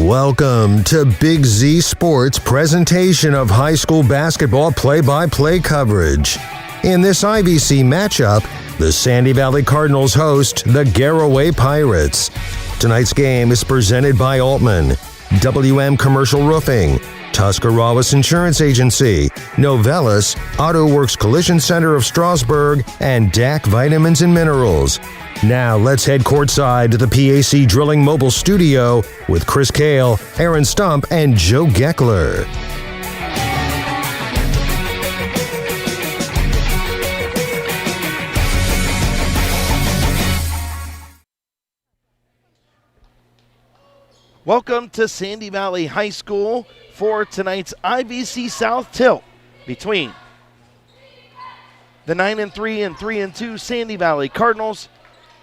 Welcome to Big Z Sports' presentation of high school basketball play-by-play coverage. In this IVC matchup, the Sandy Valley Cardinals host the Garaway Pirates. Tonight's game is presented by Altman, WM Commercial Roofing, Tuscarawas Insurance Agency, Novellus, AutoWorks Collision Center of Strasburg, and DAC Vitamins and Minerals. Now let's head courtside to the PAC Drilling Mobile Studio with Chris Kale, Aaron Stump, and Joe Geckler. Welcome to Sandy Valley High School for tonight's IVC South tilt between the 9-3 and 3-2 Sandy Valley Cardinals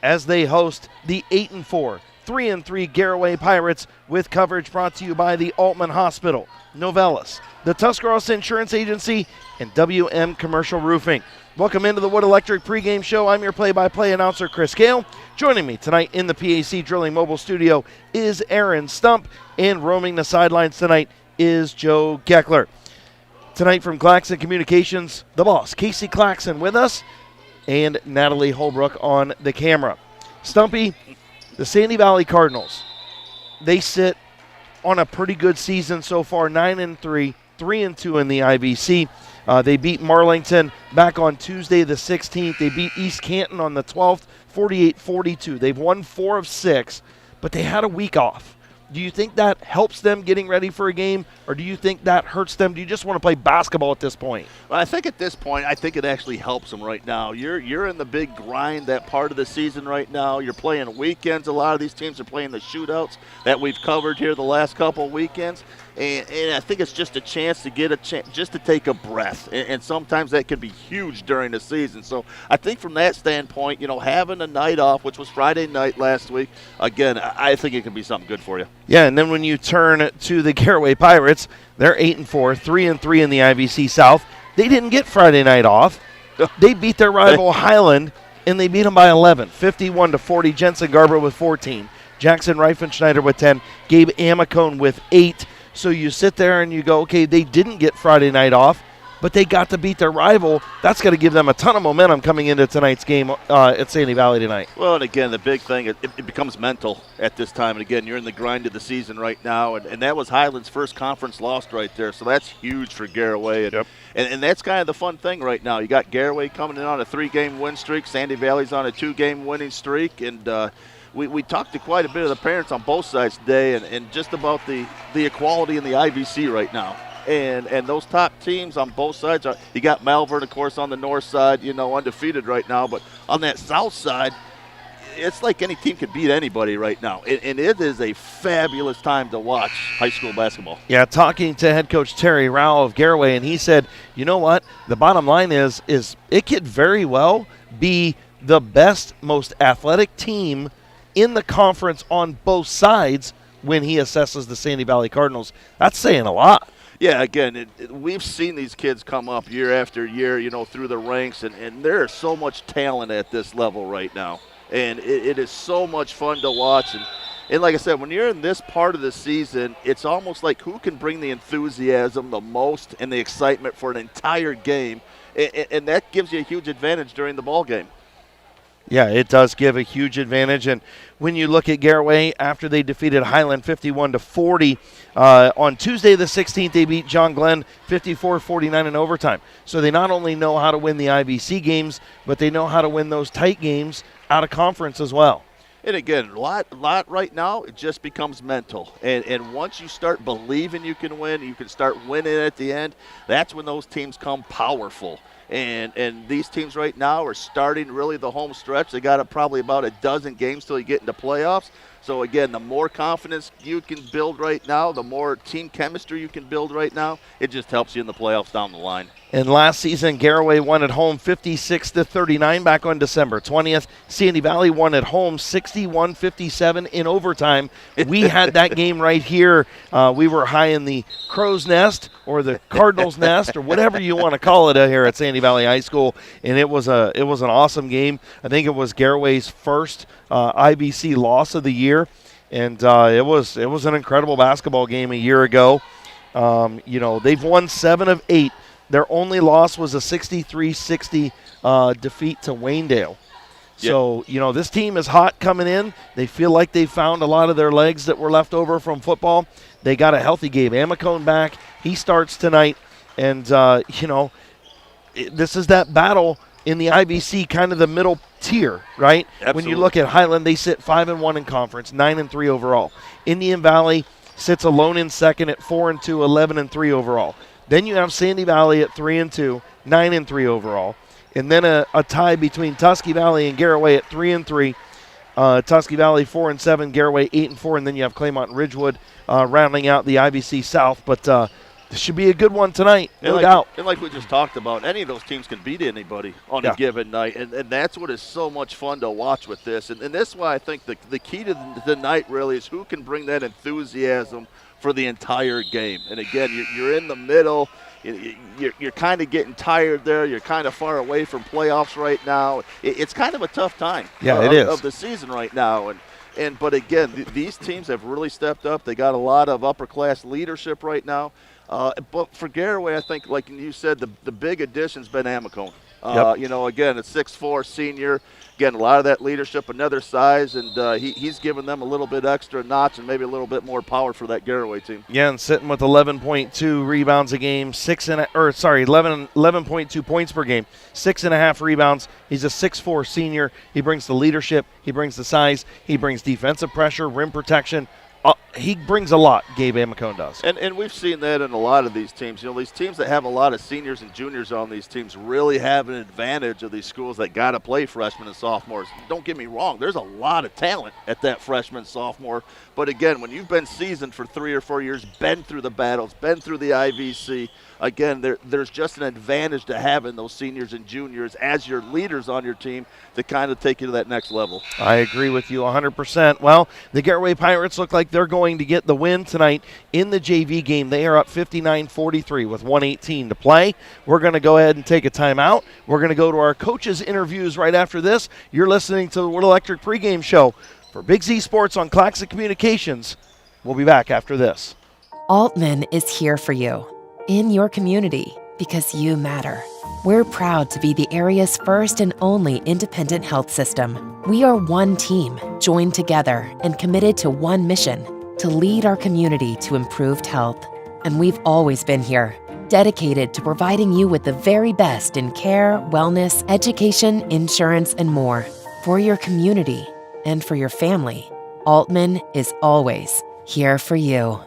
as they host the 8-4, 3-3 Garaway Pirates, with coverage brought to you by the Altman Hospital, Novellus, the Tuscarawas Insurance Agency, and WM Commercial Roofing. Welcome into the Wood Electric pregame show. I'm your play-by-play announcer, Chris Kale. Joining me tonight in the PAC Drilling Mobile Studio is Aaron Stump, and roaming the sidelines tonight is Joe Geckler. Tonight from Claxon Communications, the boss, Casey Claxon, with us, and Natalie Holbrook on the camera. Stumpy, the Sandy Valley Cardinals, they sit on a pretty good season so far, 9-3, 3-2 in the IVC. They beat Marlington back on Tuesday the 16th. They beat East Canton on the 12th, 48-42. They've won 4 of 6, but they had a week off. Do you think that helps them getting ready for a game, or do you think that hurts them? Do you just want to play basketball at this point? Well, I think at this point, I think it actually helps them right now. You're in the big grind, that part of the season right now. You're playing weekends. A lot of these teams are playing the shootouts that we've covered here the last couple of weekends. And I think it's just a chance to get just to take a breath. And sometimes that can be huge during the season. So I think from that standpoint, having a night off, which was Friday night last week, again, I think it can be something good for you. Yeah, and then when you turn to the Garaway Pirates, they're 8-4, 3-3 in the IVC South. They didn't get Friday night off. They beat their rival Highland, and they beat them by 11, 51-40. Jensen Garber with 14. Jackson Reifenschneider with 10. Gabe Amicone with 8. So you sit there and you go, okay, they didn't get Friday night off, but they got to beat their rival. That's going to give them a ton of momentum coming into tonight's game at Sandy Valley tonight. Well, and again, the big thing, it becomes mental at this time. And again, you're in the grind of the season right now, and that was Highland's first conference loss right there. So that's huge for Garaway. Yep. And that's kind of the fun thing right now. You got Garaway coming in on a 3-game win streak. Sandy Valley's on a 2-game winning streak. And we talked to quite a bit of the parents on both sides today and just about the equality in the IVC right now. And those top teams on both sides you got Malvern, of course, on the north side, undefeated right now. But on that south side, it's like any team could beat anybody right now. And it is a fabulous time to watch high school basketball. Yeah, talking to head coach Terry Rao of Garaway, and he said, you know what? The bottom line is it could very well be the best, most athletic team in the conference on both sides when he assesses the Sandy Valley Cardinals. That's saying a lot. Yeah, again, we've seen these kids come up year after year, through the ranks, and there is so much talent at this level right now. And it is so much fun to watch. And like I said, when you're in this part of the season, it's almost like who can bring the enthusiasm the most and the excitement for an entire game. And that gives you a huge advantage during the ball game. Yeah, it does give a huge advantage. And when you look at Garaway, after they defeated Highland 51-40, on Tuesday the 16th, they beat John Glenn 54-49 in overtime. So they not only know how to win the IVC games, but they know how to win those tight games out of conference as well. And again, a lot right now, it just becomes mental. And once you start believing you can win, you can start winning at the end, that's when those teams come powerful. And these teams right now are starting really the home stretch. They got probably about a dozen games till you get into playoffs. So, again, the more confidence you can build right now, the more team chemistry you can build right now, it just helps you in the playoffs down the line. And last season, Garaway won at home 56-39 back on December 20th. Sandy Valley won at home 61-57 in overtime. We had that game right here. We were high in the crow's nest or the Cardinals' nest or whatever you want to call it here at Sandy Valley High School, and it was an awesome game. I think it was Garaway's first IBC loss of the year. And it was an incredible basketball game a year ago. They've won 7 of 8. Their only loss was a 63-60 defeat to Waynedale. Yep. So, this team is hot coming in. They feel like they found a lot of their legs that were left over from football. They got a healthy Gabe Amicone back. He starts tonight. And, this is that battle in the IVC, kind of the middle tier, right? Absolutely. When you look at Highland, they sit 5-1 in conference, 9-3 overall. Indian Valley sits alone in second at 4-2, 11-3 overall. Then you have Sandy Valley at 3-2, 9-3 overall. And then a tie between Tusky Valley and Garaway at 3-3. Tusky Valley 4-7, Garaway 8-4, and then you have Claymont and Ridgewood rounding out the IVC South. But this should be a good one tonight, no doubt. And like we just talked about, any of those teams can beat anybody on a given night, and that's what is so much fun to watch with this. And that's why I think the key to the night really is who can bring that enthusiasm for the entire game. And again, you're in the middle. You're kind of getting tired there. You're kind of far away from playoffs right now. It's kind of a tough time of the season right now. But again, these teams have really stepped up. They got a lot of upper-class leadership right now. But for Garaway, I think, like you said, the big addition's been Amicone. Again, a 6'4" senior. Again, a lot of that leadership, another size, and he's given them a little bit extra notch and maybe a little bit more power for that Garaway team. Yeah, and sitting with 11.2 rebounds a game, 11.2 points per game, 6.5 rebounds. He's a 6'4" senior. He brings the leadership. He brings the size. He brings defensive pressure, rim protection. He brings a lot, Gabe Amicone does. And we've seen that in a lot of these teams. These teams that have a lot of seniors and juniors on these teams really have an advantage of these schools that got to play freshmen and sophomores. Don't get me wrong. There's a lot of talent at that freshman, sophomore. But, again, when you've been seasoned for 3 or 4 years, been through the battles, been through the IVC, again, there's just an advantage to having those seniors and juniors as your leaders on your team to kind of take you to that next level. I agree with you 100%. Well, the Garaway Pirates look like they're going to get the win tonight in the JV game. They are up 59-43 with 1:18 to play. We're going to go ahead and take a timeout. We're going to go to our coaches' interviews right after this. You're listening to the Wood Electric pregame show for Big Z Sports on Claxon Communications. We'll be back after this. Altman is here for you, in your community, because you matter. We're proud to be the area's first and only independent health system. We are one team, joined together and committed to one mission, to lead our community to improved health. And we've always been here, dedicated to providing you with the very best in care, wellness, education, insurance, and more. For your community and for your family, Altman is always here for you.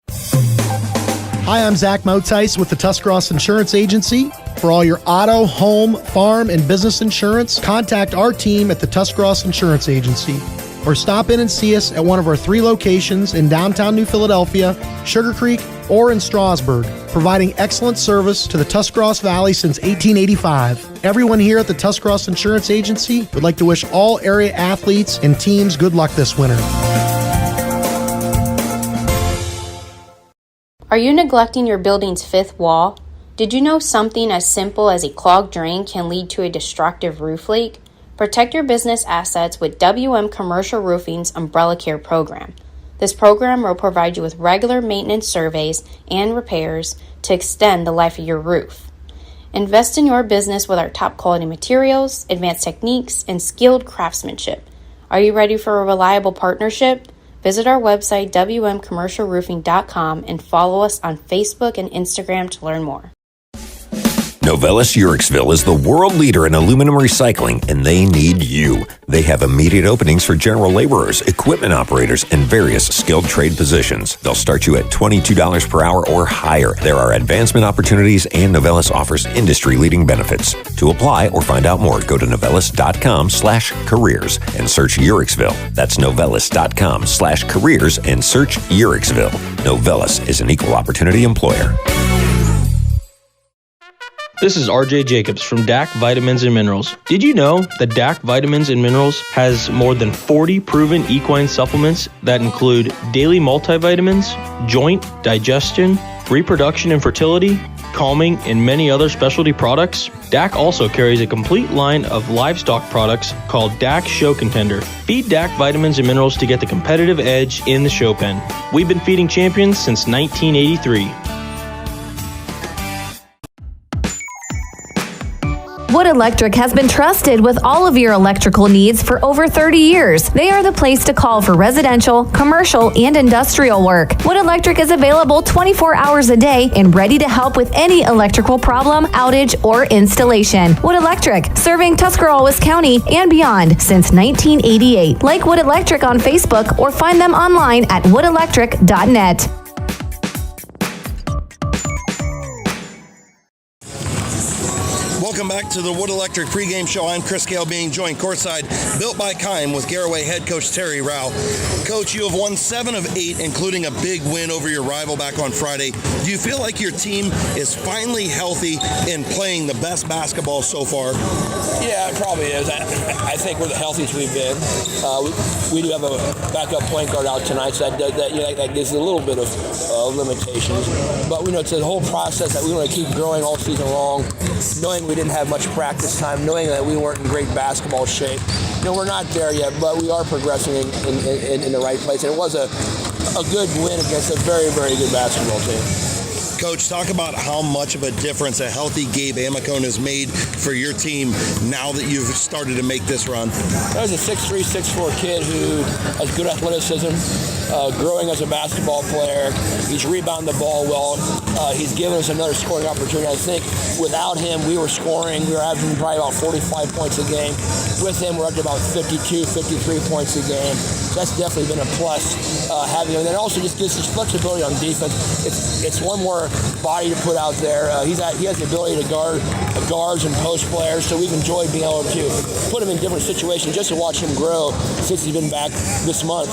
Hi, I'm Zach Motice with the Tuscarawas Insurance Agency. For all your auto, home, farm, and business insurance, contact our team at the Tuscarawas Insurance Agency. Or stop in and see us at one of our 3 locations in downtown New Philadelphia, Sugar Creek, or in Strasburg, providing excellent service to the Tuscarawas Valley since 1885. Everyone here at the Tuscarawas Insurance Agency would like to wish all area athletes and teams good luck this winter. Are you neglecting your building's 5th wall? Did you know something as simple as a clogged drain can lead to a destructive roof leak? Protect your business assets with WM Commercial Roofing's Umbrella Care program. This program will provide you with regular maintenance surveys and repairs to extend the life of your roof. Invest in your business with our top quality materials, advanced techniques, and skilled craftsmanship. Are you ready for a reliable partnership? Visit our website, wmcommercialroofing.com, and follow us on Facebook and Instagram to learn more. Novelis Uricsville is the world leader in aluminum recycling, and they need you. They have immediate openings for general laborers, equipment operators, and various skilled trade positions. They'll start you at $22 per hour or higher. There are advancement opportunities, and Novelis offers industry-leading benefits. To apply or find out more, go to novelis.com/careers and search Uricsville. That's novelis.com/careers and search Uricsville. Novelis is an equal opportunity employer. This is RJ Jacobs from DAC Vitamins and Minerals. Did you know that DAC Vitamins and Minerals has more than 40 proven equine supplements that include daily multivitamins, joint, digestion, reproduction and fertility, calming, and many other specialty products, DAC also carries a complete line of livestock products called DAC Show Contender. Feed DAC vitamins and minerals to get the competitive edge in the show pen. We've been feeding champions since 1983. Wood Electric has been trusted with all of your electrical needs for over 30 years. They are the place to call for residential, commercial, and industrial work. Wood Electric is available 24 hours a day and ready to help with any electrical problem, outage, or installation. Wood Electric, serving Tuscarawas County and beyond since 1988. Like Wood Electric on Facebook or find them online at woodelectric.net. Welcome back to the Wood Electric pregame show. I'm Chris Gale, being joined courtside, built by Kime, with Garaway head coach Terry Rao. Coach, you have won 7 of 8, including a big win over your rival back on Friday. Do you feel like your team is finally healthy and playing the best basketball so far? Yeah, it probably is. I think we're the healthiest we've been. We do have a backup point guard out tonight, so that gives a little bit of limitations. But we know it's a whole process that we want to keep growing all season long, knowing we didn't have much practice time, knowing that we weren't in great basketball shape. We're not there yet, but we are progressing in the right place. And it was a good win against a very, very good basketball team. Coach, talk about how much of a difference a healthy Gabe Amicone has made for your team now that you've started to make this run. That was a 6'3", 6'4" kid who has good athleticism, growing as a basketball player. He's rebounded the ball well. He's given us another scoring opportunity. I think without him, we were scoring. We were averaging probably about 45 points a game. With him, we're up to about 52, 53 points a game. That's definitely been a plus having him. And it also just gives us flexibility on defense. It's one more body to put out there. He has the ability to guard guards and post players, so we've enjoyed being able to put him in different situations just to watch him grow since he's been back this month.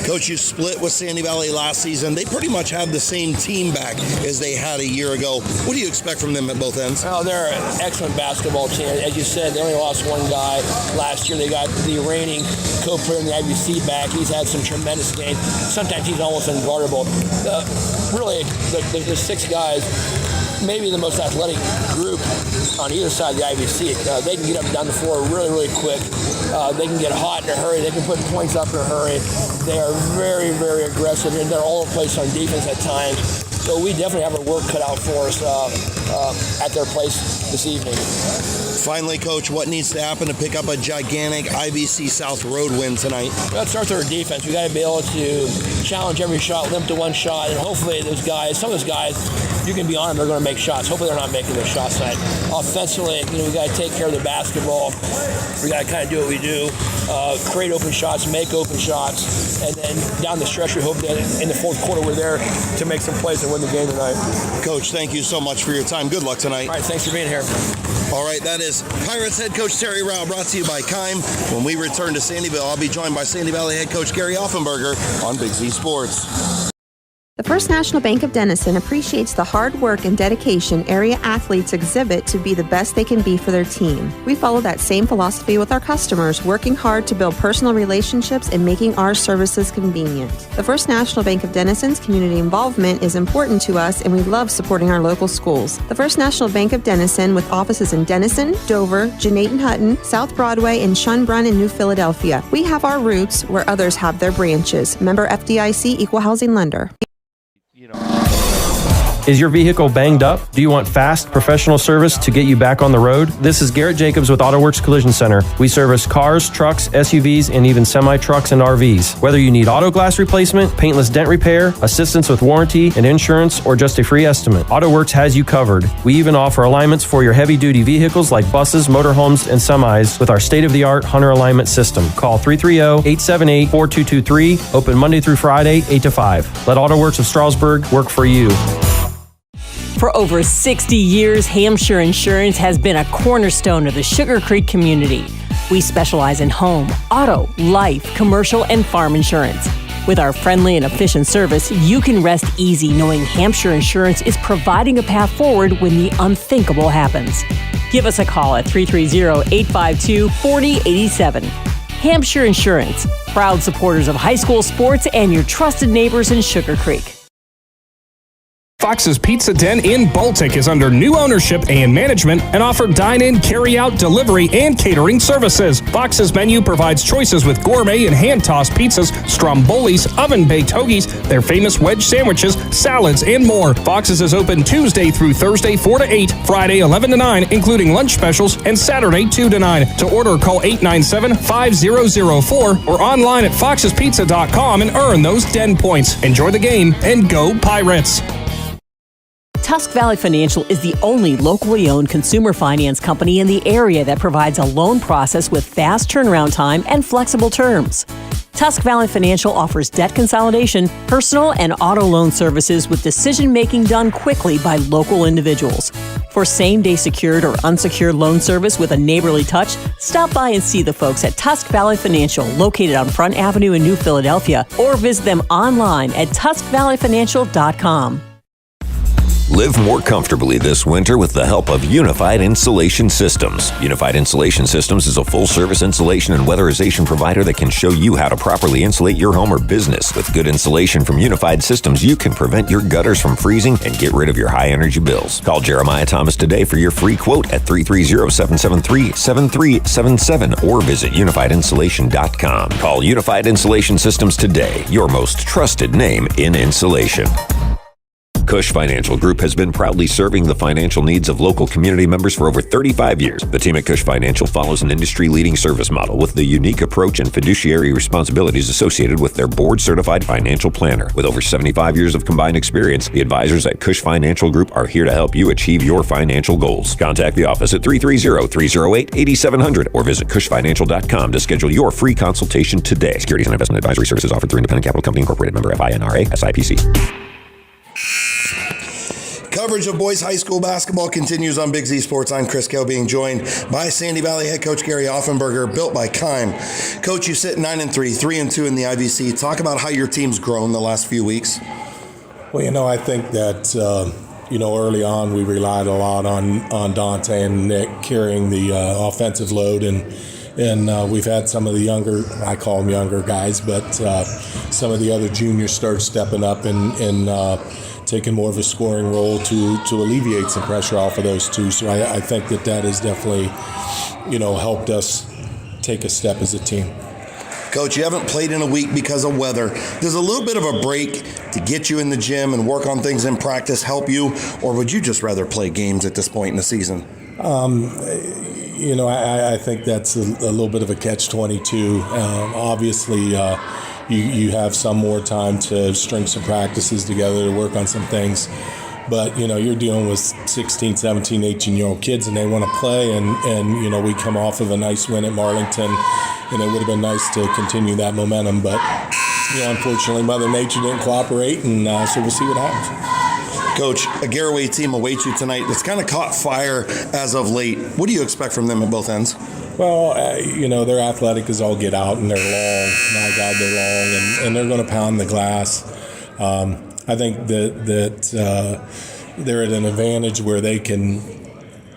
Coach, you split with Sandy Valley last season. They pretty much have the same team back as they had a year ago. What do you expect from them at both ends? Oh, they're an excellent basketball team. As you said, they only lost one guy last year. They got the reigning co-player in the IBC back. He's had some tremendous games. Sometimes he's almost unguardable. Really, the 6 guys, maybe the most athletic group on either side of the IBC. They can get up and down the floor really, really quick. They can get hot in a hurry. They can put points up in a hurry. They are very, very aggressive, and they're all over the place on defense at times. So we definitely have our work cut out for us at their place this evening. Finally, Coach, what needs to happen to pick up a gigantic IBC South road win tonight? Let's start with our defense. We got to be able to challenge every shot, limit to one shot, and hopefully those guys, some of those guys, you can be on them, they're going to make shots. Hopefully they're not making those shots tonight. Offensively, we got to take care of the basketball. We got to kind of do what we do, create open shots, make open shots, and then down the stretch, we hope that in the fourth quarter we're there to make some plays and win the game tonight. Coach, thank you so much for your time. Good luck tonight. All right, thanks for being here. All right, that is Pirates head coach Terry Rao, brought to you by Kime. When we return to Sandyville, I'll be joined by Sandy Valley head coach Gary Offenberger on Big Z Sports. The First National Bank of Denison appreciates the hard work and dedication area athletes exhibit to be the best they can be for their team. We follow that same philosophy with our customers, working hard to build personal relationships and making our services convenient. The First National Bank of Denison's community involvement is important to us, and we love supporting our local schools. The First National Bank of Denison, with offices in Denison, Dover, Jeanette Hutton, South Broadway, and Schunbrunn in New Philadelphia. We have our roots where others have their branches. Member FDIC, Equal Housing Lender. Is your vehicle banged up? Do you want fast, professional service to get you back on the road? This is Garrett Jacobs with AutoWorks Collision Center. We service cars, trucks, SUVs, and even semi-trucks and RVs. Whether you need auto glass replacement, paintless dent repair, assistance with warranty and insurance, or just a free estimate, AutoWorks has you covered. We even offer alignments for your heavy-duty vehicles like buses, motorhomes, and semis with our state-of-the-art Hunter alignment system. Call 330-878-4223. Open Monday through Friday, 8 to 5. Let AutoWorks of Strasburg work for you. For over 60 years, Hampshire Insurance has been a cornerstone of the Sugar Creek community. We specialize in home, auto, life, commercial, and farm insurance. With our friendly and efficient service, you can rest easy knowing Hampshire Insurance is providing a path forward when the unthinkable happens. Give us a call at 330-852-4087. Hampshire Insurance, proud supporters of high school sports and your trusted neighbors in Sugar Creek. Fox's Pizza Den in Baltic is under new ownership and management and offer dine-in, carry-out, delivery, and catering services. Fox's menu provides choices with gourmet and hand-tossed pizzas, strombolis, oven-baked hoagies, their famous wedge sandwiches, salads, and more. Fox's is open Tuesday through Thursday 4 to 8, Friday 11 to 9, including lunch specials, and Saturday 2 to 9. To order, call 897-5004 or online at foxespizza.com and earn those Den points. Enjoy the game and go Pirates! Tusk Valley Financial is the only locally owned consumer finance company in the area that provides a loan process with fast turnaround time and flexible terms. Tusk Valley Financial offers debt consolidation, personal and auto loan services with decision-making done quickly by local individuals. For same-day secured or unsecured loan service with a neighborly touch, stop by and see the folks at Tusk Valley Financial, located on Front Avenue in New Philadelphia, or visit them online at tuskvalleyfinancial.com. Live more comfortably this winter with the help of Unified Insulation Systems. Unified Insulation Systems is a full-service insulation and weatherization provider that can show you how to properly insulate your home or business. With good insulation from Unified Systems, you can prevent your gutters from freezing and get rid of your high-energy bills. Call Jeremiah Thomas today for your free quote at 330-773-7377 or visit unifiedinsulation.com. Call Unified Insulation Systems today, your most trusted name in insulation. Cush Financial Group has been proudly serving the financial needs of local community members for over 35 years. The team at Cush Financial follows an industry-leading service model with the unique approach and fiduciary responsibilities associated with their board-certified financial planner. With over 75 years of combined experience, the advisors at Cush Financial Group are here to help you achieve your financial goals. Contact the office at 330-308-8700 or visit cushfinancial.com to schedule your free consultation today. Securities and investment advisory services offered through Independent Capital Company Incorporated, member FINRA, SIPC. Coverage of boys high school basketball continues on Big Z Sports. I'm Chris Kell, being joined by Sandy Valley head coach Gary Offenberger, built by Keim. Coach, you sit 9-3, 3-2 in the IVC. Talk about how your team's grown the last few weeks. Well, I think that, early on we relied a lot on Dante and Nick carrying the offensive load, and we've had some of the younger, I call them younger guys, but some of the other juniors start stepping up and taking more of a scoring role to alleviate some pressure off of those two. So I think that has definitely, helped us take a step as a team. Coach, you haven't played in a week because of weather. Does a little bit of a break to get you in the gym and work on things in practice help you, or would you just rather play games at this point in the season? I think that's a little bit of a catch-22. Obviously, you have some more time to string some practices together to work on some things. But, you're dealing with 16, 17, 18-year-old kids, and they want to play. And we come off of a nice win at Marlington, and it would have been nice to continue that momentum. But, unfortunately, Mother Nature didn't cooperate, and so we'll see what happens. Coach, a Garaway team awaits you tonight that's kind of caught fire as of late. What do you expect from them at both ends? Well, they're athletic as all get out, and they're long. My God, they're long, and they're going to pound the glass. I think that they're at an advantage where they can,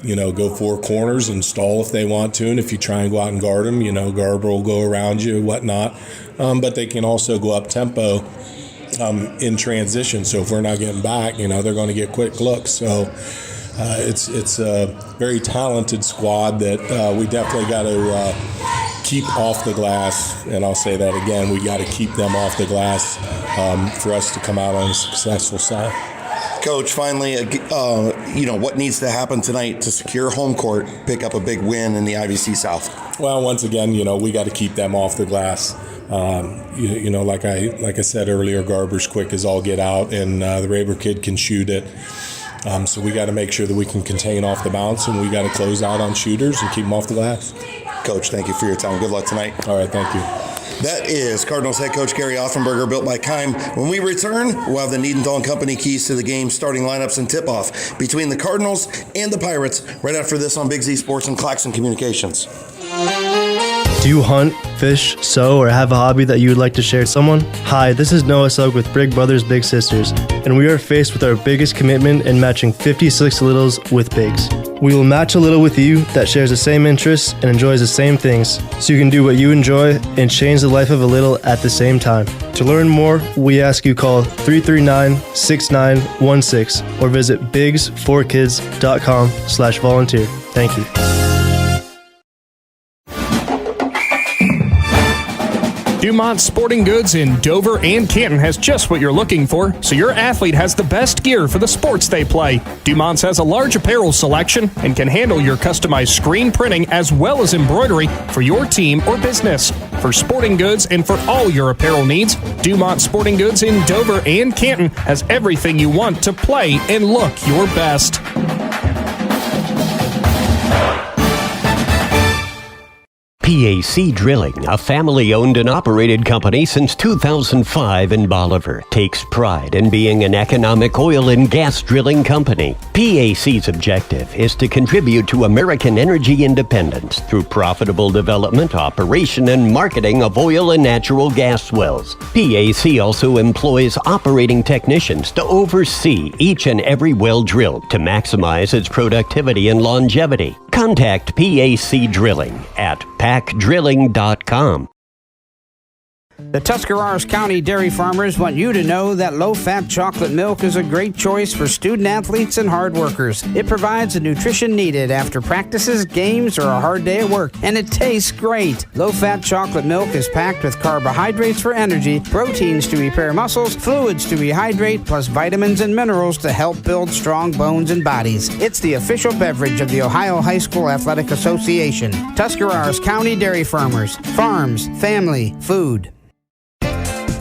go four corners and stall if they want to, and if you try and go out and guard them, Garber will go around you and whatnot. But they can also go up tempo in transition. So if we're not getting back, they're going to get quick looks. So it's a very talented squad that we definitely got to keep off the glass. And I'll say that again, we got to keep them off the glass for us to come out on a successful side. Coach, finally, what needs to happen tonight to secure home court, pick up a big win in the IVC South? Well, once again, we got to keep them off the glass. Like I said earlier, Garber's quick as all get out, and the Raber kid can shoot it. So we got to make sure that we can contain off the bounce, and we got to close out on shooters and keep them off the glass. Coach, thank you for your time. Good luck tonight. All right, thank you. That is Cardinals head coach Gary Offenberger, built by Keim. When we return, we'll have the Needenthal and Company keys to the game, starting lineups and tip-off between the Cardinals and the Pirates right after this on Big Z Sports and Claxon Communications. Do you hunt, fish, sew, or have a hobby that you would like to share with someone? Hi, this is Noah Sugg with Big Brothers Big Sisters, and we are faced with our biggest commitment in matching 56 littles with bigs. We will match a little with you that shares the same interests and enjoys the same things, so you can do what you enjoy and change the life of a little at the same time. To learn more, we ask you call 339-6916 or visit bigs4kids.com/volunteer. Thank you. Dumont Sporting Goods in Dover and Canton has just what you're looking for, so your athlete has the best gear for the sports they play. Dumont's has a large apparel selection and can handle your customized screen printing as well as embroidery for your team or business. For sporting goods and for all your apparel needs, Dumont Sporting Goods in Dover and Canton has everything you want to play and look your best. PAC Drilling, a family-owned and operated company since 2005 in Bolivar, takes pride in being an economic oil and gas drilling company. PAC's objective is to contribute to American energy independence through profitable development, operation, and marketing of oil and natural gas wells. PAC also employs operating technicians to oversee each and every well drilled to maximize its productivity and longevity. Contact PAC Drilling at pacdrilling.com. The Tuscarawas County dairy farmers want you to know that low-fat chocolate milk is a great choice for student athletes and hard workers. It provides the nutrition needed after practices, games, or a hard day at work, and it tastes great. Low-fat chocolate milk is packed with carbohydrates for energy, proteins to repair muscles, fluids to rehydrate, plus vitamins and minerals to help build strong bones and bodies. It's the official beverage of the Ohio High School Athletic Association. Tuscarawas County Dairy Farmers. Farms, family, food.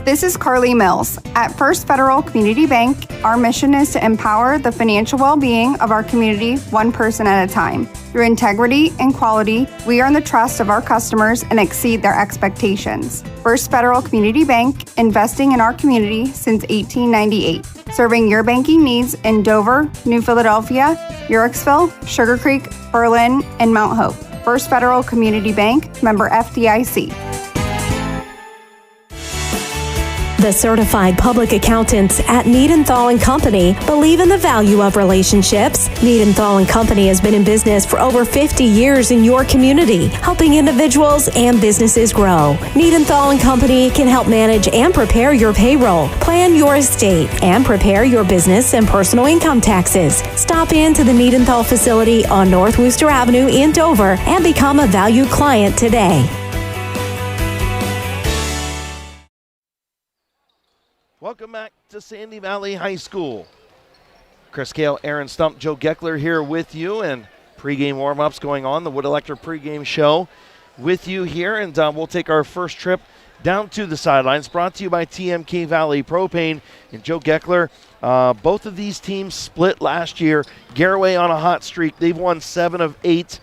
This is Carly Mills. At First Federal Community Bank, our mission is to empower the financial well-being of our community one person at a time. Through integrity and quality, we earn the trust of our customers and exceed their expectations. First Federal Community Bank, investing in our community since 1898. Serving your banking needs in Dover, New Philadelphia, Yurexville, Sugar Creek, Berlin, and Mount Hope. First Federal Community Bank, member FDIC. The certified public accountants at Niedenthal & Company believe in the value of relationships. Niedenthal & Company has been in business for over 50 years in your community, helping individuals and businesses grow. Niedenthal & Company can help manage and prepare your payroll, plan your estate, and prepare your business and personal income taxes. Stop in to the Niedenthal facility on North Wooster Avenue in Dover and become a valued client today. Welcome back to Sandy Valley High School. Chris Kale, Aaron Stump, Joe Geckler here with you, and pregame warm-ups going on, the Wood Electric pregame show with you here, and we'll take our first trip down to the sidelines, brought to you by TMK Valley Propane. And Joe Geckler, both of these teams split last year. Garaway on a hot streak. They've won 7 of 8.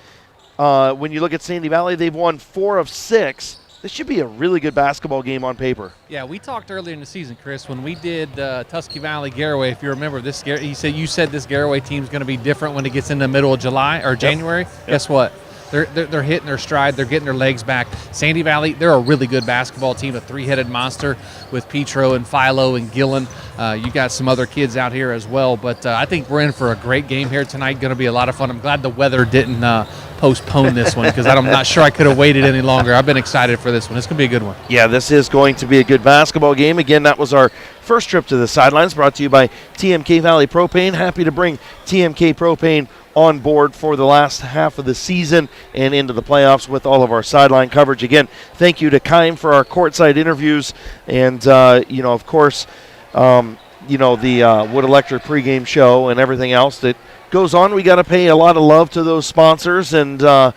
When you look at Sandy Valley, they've won 4 of 6. This should be a really good basketball game on paper. Yeah, we talked earlier in the season, Chris, when we did Tusky Valley Garaway. If you remember, you said this Garaway team's going to be different when it gets in the middle of July or January. Yep. Guess what? They're hitting their stride. They're getting their legs back. Sandy Valley, they're a really good basketball team, a 3-headed monster with Petro and Philo and Gillen. You got some other kids out here as well. But I think we're in for a great game here tonight. Going to be a lot of fun. I'm glad the weather didn't postpone this one because I'm not sure I could have waited any longer. I've been excited for this one. It's going to be a good one. Yeah, this is going to be a good basketball game. Again, that was our first trip to the sidelines, brought to you by TMK Valley Propane. Happy to bring TMK Propane on board for the last half of the season and into the playoffs with all of our sideline coverage. Again, thank you to Kime for our courtside interviews, and of course, the Wood Electric pregame show and everything else that goes on. We got to pay a lot of love to those sponsors, and that's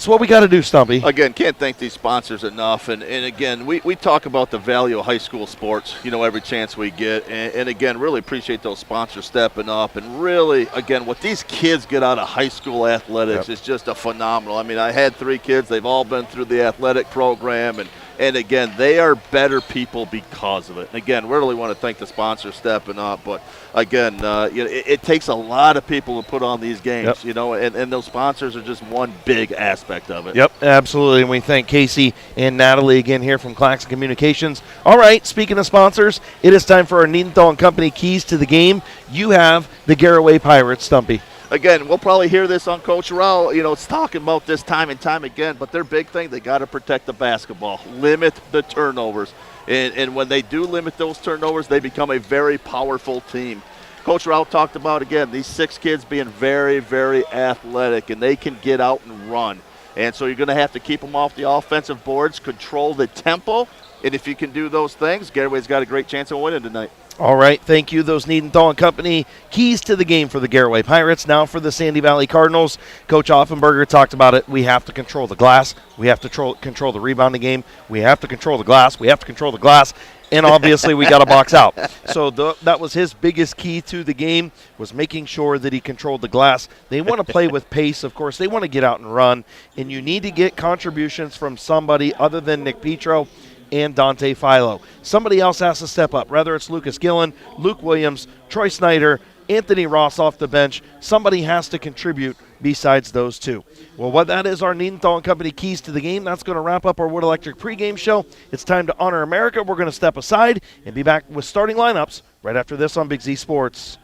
what we got to do, Stumpy. Again, can't thank these sponsors enough. And again, we talk about the value of high school sports, every chance we get. And again, really appreciate those sponsors stepping up. And really, again, what these kids get out of high school athletics is just a phenomenal. I mean, I had 3 kids. They've all been through the athletic program. And again, they are better people because of it. And again, really want to thank the sponsors stepping up. But again, it takes a lot of people to put on these games, and those sponsors are just one big aspect of it. Yep, absolutely. And we thank Casey and Natalie again here from Claxon Communications. All right, speaking of sponsors, it is time for our Niedenthal & Company keys to the game. You have the Garaway Pirates, Stumpy. again, we'll probably hear this on Coach Rao. It's talking about this time and time again, but their big thing, they got to protect the basketball, limit the turnovers. And when they do limit those turnovers, they become a very powerful team. Coach Rao talked about, again, these 6 kids being very, very athletic, and they can get out and run. And so you're going to have to keep them off the offensive boards, control the tempo, and if you can do those things, Garaway's got a great chance of winning tonight. All right, thank you. Those Needenthal and Company keys to the game for the Garaway Pirates. Now for the Sandy Valley Cardinals. Coach Offenberger talked about it. We have to control the glass. We have to control the rebounding game. We have to control the glass. We have to control the glass. And obviously we got to box out. So that was his biggest key to the game, was making sure that he controlled the glass. They want to play with pace, of course. They want to get out and run. And you need to get contributions from somebody other than Nick Petro and Dante Philo. Somebody else has to step up, whether it's Lucas Gillen, Luke Williams, Troy Snyder, Anthony Ross off the bench. Somebody has to contribute besides those two. Well, what that is our Needenthal and Company keys to the game. That's going to wrap up our Wood Electric pregame show. It's time to honor America. We're going to step aside and be back with starting lineups right after this on Big Z Sports.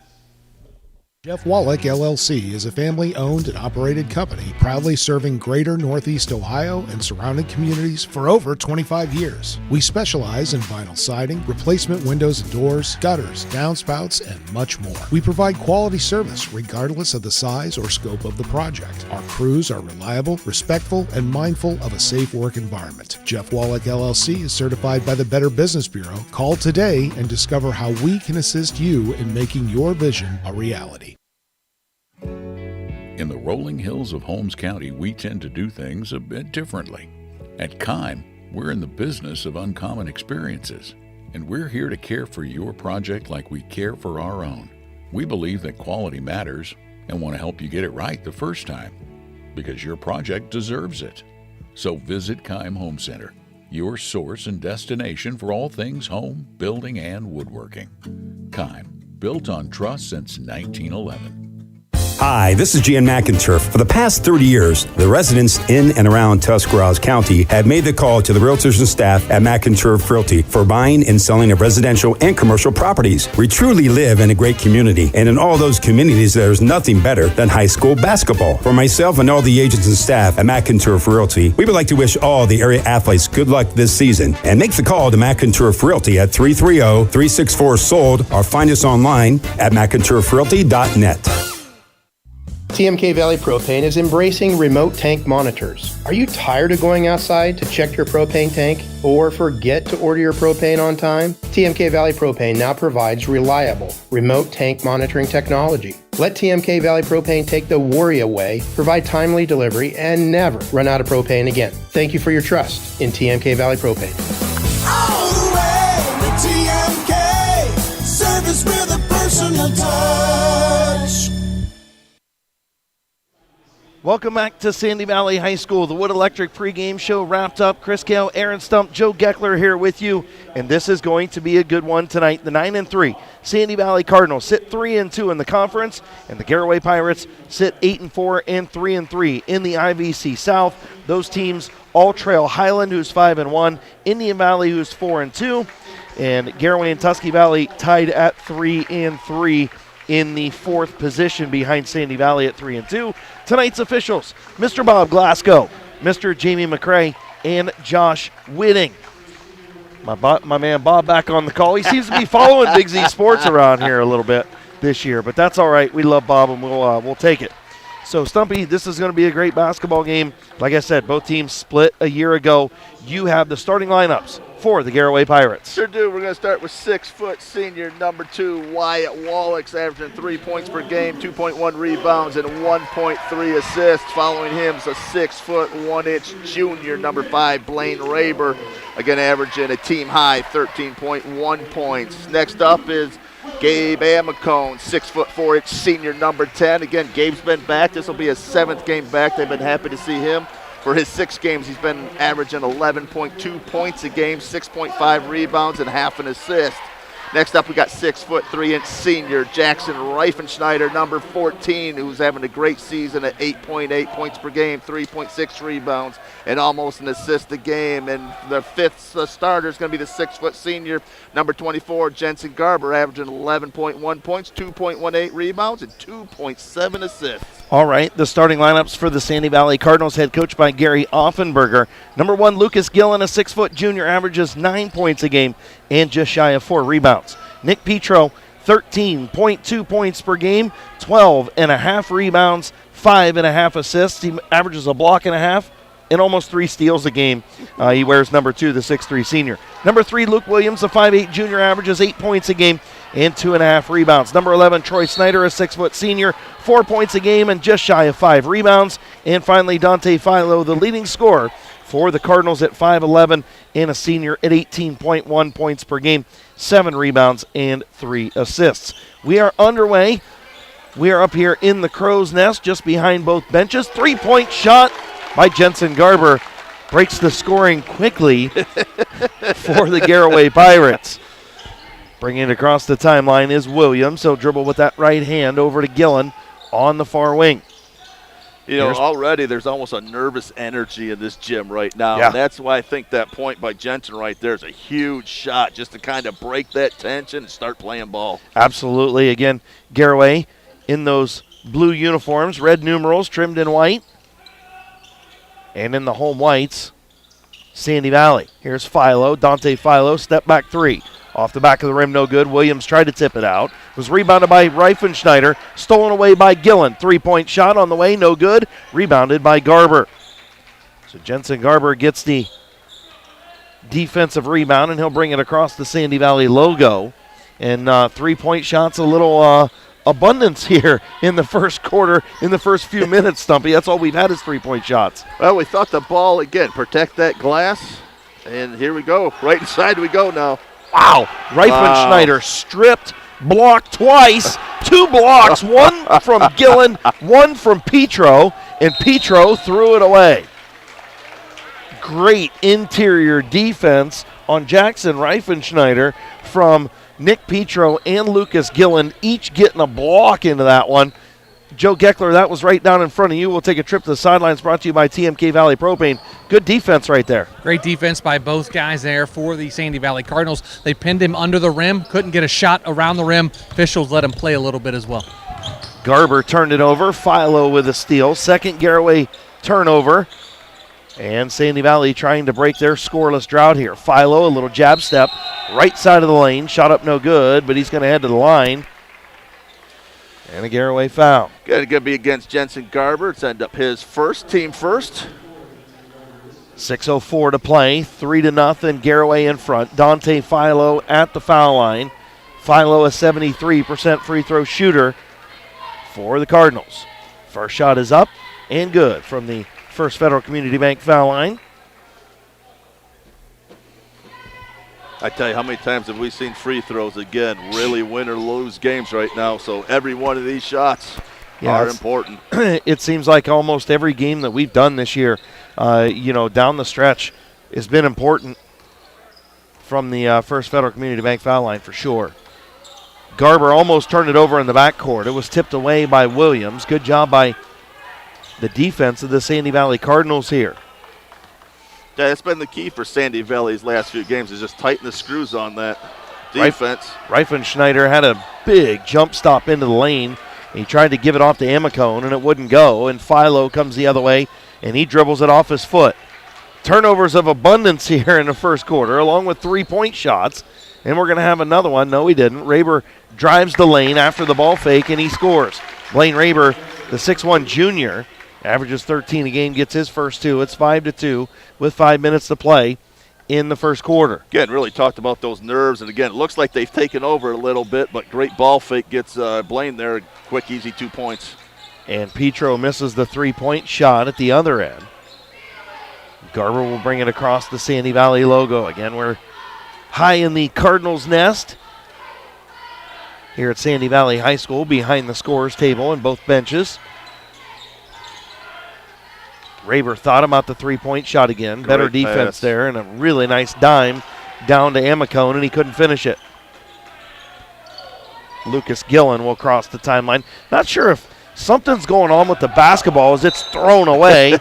Jeff Wallach, LLC, is a family-owned and operated company proudly serving greater Northeast Ohio and surrounding communities for over 25 years. We specialize in vinyl siding, replacement windows and doors, gutters, downspouts, and much more. We provide quality service regardless of the size or scope of the project. Our crews are reliable, respectful, and mindful of a safe work environment. Jeff Wallach, LLC is certified by the Better Business Bureau. Call today and discover how we can assist you in making your vision a reality. In the rolling hills of Holmes County, we tend to do things a bit differently. At Kime, we're in the business of uncommon experiences, and we're here to care for your project like we care for our own. We believe that quality matters and want to help you get it right the first time, because your project deserves it. So visit Kime Home Center, your source and destination for all things home, building, and woodworking. Kime, built on trust since 1911. Hi, this is Jan McInturf. For the past 30 years, the residents in and around Tuscarawas County have made the call to the realtors and staff at McInturf Realty for buying and selling of residential and commercial properties. We truly live in a great community, and in all those communities, there's nothing better than high school basketball. For myself and all the agents and staff at McInturf Realty, we would like to wish all the area athletes good luck this season, and make the call to McInturf Realty at 330-364-SOLD, or find us online at McInturfRealty.net. TMK Valley Propane is embracing remote tank monitors. Are you tired of going outside to check your propane tank or forget to order your propane on time? TMK Valley Propane now provides reliable remote tank monitoring technology. Let TMK Valley Propane take the worry away, provide timely delivery, and never run out of propane again. Thank you for your trust in TMK Valley Propane. All the way to TMK, service with a personal touch. Welcome back to Sandy Valley High School. The Wood Electric pregame show wrapped up. Chris Kale, Aaron Stump, Joe Geckler here with you, and this is going to be a good one tonight. The 9-3 Sandy Valley Cardinals sit 3-2 in the conference, and the Garaway Pirates sit 8-4 and 3-3 in the IVC South. Those teams all trail Highland, who's 5-1, Indian Valley, who's 4-2, and Garaway and Tusky Valley tied at 3-3 in the fourth position behind Sandy Valley at 3-2. Tonight's officials, Mr. Bob Glasgow, Mr. Jamie McCrae, and Josh Whitting. My man Bob back on the call. He seems to be following Big Z Sports around here a little bit this year, but that's all right. We love Bob, and we'll take it. So, Stumpy, this is going to be a great basketball game. Like I said, both teams split a year ago. You have the starting lineups for the Garaway Pirates. Sure do. We're going to start with 6-foot senior number 2, Wyatt Wallach, averaging 3 points per game, 2.1 rebounds, and 1.3 assists. Following him is a 6-foot, 1-inch junior number 5, Blaine Raber, again averaging a team-high 13.1 points. Next up is Gabe Amicone, 6'4", 4-inch senior number 10. Again, Gabe's been back. This will be his 7th game back. They've been happy to see him. For his 6 games, he's been averaging 11.2 points a game, 6.5 rebounds, and half an assist. Next up, we got 6'3" senior Jackson Reifenschneider, number 14, who's having a great season at 8.8 points per game, 3.6 rebounds, and almost an assist a game. And the fifth starter is going to be the 6' senior, number 24, Jensen Garber, averaging 11.1 points, 2.18 rebounds, and 2.7 assists. All right, the starting lineups for the Sandy Valley Cardinals, head coached by Gary Offenberger. Number 1, Lucas Gillen, a 6' junior, averages 9 points a game and just shy of 4 rebounds. Nick Petro, 13.2 points per game, 12.5 rebounds, 5.5 assists. He averages a block and a half and almost 3 steals a game. He wears number 2, the 6'3 senior. Number 3, Luke Williams, a 5'8 junior, averages 8 points a game and 2.5 rebounds. Number 11, Troy Snyder, a 6' senior, 4 points a game and just shy of 5 rebounds. And finally, Dante Philo, the leading scorer for the Cardinals at 5'11 and a senior at 18.1 points per game, 7 rebounds and 3 assists. We are underway. We are up here in the Crow's Nest, just behind both benches. 3-point shot by Jensen Garber breaks the scoring quickly for the Garaway Pirates. Bringing it across the timeline is Williams. He'll dribble with that right hand over to Gillen on the far wing. You know, already there's almost a nervous energy in this gym right now. Yeah. And that's why I think that point by Jensen right there is a huge shot, just to kind of break that tension and start playing ball. Absolutely. Again, Garaway in those blue uniforms, red numerals trimmed in white. And in the home whites, Sandy Valley. Here's Philo, Dante Philo, step back 3. Off the back of the rim, no good. Williams tried to tip it out. Was rebounded by Reifenschneider. Stolen away by Gillen. 3-point shot on the way, no good. Rebounded by Garber. So Jensen Garber gets the defensive rebound, and he'll bring it across the Sandy Valley logo. And 3-point shots, a little abundance here in the first quarter, in the first few minutes, Stumpy. That's all we've had is 3-point shots. Well, we thought the ball, again, protect that glass. And here we go. Right inside we go now. Wow. Reifenschneider stripped, blocked twice. 2 blocks, one from Gillen, one from Petro, and Petro threw it away. Great interior defense on Jackson Reifenschneider from Nick Petro and Lucas Gillen, each getting a block into that one. Joe Geckler, that was right down in front of you. We'll take a trip to the sidelines, brought to you by TMK Valley Propane. Good defense right there. Great defense by both guys there for the Sandy Valley Cardinals. They pinned him under the rim, couldn't get a shot around the rim. Officials let him play a little bit as well. Garber turned it over. Philo with a steal. Second Garaway turnover. And Sandy Valley trying to break their scoreless drought here. Philo, a little jab step, right side of the lane. Shot up no good, but he's going to head to the line. And a Garaway foul. Going to be against Jensen Garber. It's end up his first, team first. 6:04 to play, 3-0, Garaway in front. Dante Philo at the foul line. Philo, a 73% free throw shooter for the Cardinals. First shot is up and good from the First Federal Community Bank foul line. I tell you, how many times have we seen free throws, again, really win or lose games right now. So every one of these shots are important. It seems like almost every game that we've done this year, down the stretch has been important from the First Federal Community Bank foul line for sure. Garber almost turned it over in the backcourt. It was tipped away by Williams. Good job by the defense of the Sandy Valley Cardinals here. Yeah, that's been the key for Sandy Valley's last few games, is just tighten the screws on that defense. Reifenschneider had a big jump stop into the lane. He tried to give it off to Amicone, and it wouldn't go. And Philo comes the other way, and he dribbles it off his foot. Turnovers of abundance here in the first quarter, along with 3-point shots. And we're going to have another one. No, he didn't. Raber drives the lane after the ball fake, and he scores. Blaine Raber, the 6'1 junior, averages 13 a game, gets his first 2. It's 5-2 with 5 minutes to play in the first quarter. Again, really talked about those nerves. And, again, it looks like they've taken over a little bit, but great ball fake gets Blaine there. Quick, easy 2 points. And Petro misses the 3-point shot at the other end. Garber will bring it across the Sandy Valley logo. Again, we're high in the Cardinals' nest here at Sandy Valley High School, behind the scorers table and both benches. Raber thought about the 3-point shot again. Great Better defense pass there, and a really nice dime down to Amicone, and he couldn't finish it. Lucas Gillen will cross the timeline. Not sure if something's going on with the basketball as it's thrown away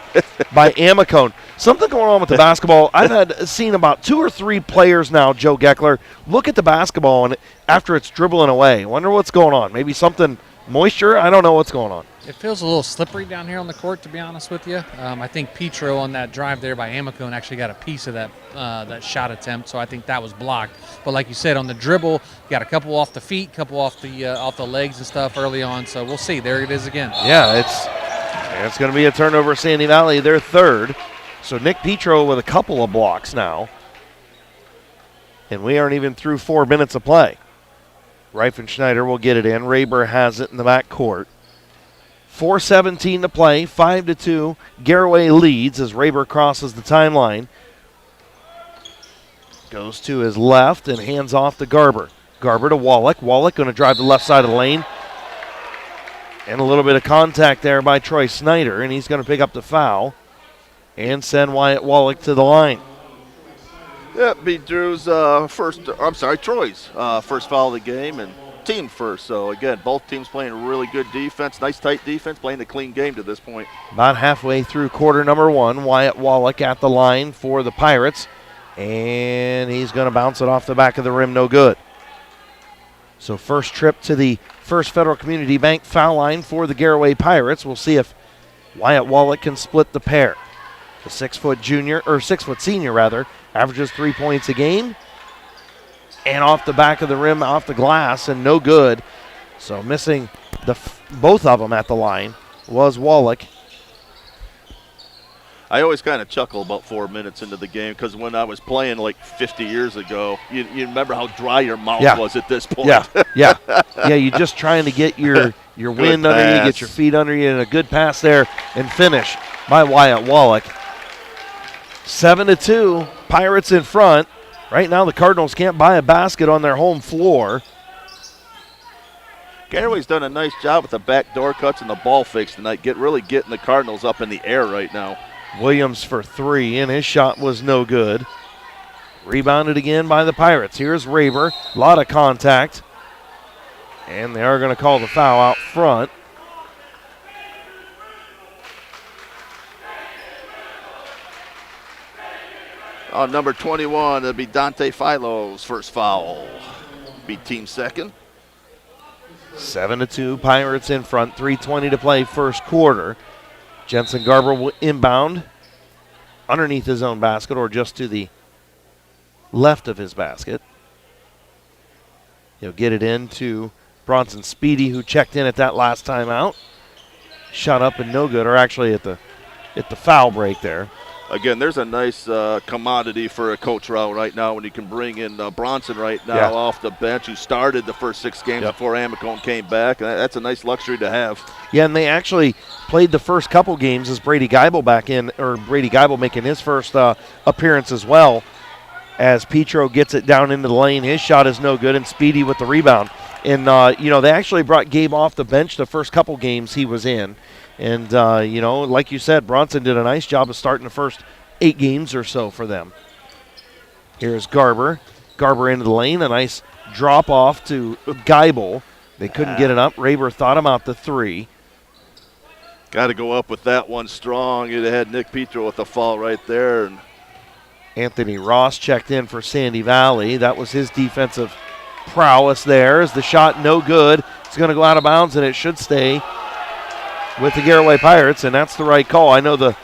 by Amicone. Something going on with the basketball. I've seen about 2 or 3 players now, Joe Geckler, look at the basketball and after it's dribbling away. Wonder what's going on. Maybe something moisture. I don't know what's going on. It feels a little slippery down here on the court, to be honest with you. I think Petro on that drive there by Amicone actually got a piece of that shot attempt, so I think that was blocked. But like you said, on the dribble, got a couple off the feet, couple off the legs and stuff early on. So we'll see. There it is again. Yeah, it's going to be a turnover. Sandy Valley, their third. So Nick Petro with a couple of blocks now, and we aren't even through 4 minutes of play. Reifenschneider will get it in. Raber has it in the back court. 4:17 to play, 5-2. Garaway leads as Raber crosses the timeline. Goes to his left and hands off to Garber. Garber to Wallach. Wallach going to drive the left side of the lane. And a little bit of contact there by Troy Snyder, and he's going to pick up the foul and send Wyatt Wallach to the line. Yeah, be Troy's first foul of the game and team first. So, again, both teams playing really good defense, nice tight defense, playing a clean game to this point. About halfway through quarter number 1, Wyatt Wallach at the line for the Pirates, and he's going to bounce it off the back of the rim, no good. So first trip to the First Federal Community Bank foul line for the Garaway Pirates. We'll see if Wyatt Wallach can split the pair. The 6-foot senior, averages 3 points a game. And off the back of the rim, off the glass, and no good. So missing both of them at the line was Wallach. I always kind of chuckle about 4 minutes into the game because when I was playing like 50 years ago, you remember how dry your mouth was at this point. Yeah, you're just trying to get your wind under you, get your feet under you, and a good pass there and finish by Wyatt Wallach. 7-2, Pirates in front. Right now the Cardinals can't buy a basket on their home floor. Garaway's done a nice job with the backdoor cuts and the ball fakes tonight, really getting the Cardinals up in the air right now. Williams for 3, and his shot was no good. Rebounded again by the Pirates. Here's Raber, a lot of contact. And they are going to call the foul out front. On number 21, it'll be Dante Philo's first foul. Be team second. 7-2, Pirates in front, 3:20 to play first quarter. Jensen Garber will inbound underneath his own basket or just to the left of his basket. He'll get it into Bronson Speedy, who checked in at that last timeout. Shot up and no good, or actually at the foul break there. Again, there's a nice commodity for a coach Rao right now when you can bring in Bronson right now off the bench, who started the first 6 games before Amicone came back. That's a nice luxury to have. Yeah, and they actually played the first couple games as Brady Geibel Brady Geibel making his first appearance as well. As Petro gets it down into the lane, his shot is no good, and Speedy with the rebound. And, they actually brought Gabe off the bench the first couple games he was in. And, like you said, Bronson did a nice job of starting the first 8 games or so for them. Here's Garber. Garber into the lane. A nice drop off to Geibel. They couldn't get it up. Raber thought him out the 3. Got to go up with that one strong. You'd have had Nick Petro with the foul right there. And Anthony Ross checked in for Sandy Valley. That was his defensive prowess there. As the shot no good. It's going to go out of bounds, and it should stay with the Garaway Pirates, and that's the right call. I know the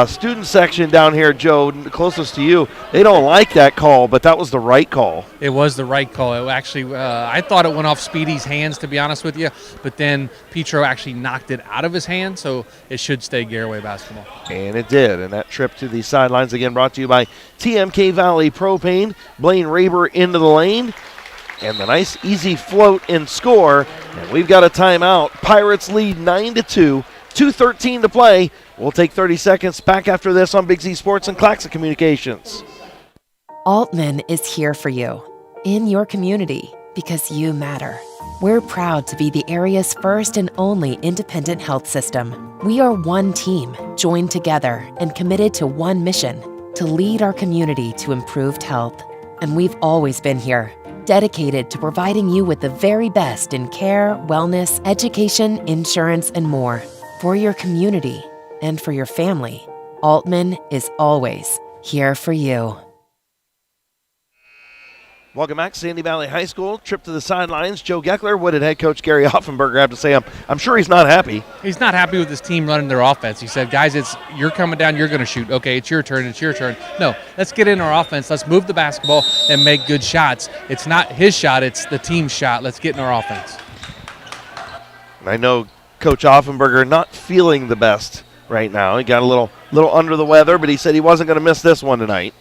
student section down here, Joe, closest to you, they don't like that call, but that was the right call. It was the right call. It actually, I thought it went off Speedy's hands, to be honest with you, but then Petro actually knocked it out of his hand, so it should stay Garaway basketball. And it did, and that trip to the sidelines, again, brought to you by TMK Valley Propane. Blaine Raber into the lane. And the nice easy float and score. And we've got a timeout. Pirates lead 9-2. 2:13 to play. We'll take 30 seconds back after this on Big Z Sports and Claxon Communications. Altman is here for you, in your community, because you matter. We're proud to be the area's first and only independent health system. We are one team, joined together and committed to one mission, to lead our community to improved health. And we've always been here, dedicated to providing you with the very best in care, wellness, education, insurance, and more. For your community and for your family, Altman is always here for you. Welcome back, Sandy Valley High School. Trip to the sidelines. Joe Geckler, what did head coach Gary Offenberger have to say? I'm sure he's not happy. He's not happy with his team running their offense. He said, guys, you're coming down, you're going to shoot. Okay, it's your turn. No, let's get in our offense. Let's move the basketball and make good shots. It's not his shot, it's the team's shot. Let's get in our offense. I know Coach Offenberger not feeling the best right now. He got a little under the weather, but he said he wasn't going to miss this one tonight.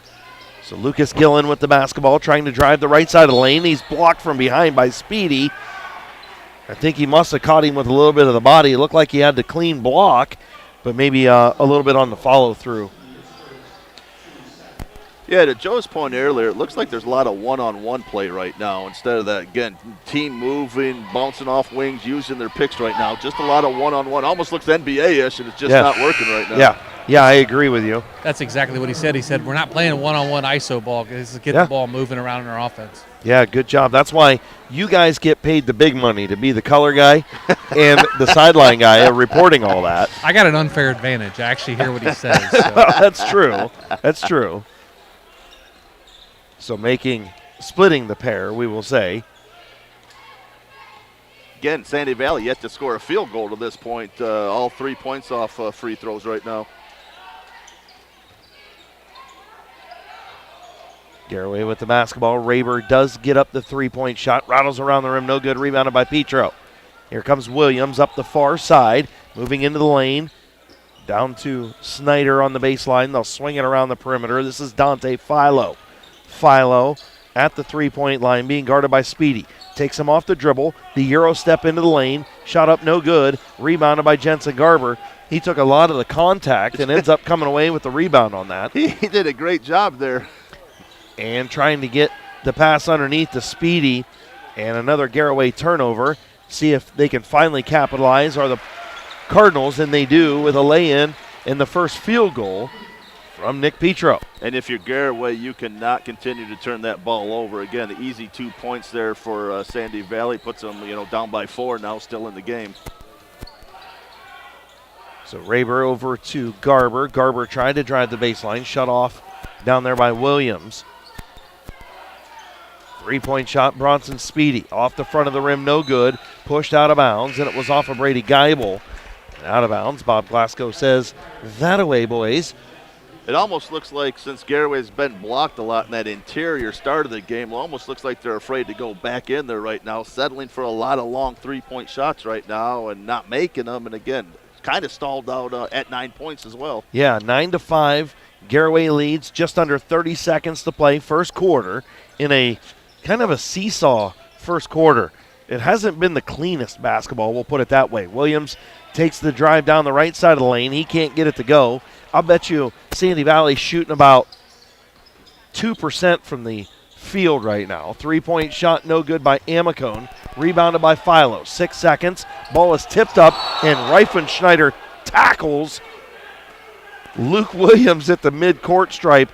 So Lucas Gillen with the basketball, trying to drive the right side of the lane. He's blocked from behind by Speedy. I think he must have caught him with a little bit of the body. It looked like he had the clean block, but maybe a little bit on the follow-through. Yeah, to Joe's point earlier, it looks like there's a lot of one-on-one play right now instead of that, again, team moving, bouncing off wings, using their picks right now. Just a lot of one-on-one. Almost looks NBA-ish, and it's just not working right now. Yeah, I agree with you. That's exactly what he said. He said, we're not playing one-on-one ISO ball. Let's get the ball moving around in our offense. Yeah, good job. That's why you guys get paid the big money to be the color guy and the sideline guy reporting all that. I got an unfair advantage. I actually hear what he says. So. That's true. That's true. So splitting the pair, we will say. Again, Sandy Valley yet to score a field goal to this point. All 3 points off free throws right now. Garaway with the basketball. Raber does get up the three-point shot. Rattles around the rim. No good. Rebounded by Petro. Here comes Williams up the far side. Moving into the lane. Down to Snyder on the baseline. They'll swing it around the perimeter. This is Dante Philo. Philo at the three-point line being guarded by Speedy. Takes him off the dribble. The Euro step into the lane. Shot up no good. Rebounded by Jensen Garber. He took a lot of the contact and ends up coming away with the rebound on that. He did a great job there. And trying to get the pass underneath to Speedy. And another Garaway turnover. See if they can finally capitalize. Are the Cardinals, and they do with a lay-in in the first field goal from Nick Petro. And if you're Garaway, you cannot continue to turn that ball over. Again, the easy 2 points there for Sandy Valley. Puts them, down by 4 now, still in the game. So Raber over to Garber. Garber tried to drive the baseline. Shut off down there by Williams. Three-point shot, Bronson Speedy. Off the front of the rim, no good. Pushed out of bounds, and it was off of Brady Geibel. Out of bounds, Bob Glasgow says, that away, boys. It almost looks like, since Garaway's been blocked a lot in that interior start of the game, it almost looks like they're afraid to go back in there right now, settling for a lot of long three-point shots right now and not making them. And again, kind of stalled out at 9 points as well. Yeah, 9-5. Garaway leads, just under 30 seconds to play, first quarter, in a kind of a seesaw first quarter. It hasn't been the cleanest basketball, we'll put it that way. Williams takes the drive down the right side of the lane. He can't get it to go. I'll bet you Sandy Valley shooting about 2% from the field right now. Three-point shot no good by Amicone. Rebounded by Philo. 6 seconds. Ball is tipped up, and Reifenschneider tackles Luke Williams at the mid-court stripe.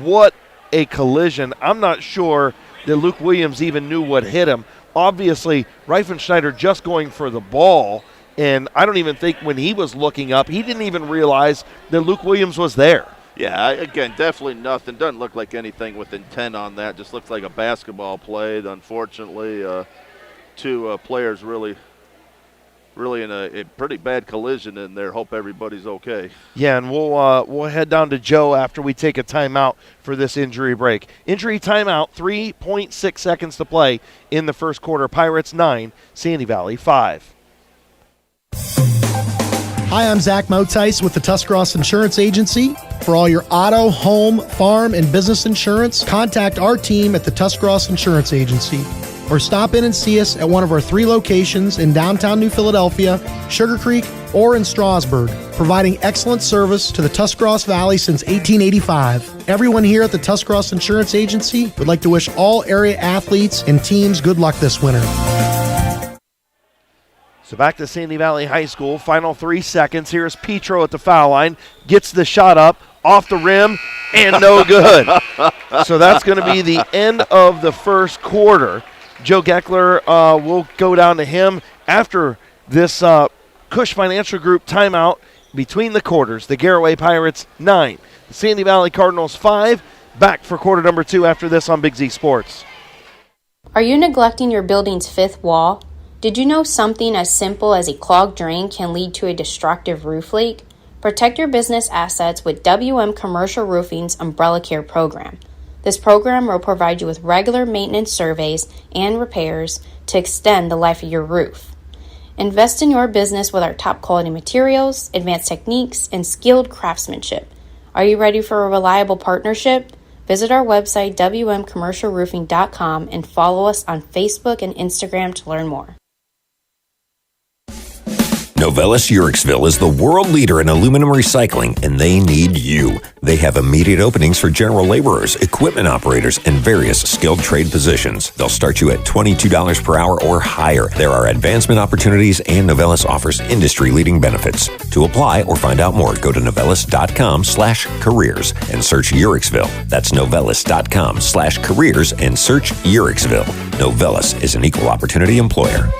What a collision. I'm not sure that Luke Williams even knew what hit him. Obviously, Reifenschneider just going for the ball, and I don't even think when he was looking up, he didn't even realize that Luke Williams was there. Yeah, again, definitely nothing. Doesn't look like anything with intent on that. Just looks like a basketball play. Unfortunately, two players really in a pretty bad collision in there. Hope everybody's okay. Yeah, and we'll head down to Joe after we take a timeout for this injury break. Injury timeout, 3.6 seconds to play in the first quarter. Pirates 9, Sandy Valley 5. Hi, I'm Zach Motice with the Tuscarawas Insurance Agency. For all your auto, home, farm, and business insurance, contact our team at the Tuscarawas Insurance Agency. Or stop in and see us at one of our 3 locations in downtown New Philadelphia, Sugar Creek, or in Strasburg, providing excellent service to the Tuscarawas Valley since 1885. Everyone here at the Tuscarawas Insurance Agency would like to wish all area athletes and teams good luck this winter. So back to Sandy Valley High School. Final 3 seconds. Here's Petro at the foul line. Gets the shot up off the rim, and no good. So that's going to be the end of the first quarter. Joe Geckler will go down to him after this Cush Financial Group timeout between the quarters. The Garaway Pirates 9, the Sandy Valley Cardinals 5. Back for quarter number 2 after this on Big Z Sports. Are you neglecting your building's fifth wall? Did you know something as simple as a clogged drain can lead to a destructive roof leak? Protect your business assets with WM Commercial Roofing's Umbrella Care program. This program will provide you with regular maintenance surveys and repairs to extend the life of your roof. Invest in your business with our top quality materials, advanced techniques, and skilled craftsmanship. Are you ready for a reliable partnership? Visit our website, wmcommercialroofing.com, and follow us on Facebook and Instagram to learn more. Novelis Uriksville is the world leader in aluminum recycling, and they need you. They have immediate openings for general laborers, equipment operators, and various skilled trade positions. They'll start you at $22 per hour or higher. There are advancement opportunities, and Novelis offers industry-leading benefits. To apply or find out more, go to novelis.com/careers and search Uriksville. That's novelis.com/careers and search Uriksville. Novelis is an equal opportunity employer.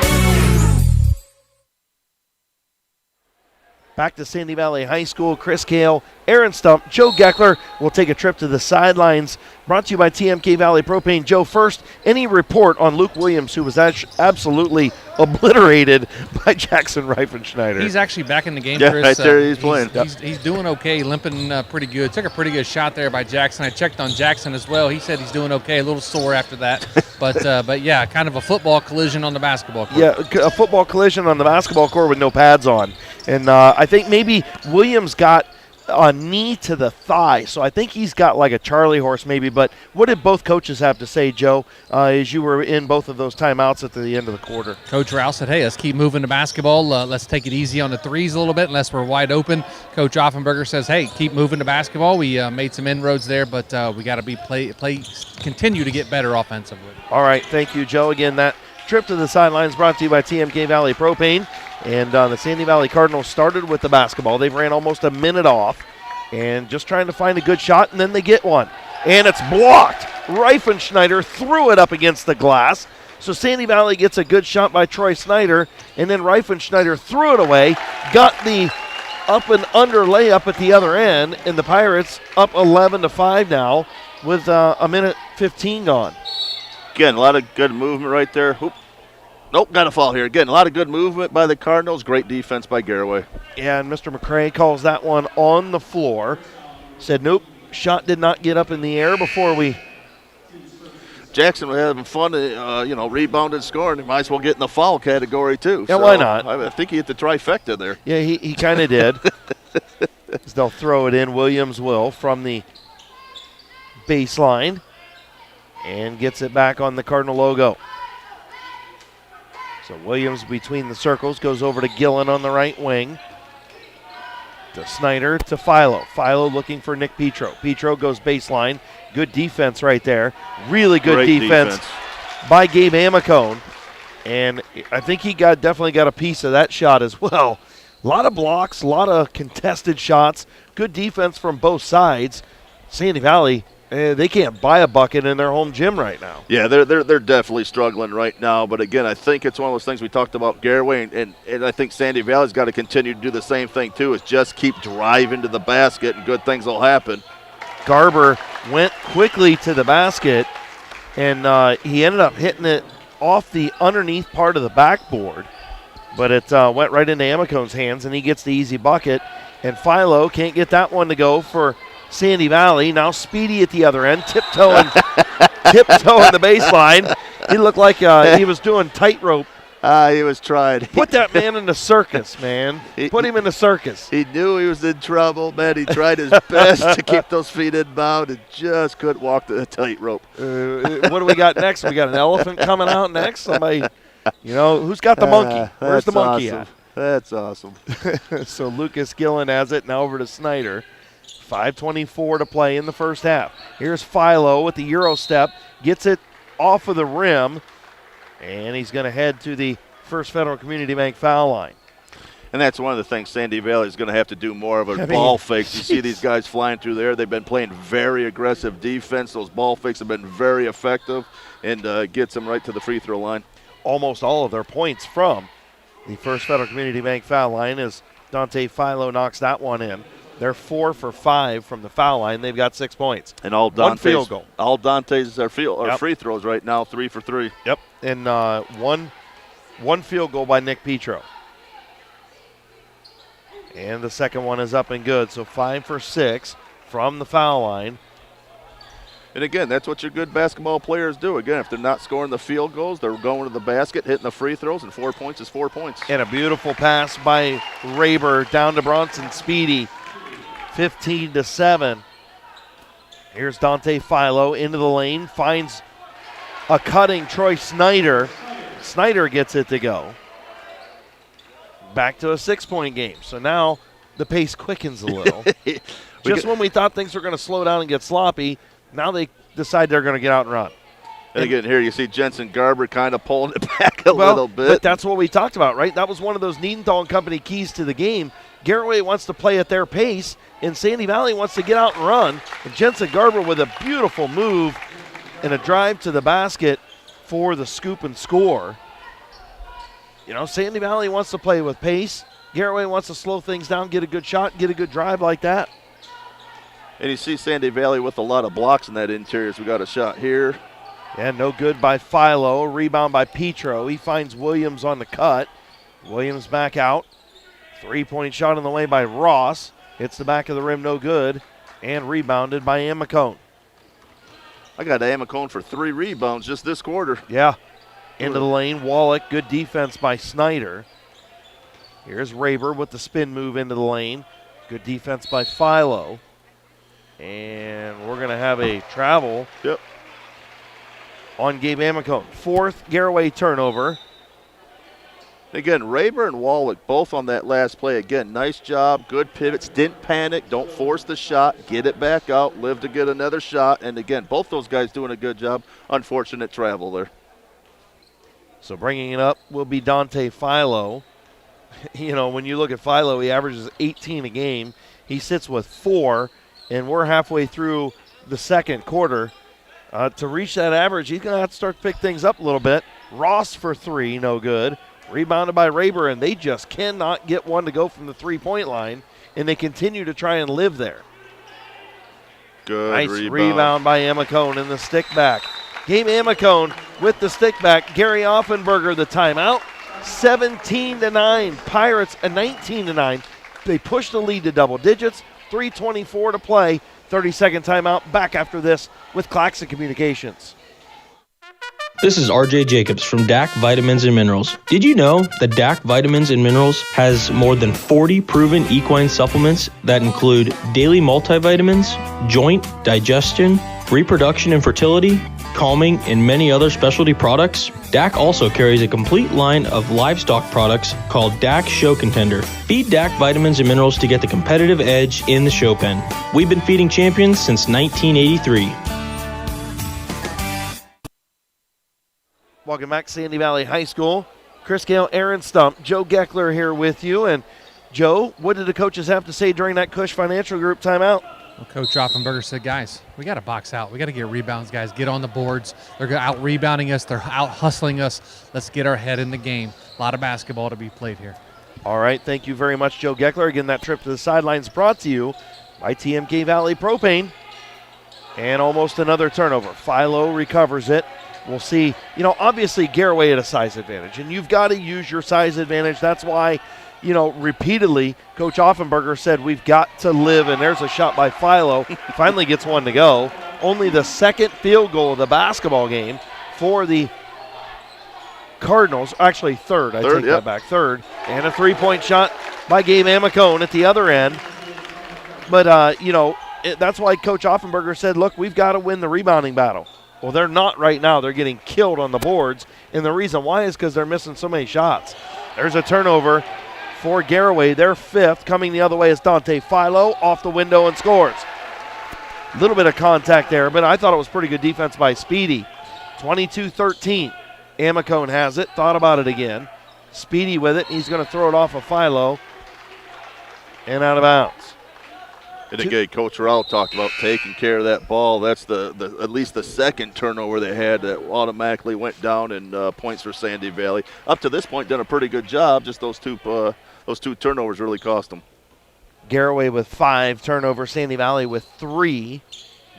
Back to Sandy Valley High School. Chris Kale, Aaron Stump, Joe Geckler will take a trip to the sidelines. Brought to you by TMK Valley Propane. Joe, first, any report on Luke Williams, who was absolutely obliterated by Jackson Reifenschneider? He's actually back in the game, yeah, Chris. Right there he's playing. He's doing okay, limping pretty good. Took a pretty good shot there by Jackson. I checked on Jackson as well. He said he's doing okay, a little sore after that. But yeah, kind of a football collision on the basketball court. Yeah, a football collision on the basketball court with no pads on. And I think maybe Williams got a knee to the thigh, so I think he's got like a Charlie horse maybe. But what did both coaches have to say, Joe, as you were in both of those timeouts at the end of the quarter? Coach Rouse said, hey, let's keep moving the basketball. Let's take it easy on the threes a little bit unless we're wide open. Coach Offenberger says, hey, keep moving the basketball. We made some inroads there, but we got to continue to get better offensively. All right, thank you, Joe. Again, that trip to the sidelines brought to you by TMK Valley Propane. And the Sandy Valley Cardinals started with the basketball. They ran almost a minute off and just trying to find a good shot, and then they get one. And it's blocked. Reifenschneider threw it up against the glass. So Sandy Valley gets a good shot by Troy Snyder, and then Reifenschneider threw it away, got the up and under layup at the other end, and the Pirates up 11-5 now with a minute 15 gone. Again, a lot of good movement right there. Oop. Nope, got a foul here. Again, a lot of good movement by the Cardinals. Great defense by Garaway. And Mr. McCray calls that one on the floor. Said, nope, shot did not get up in the air before we. Jackson was having fun, rebounding, scoring. He might as well get in the foul category, too. Yeah, so why not? I think he hit the trifecta there. Yeah, he kind of did. They'll throw it in. Williams will from the baseline and gets it back on the Cardinal logo. So Williams between the circles goes over to Gillen on the right wing. To Snyder to Philo. Philo looking for Nick Petro. Petro goes baseline. Good defense right there. Really good defense by Gabe Amicone. And I think he definitely got a piece of that shot as well. A lot of blocks, a lot of contested shots. Good defense from both sides. Sandy Valley, they can't buy a bucket in their home gym right now. Yeah, they're definitely struggling right now. But again, I think it's one of those things we talked about Garaway, and I think Sandy Valley's got to continue to do the same thing too. Is just keep driving to the basket, and good things will happen. Garber went quickly to the basket, and he ended up hitting it off the underneath part of the backboard. But it went right into Amicone's hands, and he gets the easy bucket. And Philo can't get that one to go for Sandy Valley. Now Speedy at the other end, tiptoeing the baseline. He looked like he was doing tightrope. He was trying. Put that man in the circus, man. Put him in the circus. He knew he was in trouble, man. He tried his best to keep those feet in bound and just couldn't walk the tightrope. What do we got next? We got an elephant coming out next. Somebody, who's got the monkey? Where's the monkey awesome. at? That's awesome. So Lucas Gillen has it. Now over to Snyder. 5:24 to play in the first half. Here's Philo with the Euro step. Gets it off of the rim. And he's going to head to the First Federal Community Bank foul line. And that's one of the things Sandy Valley is going to have to do more of, ball fakes. You see these guys flying through there. They've been playing very aggressive defense. Those ball fakes have been very effective and gets them right to the free throw line. Almost all of their points from the First Federal Community Bank foul line as Dante Philo knocks that one in. They're 4 for 5 from the foul line. They've got 6 points. And all one field goal. All Dante's are free throws right now, 3 for 3. Yep, and one field goal by Nick Petro. And the second one is up and good, so 5 for 6 from the foul line. And again, that's what your good basketball players do. Again, if they're not scoring the field goals, they're going to the basket, hitting the free throws, and 4 points is 4 points. And a beautiful pass by Raber down to Bronson Speedy, 15-7. Here's Dante Philo into the lane, finds a cutting Troy Snyder. Snyder gets it to go. Back to a 6-point game. So now the pace quickens a little. Just when we thought things were going to slow down and get sloppy, now they decide they're going to get out and run. And again, here you see Jensen Garber kind of pulling it back a little bit. But that's what we talked about, right? That was one of those Niedenthal and Company keys to the game. Garaway wants to play at their pace, and Sandy Valley wants to get out and run. And Jensen Garber with a beautiful move and a drive to the basket for the scoop and score. You know, Sandy Valley wants to play with pace. Garaway wants to slow things down, get a good shot, get a good drive like that. And you see Sandy Valley with a lot of blocks in that interior. So we got a shot here. Yeah, no good by Philo. Rebound by Petro. He finds Williams on the cut. Williams back out. 3-point shot on the way by Ross. Hits the back of the rim, no good. And rebounded by Amacone. I got Amacone for 3 rebounds just this quarter. Yeah. Into the lane, Wallach, good defense by Snyder. Here's Raber with the spin move into the lane. Good defense by Philo. And we're going to have a travel on Gabe Amacone. 4th Garaway turnover. Again, Raber and Wallach both on that last play. Again, nice job, good pivots, didn't panic, don't force the shot, get it back out, live to get another shot. And again, both those guys doing a good job. Unfortunate travel there. So bringing it up will be Dante Philo. You know, when you look at Philo, he averages 18 a game. He sits with 4, and we're halfway through the second quarter. To reach that average, he's going to have to start to pick things up a little bit. Ross for 3, no good. Rebounded by Raber, and they just cannot get one to go from the 3-point line, and they continue to try and live there. Good nice rebound by Amacone in the stick back. Gabe Amacone with the stick back. Gary Offenberger the timeout. 17-9. Pirates a 19-9. They push the lead to double digits. 3:24 to play. 30-second timeout. Back after this with Claxon Communications. This is RJ Jacobs from DAC Vitamins and Minerals. Did you know that DAC Vitamins and Minerals has more than 40 proven equine supplements that include daily multivitamins, joint, digestion, reproduction and fertility, calming, and many other specialty products? DAC also carries a complete line of livestock products called DAC Show Contender. Feed DAC Vitamins and Minerals to get the competitive edge in the show pen. We've been feeding champions since 1983. Welcome back to Sandy Valley High School. Chris Gale, Aaron Stump, Joe Geckler here with you. And Joe, what did the coaches have to say during that Cush Financial Group timeout? Well, Coach Offenberger said, guys, we got to box out. We got to get rebounds, guys. Get on the boards. They're out rebounding us. They're out hustling us. Let's get our head in the game. A lot of basketball to be played here. All right. Thank you very much, Joe Geckler. Again, that trip to the sidelines brought to you by TMK Valley Propane. And almost another turnover. Philo recovers it. We'll see. You know, obviously Garaway had a size advantage, and you've got to use your size advantage. That's why, you know, repeatedly Coach Offenberger said we've got to live, and there's a shot by Philo. Finally gets one to go. Only the second field goal of the basketball game for the Cardinals. Actually, third. I take that back. Third. And a 3-point shot by Gabe Amacone at the other end. But, you know, that's why Coach Offenberger said, look, we've got to win the rebounding battle. Well, they're not right now. They're getting killed on the boards, and the reason why is because they're missing so many shots. There's a turnover for Garaway. Their 5th. Coming the other way is Dante Philo. Off the window and scores. A little bit of contact there, but I thought it was pretty good defense by Speedy. 22-13. Amacone has it. Thought about it again. Speedy with it. He's going to throw it off of Philo and out of bounds. And again, Coach Rao talked about taking care of that ball. That's the at least the second turnover they had that automatically went down and points for Sandy Valley. Up to this point, done a pretty good job. Just those two turnovers really cost them. Garaway with 5 turnovers. Sandy Valley with 3.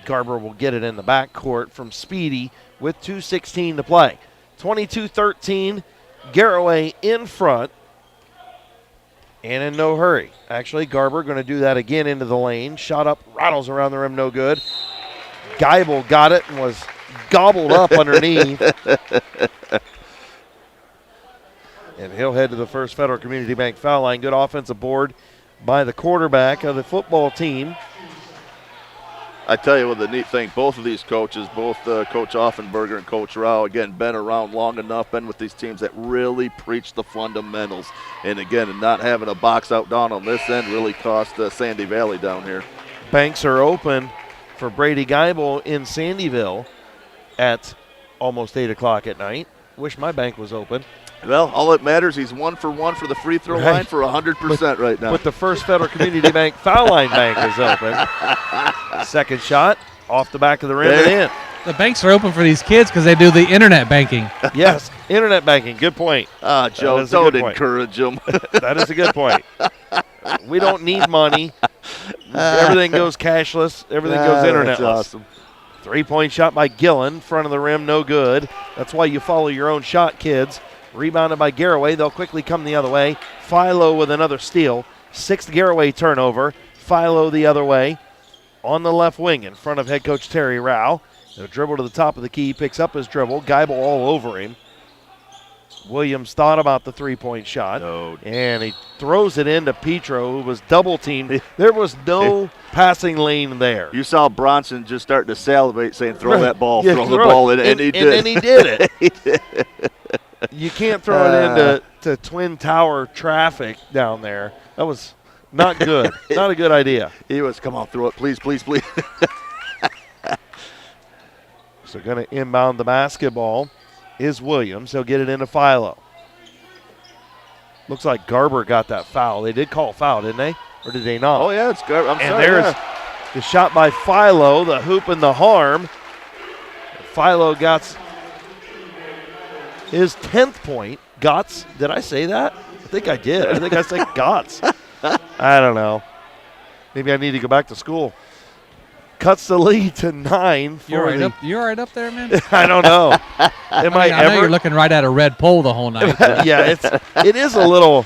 Garber will get it in the backcourt from Speedy with 2:16 to play. 22-13. Garaway in front. And in no hurry. Actually, Garber going to do that again into the lane. Shot up, rattles around the rim, no good. Geibel got it and was gobbled up underneath. And he'll head to the First Federal Community Bank foul line. Good offensive board by the quarterback of the football team. I tell you what, the neat thing, both of these coaches, both Coach Offenberger and Coach Rao, again, been around long enough, been with these teams that really preach the fundamentals. And again, not having a box out down on this end really cost Sandy Valley down here. Banks are open for Brady Geibel in Sandyville at almost 8 o'clock at night. Wish my bank was open. Well, all that matters, he's 1 for 1 for the free throw line for 100% right now. But the First Federal Community Bank foul line bank is open. Second shot off the back of the rim and in. The banks are open for these kids because they do the internet banking. Yes, internet banking. Good point. Joe, don't encourage them. That is a good point. We don't need money. Everything goes cashless. Everything goes internetless. That's awesome. 3-point shot by Gillen. Front of the rim, no good. That's why you follow your own shot, kids. Rebounded by Garaway. They'll quickly come the other way. Philo with another steal. 6th Garaway turnover. Philo the other way. On the left wing in front of head coach Terry Rao. They'll dribble to the top of the key. Picks up his dribble. Geibel all over him. Williams thought about the 3-point shot. No. And he throws it into Petro, who was double teamed. There was no passing lane there. You saw Bronson just starting to salivate saying, throw that ball, Yeah, throw the ball. And he did. And he did it. He did. You can't throw it into Twin Tower traffic down there. That was not good. Not a good idea. He was, come on, throw it, please, please, please. So going to inbound the basketball is Williams. He'll get it into Philo. Looks like Garber got that foul. They did call a foul, didn't they? Or did they not? Oh, yeah, it's Garber. I'm and sorry. There's the shot by Philo, the hoop and the harm. Philo got his 10th point. Gotts. Did I say that? I think I did. I think I said Gotts. I don't know. Maybe I need to go back to school. Cuts the lead to 9. You're right up there, man? I don't know. I know you're looking right at a red pole the whole night. Yeah, it is a little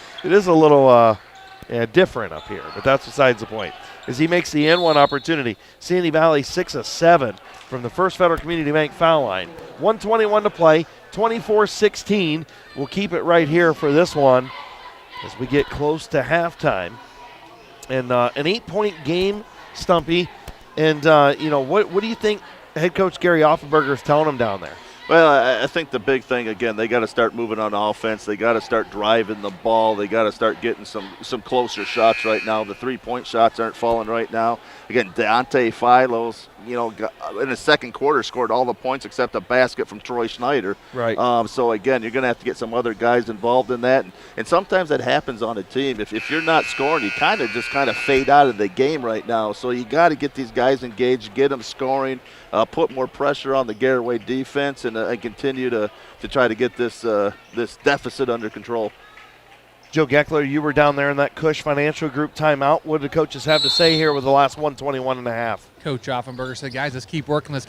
different up here, but that's besides the point. As he makes the N1 opportunity, Sandy Valley 6 of 7 from the First Federal Community Bank foul line. 1:21 to play, 24-16. We'll keep it right here for this one as we get close to halftime. And an 8-point game, Stumpy. And, what do you think head coach Gary Offenberger is telling them down there? Well, I think the big thing, again, they got to start moving on offense. They got to start driving the ball. They got to start getting some closer shots right now. The 3-point shots aren't falling right now. Again, Deontay Philos, in the second quarter scored all the points except a basket from Troy Schneider. Right. So, again, you're going to have to get some other guys involved in that. And sometimes that happens on a team. If you're not scoring, you kind of fade out of the game right now. So you got to get these guys engaged, get them scoring, put more pressure on the Garaway defense, and continue to try to get this deficit under control. Joe Geckler, you were down there in that Cush Financial Group timeout. What do the coaches have to say here with the last 1:21 and a half? Coach Offenberger said, guys, let's keep working. Let's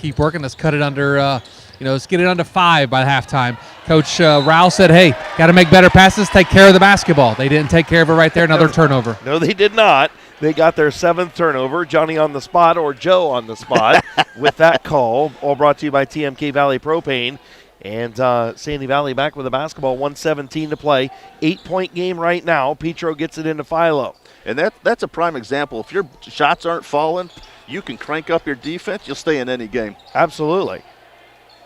cut it under, let's get it under 5 by halftime. Coach Rao said, hey, got to make better passes, take care of the basketball. They didn't take care of it right there, another turnover. No, they did not. They got their 7th turnover. Johnny on the spot, or Joe on the spot with that call. All brought to you by TMK Valley Propane. And Sandy Valley back with the basketball, 1:17 to play. 8-point game right now. Petro gets it into Philo. And that's a prime example. If your shots aren't falling, you can crank up your defense. You'll stay in any game. Absolutely.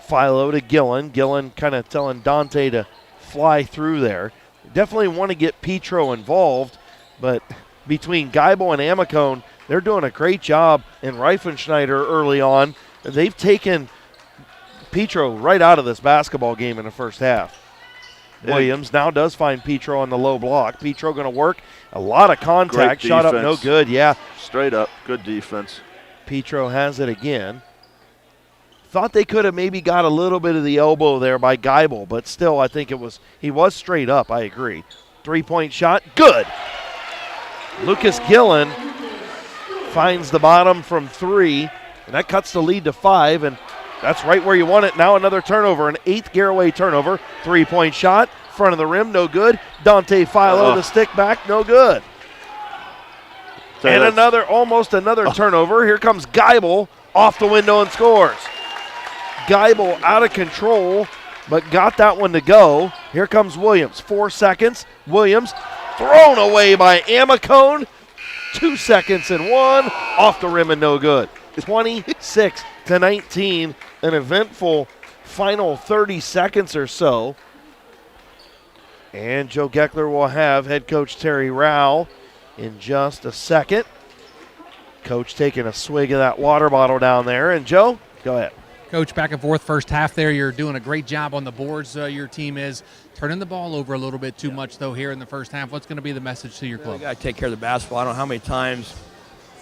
Philo to Gillen. Gillen kind of telling Dante to fly through there. Definitely want to get Petro involved, but between Geibel and Amicone, they're doing a great job in Reifenschneider early on. They've taken Petro right out of this basketball game in the first half. Williams now does find Petro on the low block. Petro going to work. A lot of contact. Great Shot up, defense. no good. Yeah. Straight up. Good defense. Petro has it again. Thought they could have maybe got a little bit of the elbow there by Geibel, but still I think he was straight up, I agree. 3-point shot, good. Lucas Gillen finds the bottom from 3, and that cuts the lead to 5, and that's right where you want it. Now another turnover, an 8th Garaway turnover. 3-point shot, front of the rim, no good. Dante Philo, the stick back, no good. And almost another turnover. Here comes Geibel off the window and scores. Geibel out of control, but got that one to go. Here comes Williams. 4 seconds. Williams thrown away by Amicone. 2 seconds and 1. Off the rim and no good. 26-19. An eventful final 30 seconds or so. And Joe Geckler will have head coach Terry Rao in just a second. Coach taking a swig of that water bottle down there. And Joe, go ahead. Coach, back and forth first half there. You're doing a great job on the boards. Your team is turning the ball over a little bit too much, though, here in the first half. What's going to be the message to your club? We got to take care of the basketball. I don't know how many times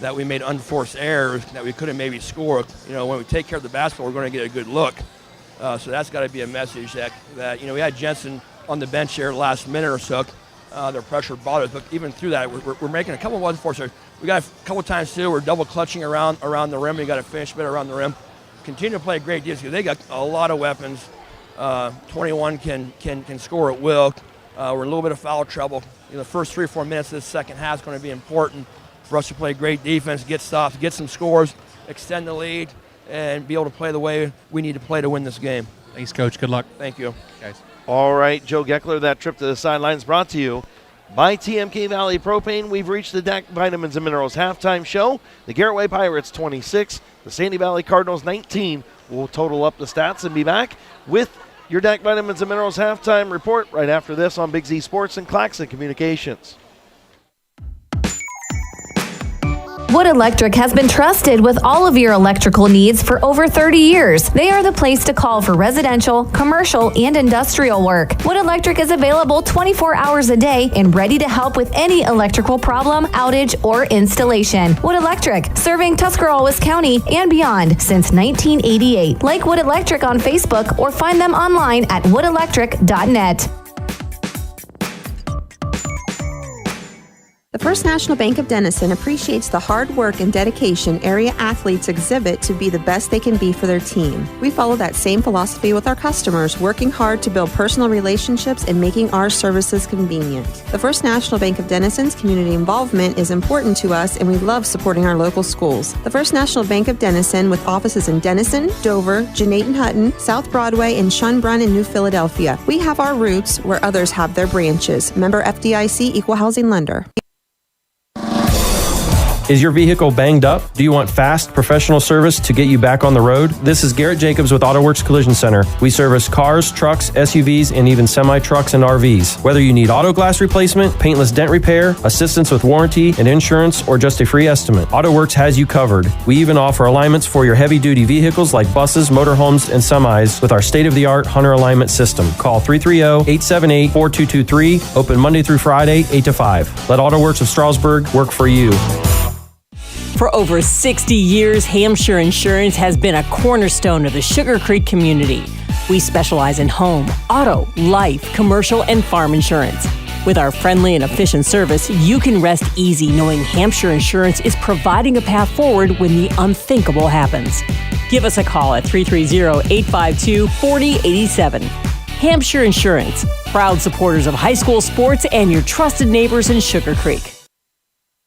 that we made unforced errors that we couldn't maybe score. When we take care of the basketball, we're going to get a good look. So that's got to be a message that we had Jensen on the bench here last minute or so. Their pressure bothered us, but even through that, we're making a couple of unforced errors. We got a couple times, too, we're double clutching around the rim. We got to finish a bit around the rim. Continue to play great defense. They got a lot of weapons. 21 can score at will. We're in a little bit of foul trouble. The first 3 or 4 minutes of this second half is going to be important for us to play great defense, get stops, get some scores, extend the lead, and be able to play the way we need to play to win this game. Thanks, Coach. Good luck. Thank you. Guys. All right, Joe Geckler, that trip to the sidelines brought to you by TMK Valley Propane. We've reached the DAC Vitamins and Minerals halftime show. The Garaway Pirates 26, the Sandy Valley Cardinals 19. We'll total up the stats and be back with your DAC Vitamins and Minerals halftime report right after this on Big Z Sports and Claxon Communications. Wood Electric has been trusted with all of your electrical needs for over 30 years. They are the place to call for residential, commercial, and industrial work. Wood Electric is available 24 hours a day and ready to help with any electrical problem, outage, or installation. Wood Electric, serving Tuscarawas County and beyond since 1988. Like Wood Electric on Facebook or find them online at woodelectric.net. The First National Bank of Denison appreciates the hard work and dedication area athletes exhibit to be the best they can be for their team. We follow that same philosophy with our customers, working hard to build personal relationships and making our services convenient. The First National Bank of Denison's community involvement is important to us, and we love supporting our local schools. The First National Bank of Denison, with offices in Denison, Dover, Jeanette Hutton, South Broadway, and Schunbrunn in New Philadelphia. We have our roots where others have their branches. Member FDIC, Equal Housing Lender. Is your vehicle banged up? Do you want fast, professional service to get you back on the road? This is Garrett Jacobs with AutoWorks Collision Center. We service cars, trucks, SUVs, and even semi-trucks and RVs. Whether you need auto glass replacement, paintless dent repair, assistance with warranty and insurance, or just a free estimate, AutoWorks has you covered. We even offer alignments for your heavy-duty vehicles like buses, motorhomes, and semis with our state-of-the-art Hunter alignment system. Call 330-878-4223. Open Monday through Friday, 8 to 5. Let AutoWorks of Strasburg work for you. For over 60 years, Hampshire Insurance has been a cornerstone of the Sugar Creek community. We specialize in home, auto, life, commercial, and farm insurance. With our friendly and efficient service, you can rest easy knowing Hampshire Insurance is providing a path forward when the unthinkable happens. Give us a call at 330-852-4087. Hampshire Insurance, proud supporters of high school sports and your trusted neighbors in Sugar Creek.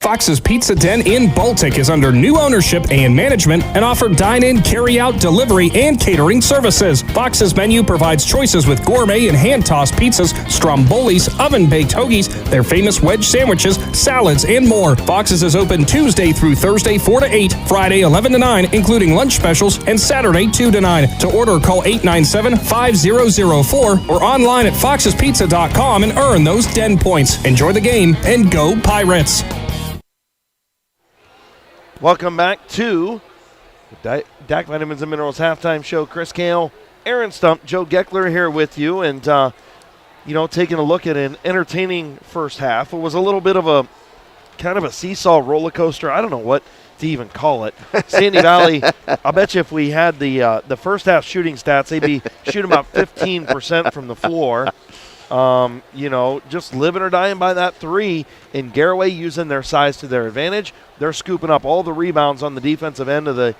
Fox's Pizza Den in Baltic is under new ownership and management and offer dine-in, carry-out, delivery, and catering services. Fox's menu provides choices with gourmet and hand-tossed pizzas, strombolis, oven-baked hoagies, their famous wedge sandwiches, salads, and more. Fox's is open Tuesday through Thursday 4 to 8, Friday 11 to 9, including lunch specials, and Saturday 2 to 9. To order, call 897-5004 or online at foxespizza.com and earn those Den points. Enjoy the game and go Pirates! Welcome back to the DAC Vitamins and Minerals halftime show. Chris Kale, Aaron Stump, Joe Geckler here with you. And taking a look at an entertaining first half. It was a little bit of a kind of a seesaw roller coaster. I don't know what to even call it. Sandy Valley, I'll bet you if we had the first half shooting stats, they'd be shooting about 15% from the floor. Just living or dying by that three. And Garaway using their size to their advantage. They're scooping up all the rebounds on the defensive end of the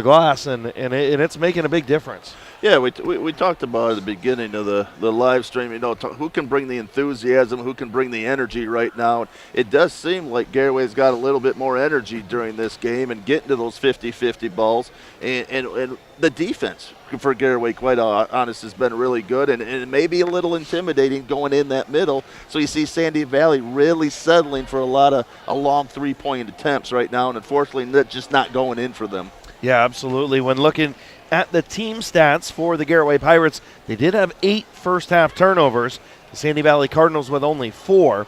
glass, and it's making a big difference. Yeah, we talked about at the beginning of the live stream, who can bring the enthusiasm, who can bring the energy right now. It does seem like Garaway's got a little bit more energy during this game and getting to those 50-50 balls. And the defense for Garaway, quite honest, has been really good and maybe a little intimidating going in that middle. So you see Sandy Valley really settling for a lot of long three-point attempts right now, and unfortunately that's just not going in for them. Yeah, absolutely. When looking at the team stats for the Garaway Pirates, they did have 8 first-half turnovers. The Sandy Valley Cardinals with only 4.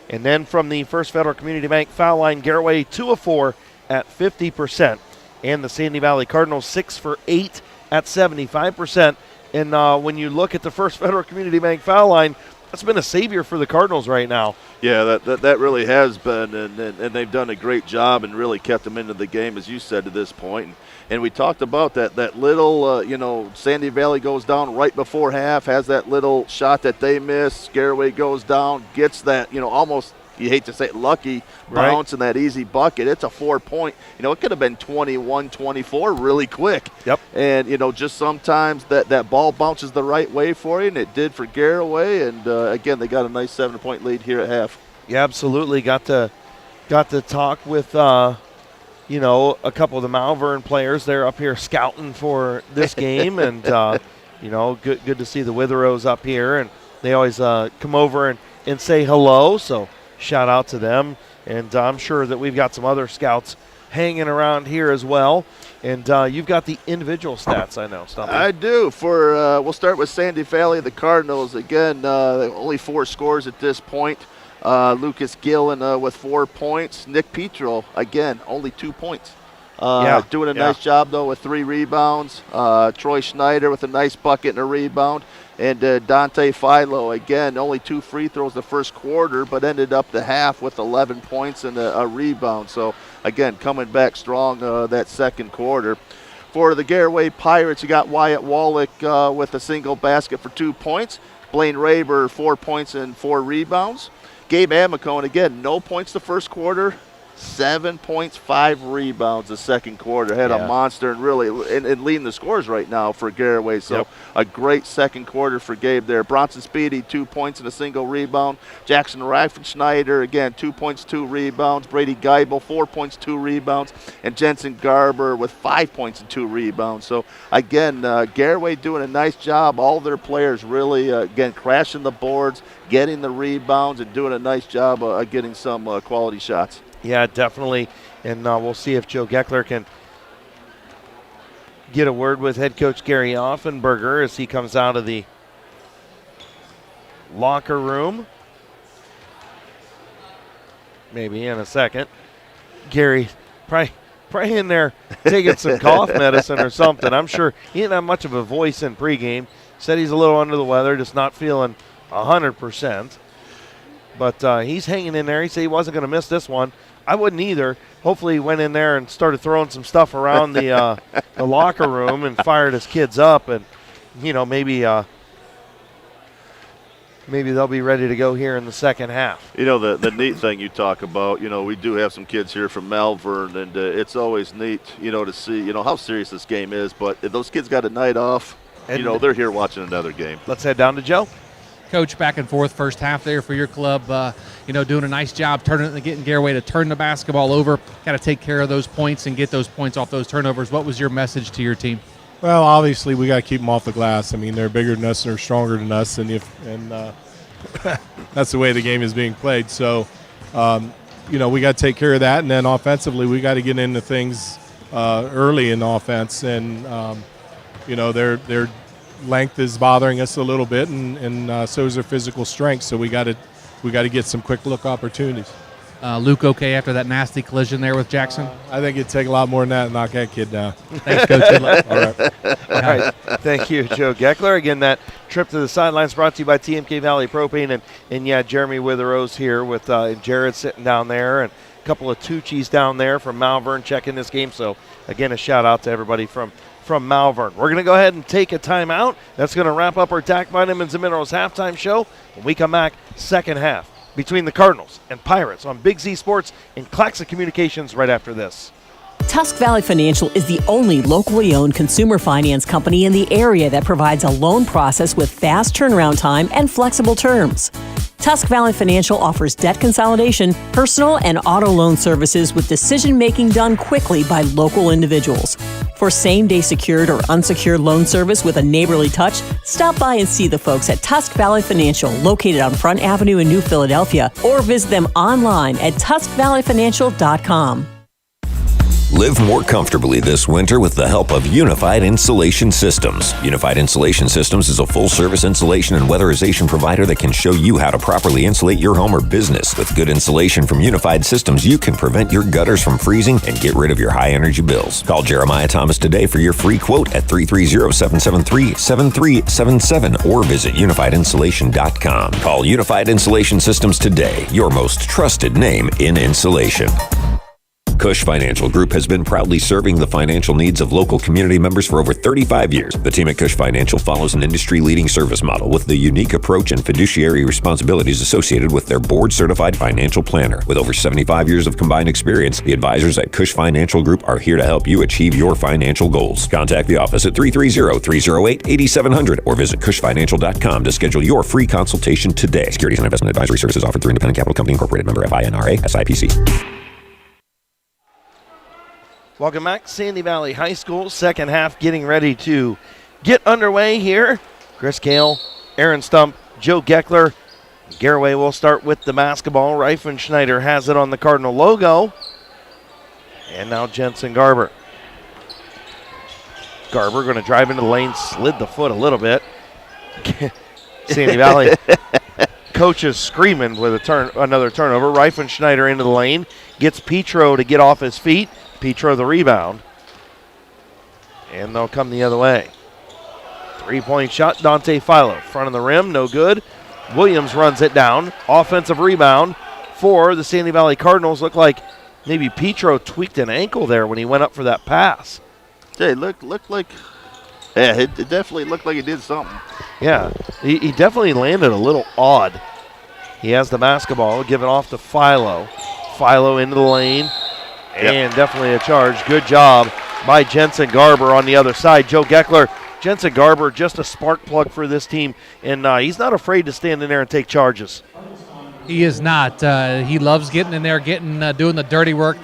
And then from the First Federal Community Bank foul line, Garaway 2 of 4 at 50%. And the Sandy Valley Cardinals 6 for 8 at 75%. And when you look at the First Federal Community Bank foul line, that's been a savior for the Cardinals right now. Yeah, that really has been, and they've done a great job and really kept them into the game, as you said, to this point. And we talked about that little, Sandy Valley goes down right before half, has that little shot that they miss. Garaway goes down, gets that, almost, you hate to say it, lucky bounce and that easy bucket. It's a 4-point. It could have been 21-24 really quick. Yep. And, just sometimes that ball bounces the right way for you, and it did for Garaway. And, again, they got a nice 7-point lead here at half. Yeah, absolutely. Got to talk with a couple of the Malvern players. They're up here scouting for this game, and good to see the Witherows up here, and they always come over and say hello. So shout out to them, and I'm sure that we've got some other scouts hanging around here as well. And you've got the individual stats, I know, Stumpy. I do. We'll start with Sandy Valley, the Cardinals. Again, only 4 scores at this point. Lucas Gillen with 4 points. Nick Petro, again, only 2 points. Doing a nice job, though, with 3 rebounds. Troy Schneider with a nice bucket and a rebound. And Dante Philo, again, only 2 free throws the first quarter, but ended up the half with 11 points and a rebound. So, again, coming back strong that second quarter. For the Garaway Pirates, you got Wyatt Wallach with a single basket for 2 points. Blaine Raber, 4 points and 4 rebounds. Gabe Amicone, again, no points the first quarter, 7 points, 5 rebounds the second quarter. Had a monster and really and leading the scores right now for Garaway. So a great second quarter for Gabe there. Bronson Speedy, 2 points and a single rebound. Jackson Schneider, again, 2 points, 2 rebounds. Brady Geibel, 4 points, 2 rebounds. And Jensen Garber with 5 points and 2 rebounds. So, again, Garaway doing a nice job. All their players really, again, crashing the boards, getting the rebounds, and doing a nice job of getting some quality shots. Yeah, definitely. And we'll see if Joe Geckler can get a word with head coach Gary Offenberger as he comes out of the locker room. Maybe in a second. Gary probably in there taking some cough medicine or something. I'm sure he didn't have much of a voice in pregame. Said he's a little under the weather, just not feeling 100%. But he's hanging in there. He said he wasn't going to miss this one. I wouldn't either. Hopefully he went in there and started throwing some stuff around the locker room and fired his kids up. And, maybe they'll be ready to go here in the second half. The neat thing you talk about, we do have some kids here from Malvern, and it's always neat, to see, how serious this game is. But if those kids got a night off, And they're here watching another game. Let's head down to Joe. Coach, back and forth first half there for your club, doing a nice job getting Garaway to turn the basketball over. Got to take care of those points and get those points off those turnovers. What was your message to your team? Well, obviously we got to keep them off the glass. I mean, they're bigger than us and they're stronger than us, and that's the way the game is being played. So, we got to take care of that, and then offensively we got to get into things early in offense, and their length is bothering us a little bit, and so is their physical strength. So we got to get some quick look opportunities. Luke okay after that nasty collision there with Jackson? I think it'd take a lot more than that to knock that kid down. Thanks, Coach. Good luck. All right. All right. Thank you, Joe Geckler. Again, that trip to the sidelines brought to you by TMK Valley Propane. And yeah, Jeremy Witherose here with Jared sitting down there and a couple of Tucci's down there from Malvern checking this game. So, again, a shout-out to everybody from Malvern. We're going to go ahead and take a timeout. That's going to wrap up our DAC Vitamins and Minerals halftime show. When we come back, second half between the Cardinals and Pirates on Big Z Sports and Claxon Communications right after this. Tusk Valley Financial is the only locally owned consumer finance company in the area that provides a loan process with fast turnaround time and flexible terms. Tusk Valley Financial offers debt consolidation, personal and auto loan services with decision-making done quickly by local individuals. For same-day secured or unsecured loan service with a neighborly touch, stop by and see the folks at Tusk Valley Financial, located on Front Avenue in New Philadelphia, or visit them online at tuskvalleyfinancial.com. Live more comfortably this winter with the help of Unified Insulation Systems. Unified Insulation Systems is a full-service insulation and weatherization provider that can show you how to properly insulate your home or business. With good insulation from Unified Systems, you can prevent your gutters from freezing and get rid of your high-energy bills. Call Jeremiah Thomas today for your free quote at 330-773-7377 or visit unifiedinsulation.com. Call Unified Insulation Systems today, your most trusted name in insulation. Cush Financial Group has been proudly serving the financial needs of local community members for over 35 years. The team at Cush Financial follows an industry-leading service model with the unique approach and fiduciary responsibilities associated with their board-certified financial planner. With over 75 years of combined experience, the advisors at Cush Financial Group are here to help you achieve your financial goals. Contact the office at 330-308-8700 or visit cushfinancial.com to schedule your free consultation today. Securities and investment advisory services offered through Independent Capital Company Incorporated, member FINRA, SIPC. Welcome back, Sandy Valley High School. Second half getting ready to get underway here. Chris Kale, Aaron Stump, Joe Geckler. Garaway will start with the basketball. Reifenschneider has it on the Cardinal logo. And now Jensen Garber. Garber going to drive into the lane, slid the foot a little bit. Sandy Valley coaches screaming with another turnover. Reifenschneider into the lane, gets Petro to get off his feet. Petro the rebound. And they'll come the other way. Three-point shot, Dante Philo. Front of the rim, no good. Williams runs it down. Offensive rebound for the Sandy Valley Cardinals. Looked like maybe Petro tweaked an ankle there when he went up for that pass. It looked like, yeah, it definitely looked like he did something. Yeah, he definitely landed a little odd. He has the basketball, give it off to Philo. Philo into the lane. And definitely a charge. Good job by Jensen Garber on the other side. Joe Geckler, Jensen Garber, just a spark plug for this team. And he's not afraid to stand in there and take charges. He is not. He loves getting in there, doing the dirty work.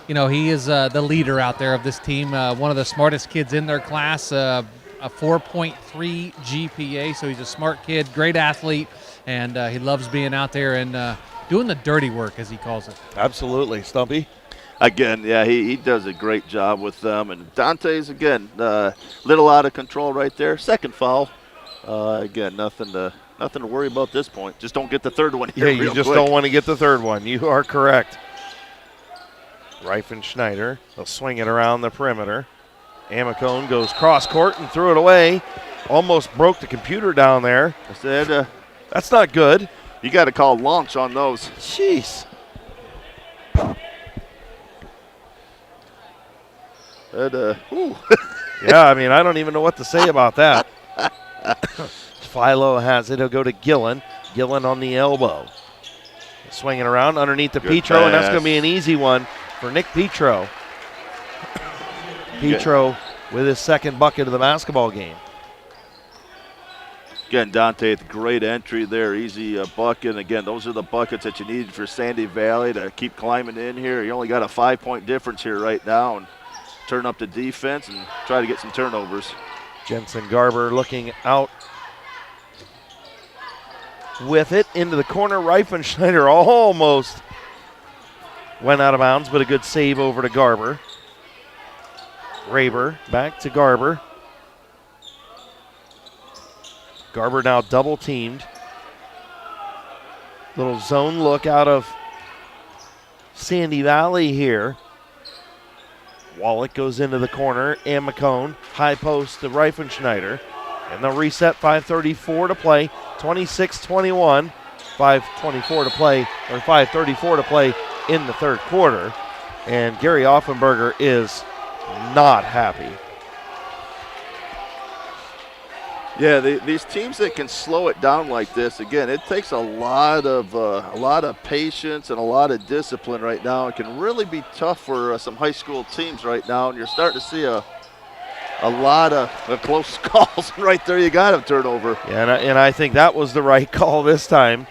He is the leader out there of this team. One of the smartest kids in their class, a 4.3 GPA. So he's a smart kid, great athlete, and he loves being out there and doing the dirty work, as he calls it. Absolutely. Stumpy? Again, yeah, he does a great job with them. And Dante's, again, little out of control right there. Second foul. Again, nothing to worry about at this point. Just don't get the third one here. Yeah, you just don't want to get the third one. You are correct. Reifenschneider, they'll swing it around the perimeter. Amicone goes cross court and threw it away. Almost broke the computer down there. I said, that's not good. You got to call launch on those. Jeez. Yeah, I mean, I don't even know what to say about that. Philo has it. He'll go to Gillen. Gillen on the elbow. Swinging around underneath the Petro, and that's going to be an easy one for Nick Petro. Petro with his second bucket of the basketball game. Again, Dante, with great entry there, easy bucket. Again, those are the buckets that you needed for Sandy Valley to keep climbing in here. You only got a 5-point difference here right now, and turn up the defense and try to get some turnovers. Jensen Garber looking out with it into the corner. Reifenschneider almost went out of bounds, but a good save over to Garber. Raber back to Garber. Garber now double teamed. Little zone look out of Sandy Valley here. Wallach goes into the corner. Amacone, high post to Reifenschneider. And they'll reset, 5:34 to play. 26-21. 5:24 to play, or 5:34 to play in the third quarter. And Gary Offenberger is not happy. Yeah, these teams that can slow it down like this, again, it takes a lot of patience and a lot of discipline right now. It can really be tough for some high school teams right now, and you're starting to see a lot of close calls. Right there, you got a turnover. Yeah, and I think that was the right call this time.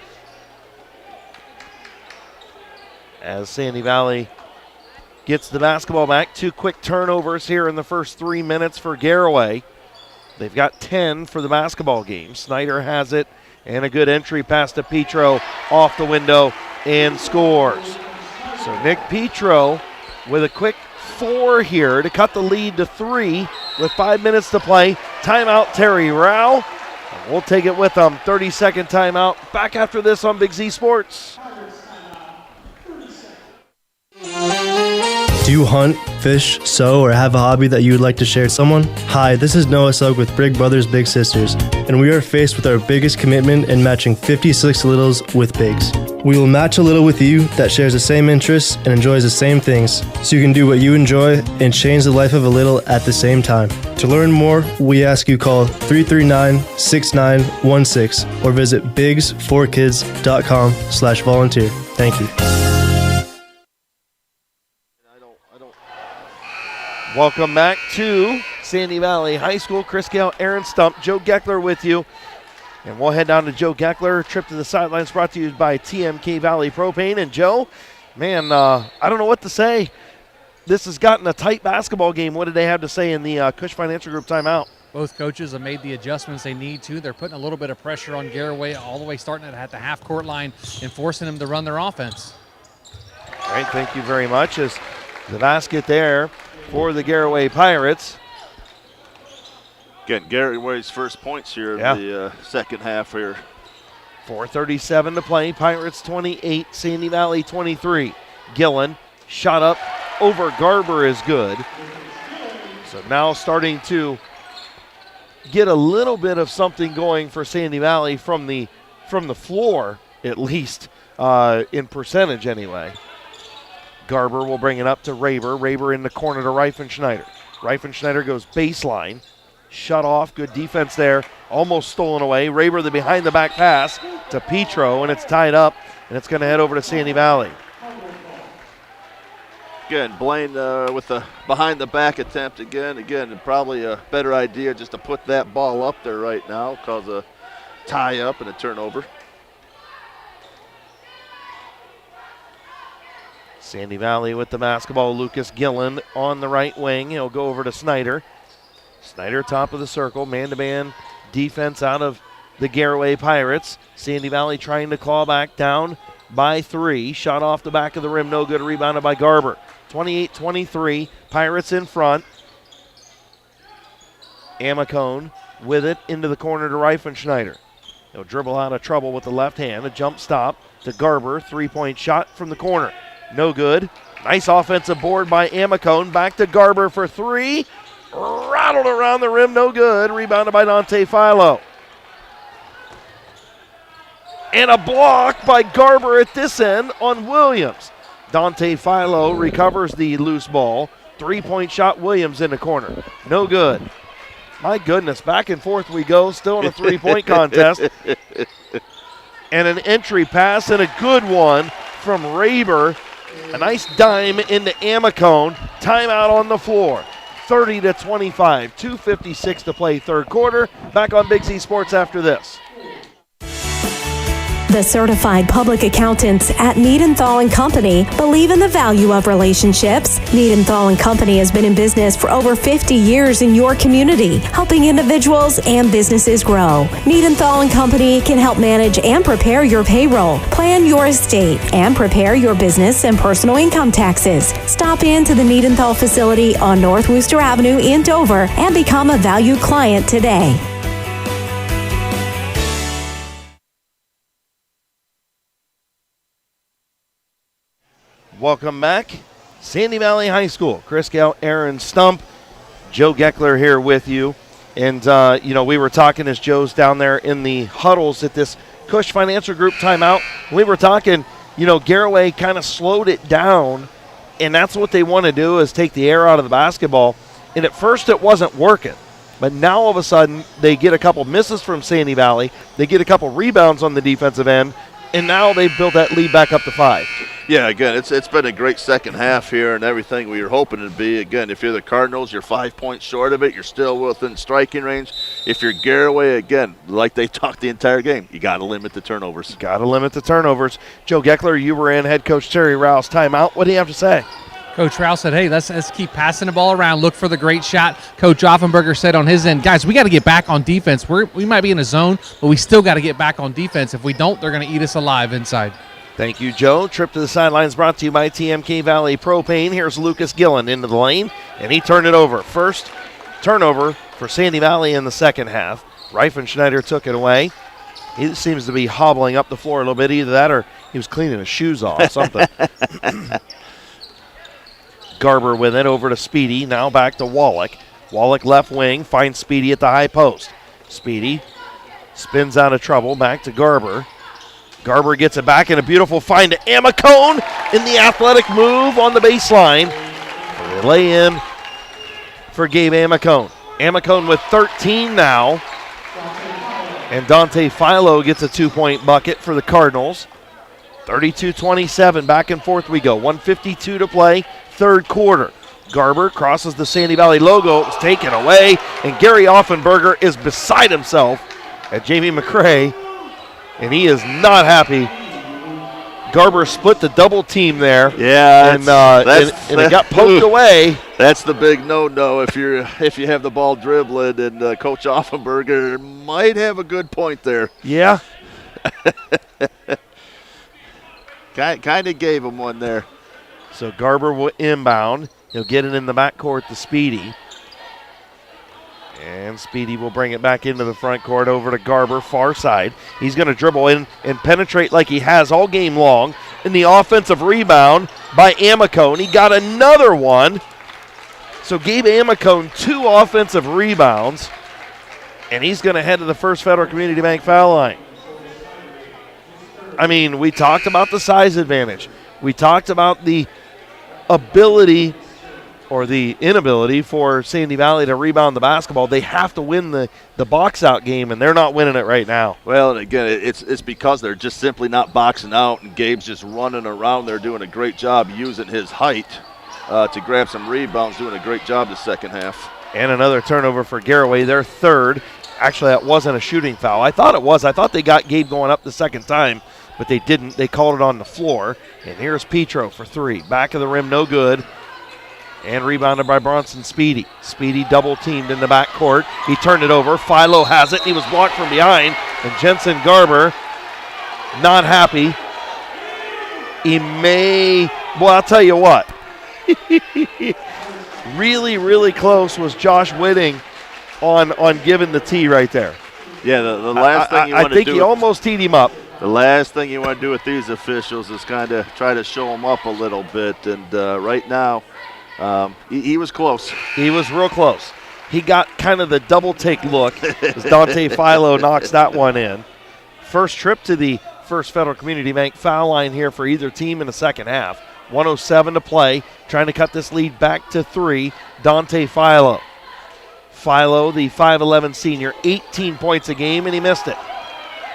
As Sandy Valley gets the basketball back. 2 quick turnovers here in the first 3 minutes for Garaway. They've got 10 for the basketball game. Snyder has it, and a good entry pass to Petro off the window and scores. So Nick Petro with a quick 4 here to cut the lead to 3 with 5 minutes to play. Timeout, Terry Rao. And we'll take it with them. 30-second timeout. Back after this on Big Z Sports. Do you hunt, fish, sew, or have a hobby that you would like to share with someone? Hi, this is Noah Sugg with Big Brothers Big Sisters, and we are faced with our biggest commitment in matching 56 littles with bigs. We will match a little with you that shares the same interests and enjoys the same things, so you can do what you enjoy and change the life of a little at the same time. To learn more, we ask you call 339-6916 or visit bigs4kids.com/volunteer. Thank you. Welcome back to Sandy Valley High School. Chris Gale, Aaron Stump, Joe Geckler with you. And we'll head down to Joe Geckler. Trip to the sidelines brought to you by TMK Valley Propane. And Joe, man, I don't know what to say. This has gotten a tight basketball game. What did they have to say in the Cush Financial Group timeout? Both coaches have made the adjustments they need to. They're putting a little bit of pressure on Garaway all the way starting at the half-court line and forcing them to run their offense. All right, thank you very much. As the basket there for the Garaway Pirates. Again, Garaway's first points here in the second half here. 4:37 to play. Pirates 28, Sandy Valley 23. Gillen, shot up over Garber is good. So now starting to get a little bit of something going for Sandy Valley from the floor, at least in percentage anyway. Garber will bring it up to Raber. Raber in the corner to Reifenschneider. Reifenschneider goes baseline. Shut off. Good defense there. Almost stolen away. Raber the behind-the-back pass to Petro, and it's tied up, and it's going to head over to Sandy Valley. Again, Blaine with the behind-the-back attempt again. Again, probably a better idea just to put that ball up there right now, cause a tie-up and a turnover. Sandy Valley with the basketball. Lucas Gillen on the right wing. He'll go over to Snyder. Snyder top of the circle. Man-to-man defense out of the Garaway Pirates. Sandy Valley trying to claw back down by 3. Shot off the back of the rim. No good. Rebounded by Garber. 28-23. Pirates in front. Amacone with it into the corner to Reifenschneider. He'll dribble out of trouble with the left hand. A jump stop to Garber. 3-point shot from the corner. No good. Nice offensive board by Amacone. Back to Garber for 3. Rattled around the rim. No good. Rebounded by Dante Philo. And a block by Garber at this end on Williams. Dante Philo recovers the loose ball. 3-point shot. Williams in the corner. No good. My goodness. Back and forth we go. Still in a 3-point contest. And an entry pass and a good one from Raber. A nice dime into Amacone. Timeout on the floor. 30-25. 2:56 to play third quarter. Back on Big Z Sports after this. The certified public accountants at Niedenthal & Company believe in the value of relationships. Niedenthal & Company has been in business for over 50 years in your community, helping individuals and businesses grow. Niedenthal & Company can help manage and prepare your payroll, plan your estate, and prepare your business and personal income taxes. Stop in to the Niedenthal facility on North Worcester Avenue in Dover and become a valued client today. Welcome back. Sandy Valley High School. Chris Gale, Aaron Stump, Joe Geckler here with you. And, we were talking as Joe's down there in the huddles at this Cush Financial Group timeout. We were talking, Garaway kind of slowed it down, and that's what they want to do is take the air out of the basketball. And at first it wasn't working. But now all of a sudden they get a couple misses from Sandy Valley. They get a couple rebounds on the defensive end, and now they've built that lead back up to 5. Yeah, again, it's been a great second half here and everything we were hoping it'd be. Again, if you're the Cardinals, you're 5 points short of it. You're still within striking range. If you're Garaway, again, like they talked the entire game, you got to limit the turnovers. Got to limit the turnovers. Joe Geckler, you were in head coach Terry Rouse timeout. What do you have to say? Coach Rouse said, hey, let's keep passing the ball around, look for the great shot. Coach Offenberger said on his end, guys, we got to get back on defense. We might be in a zone, but we still got to get back on defense. If we don't, they're going to eat us alive inside. Thank you, Joe. Trip to the sidelines brought to you by TMK Valley Propane. Here's Lucas Gillen into the lane, and he turned it over. First turnover for Sandy Valley in the second half. Reifenschneider took it away. He seems to be hobbling up the floor a little bit. Either that or he was cleaning his shoes off, something. Garber with it over to Speedy. Now back to Wallach. Wallach left wing, finds Speedy at the high post. Speedy spins out of trouble, back to Garber. Garber gets it back in a beautiful find to Amicone in the athletic move on the baseline. They lay in for Gabe Amicone. Amicone with 13 now. And Dante Philo gets a 2-point bucket for the Cardinals. 32-27, back and forth we go. 1:52 to play, third quarter. Garber crosses the Sandy Valley logo. It's taken away, and Gary Offenberger is beside himself at Jamie McCray, and he is not happy. Garber split the double team there. Yeah, and it got poked away. That's the big no-no if you have the ball dribbling, and Coach Offenberger might have a good point there. Yeah. Kind of gave him one there. So Garber will inbound. He'll get it in the backcourt to Speedy. And Speedy will bring it back into the front court over to Garber, far side. He's going to dribble in and penetrate like he has all game long. In the offensive rebound by Amicone. He got another one. So Gabe Amicone 2 offensive rebounds. And he's going to head to the First Federal Community Bank foul line. I mean, we talked about the size advantage. We talked about the ability or the inability for Sandy Valley to rebound the basketball. They have to win the box-out game, and they're not winning it right now. Well, and again, it's because they're just simply not boxing out, and Gabe's just running around there doing a great job using his height to grab some rebounds, doing a great job the second half. And another turnover for Garaway, their third. Actually, that wasn't a shooting foul. I thought it was. I thought they got Gabe going up the second time, but they didn't. They called it on the floor. And here's Petro for 3. Back of the rim, no good. And rebounded by Bronson Speedy. Speedy double-teamed in the backcourt. He turned it over. Philo has it. He was blocked from behind. And Jensen Garber not happy. He may, well, I'll tell you what. Really, really close was Josh Whitting on giving the tee right there. Yeah, the last thing you want to do. I think he almost teed him up. The last thing you want to do with these officials is kind of try to show them up a little bit. And right now, he was close. He was real close. He got kind of the double-take look as Dante Philo knocks that one in. First trip to the First Federal Community Bank foul line here for either team in the second half. 1:07 to play, trying to cut this lead back to 3. Dante Philo. Philo, the 5'11 senior, 18 points a game, and he missed it.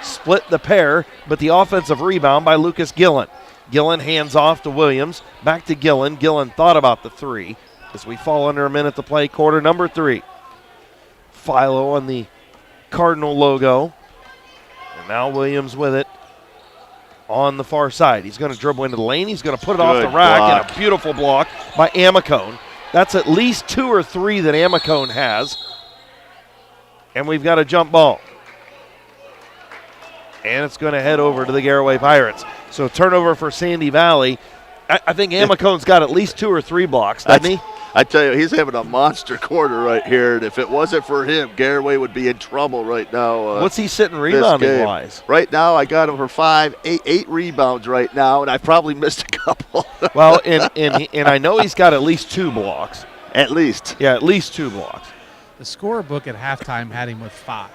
Split the pair, but the offensive rebound by Lucas Gillen. Gillen hands off to Williams. Back to Gillen. Gillen thought about the 3 as we fall under a minute to play quarter number 3. Philo on the Cardinal logo. And now Williams with it on the far side. He's going to dribble into the lane. He's going to put it off the rack, and a beautiful block by Amicone. That's at least 2 or 3 that Amicone has. And we've got a jump ball. And it's going to head over to the Garaway Pirates. So turnover for Sandy Valley. I think Amicone's got at least 2 or 3 blocks, doesn't he? I tell you, he's having a monster quarter right here, and if it wasn't for him, Garaway would be in trouble right now. What's he sitting rebounding-wise? Right now, I got him for eight rebounds right now, and I probably missed a couple. Well, and I know he's got at least 2 blocks. At least. Yeah, at least 2 blocks. The scorebook at halftime had him with 5.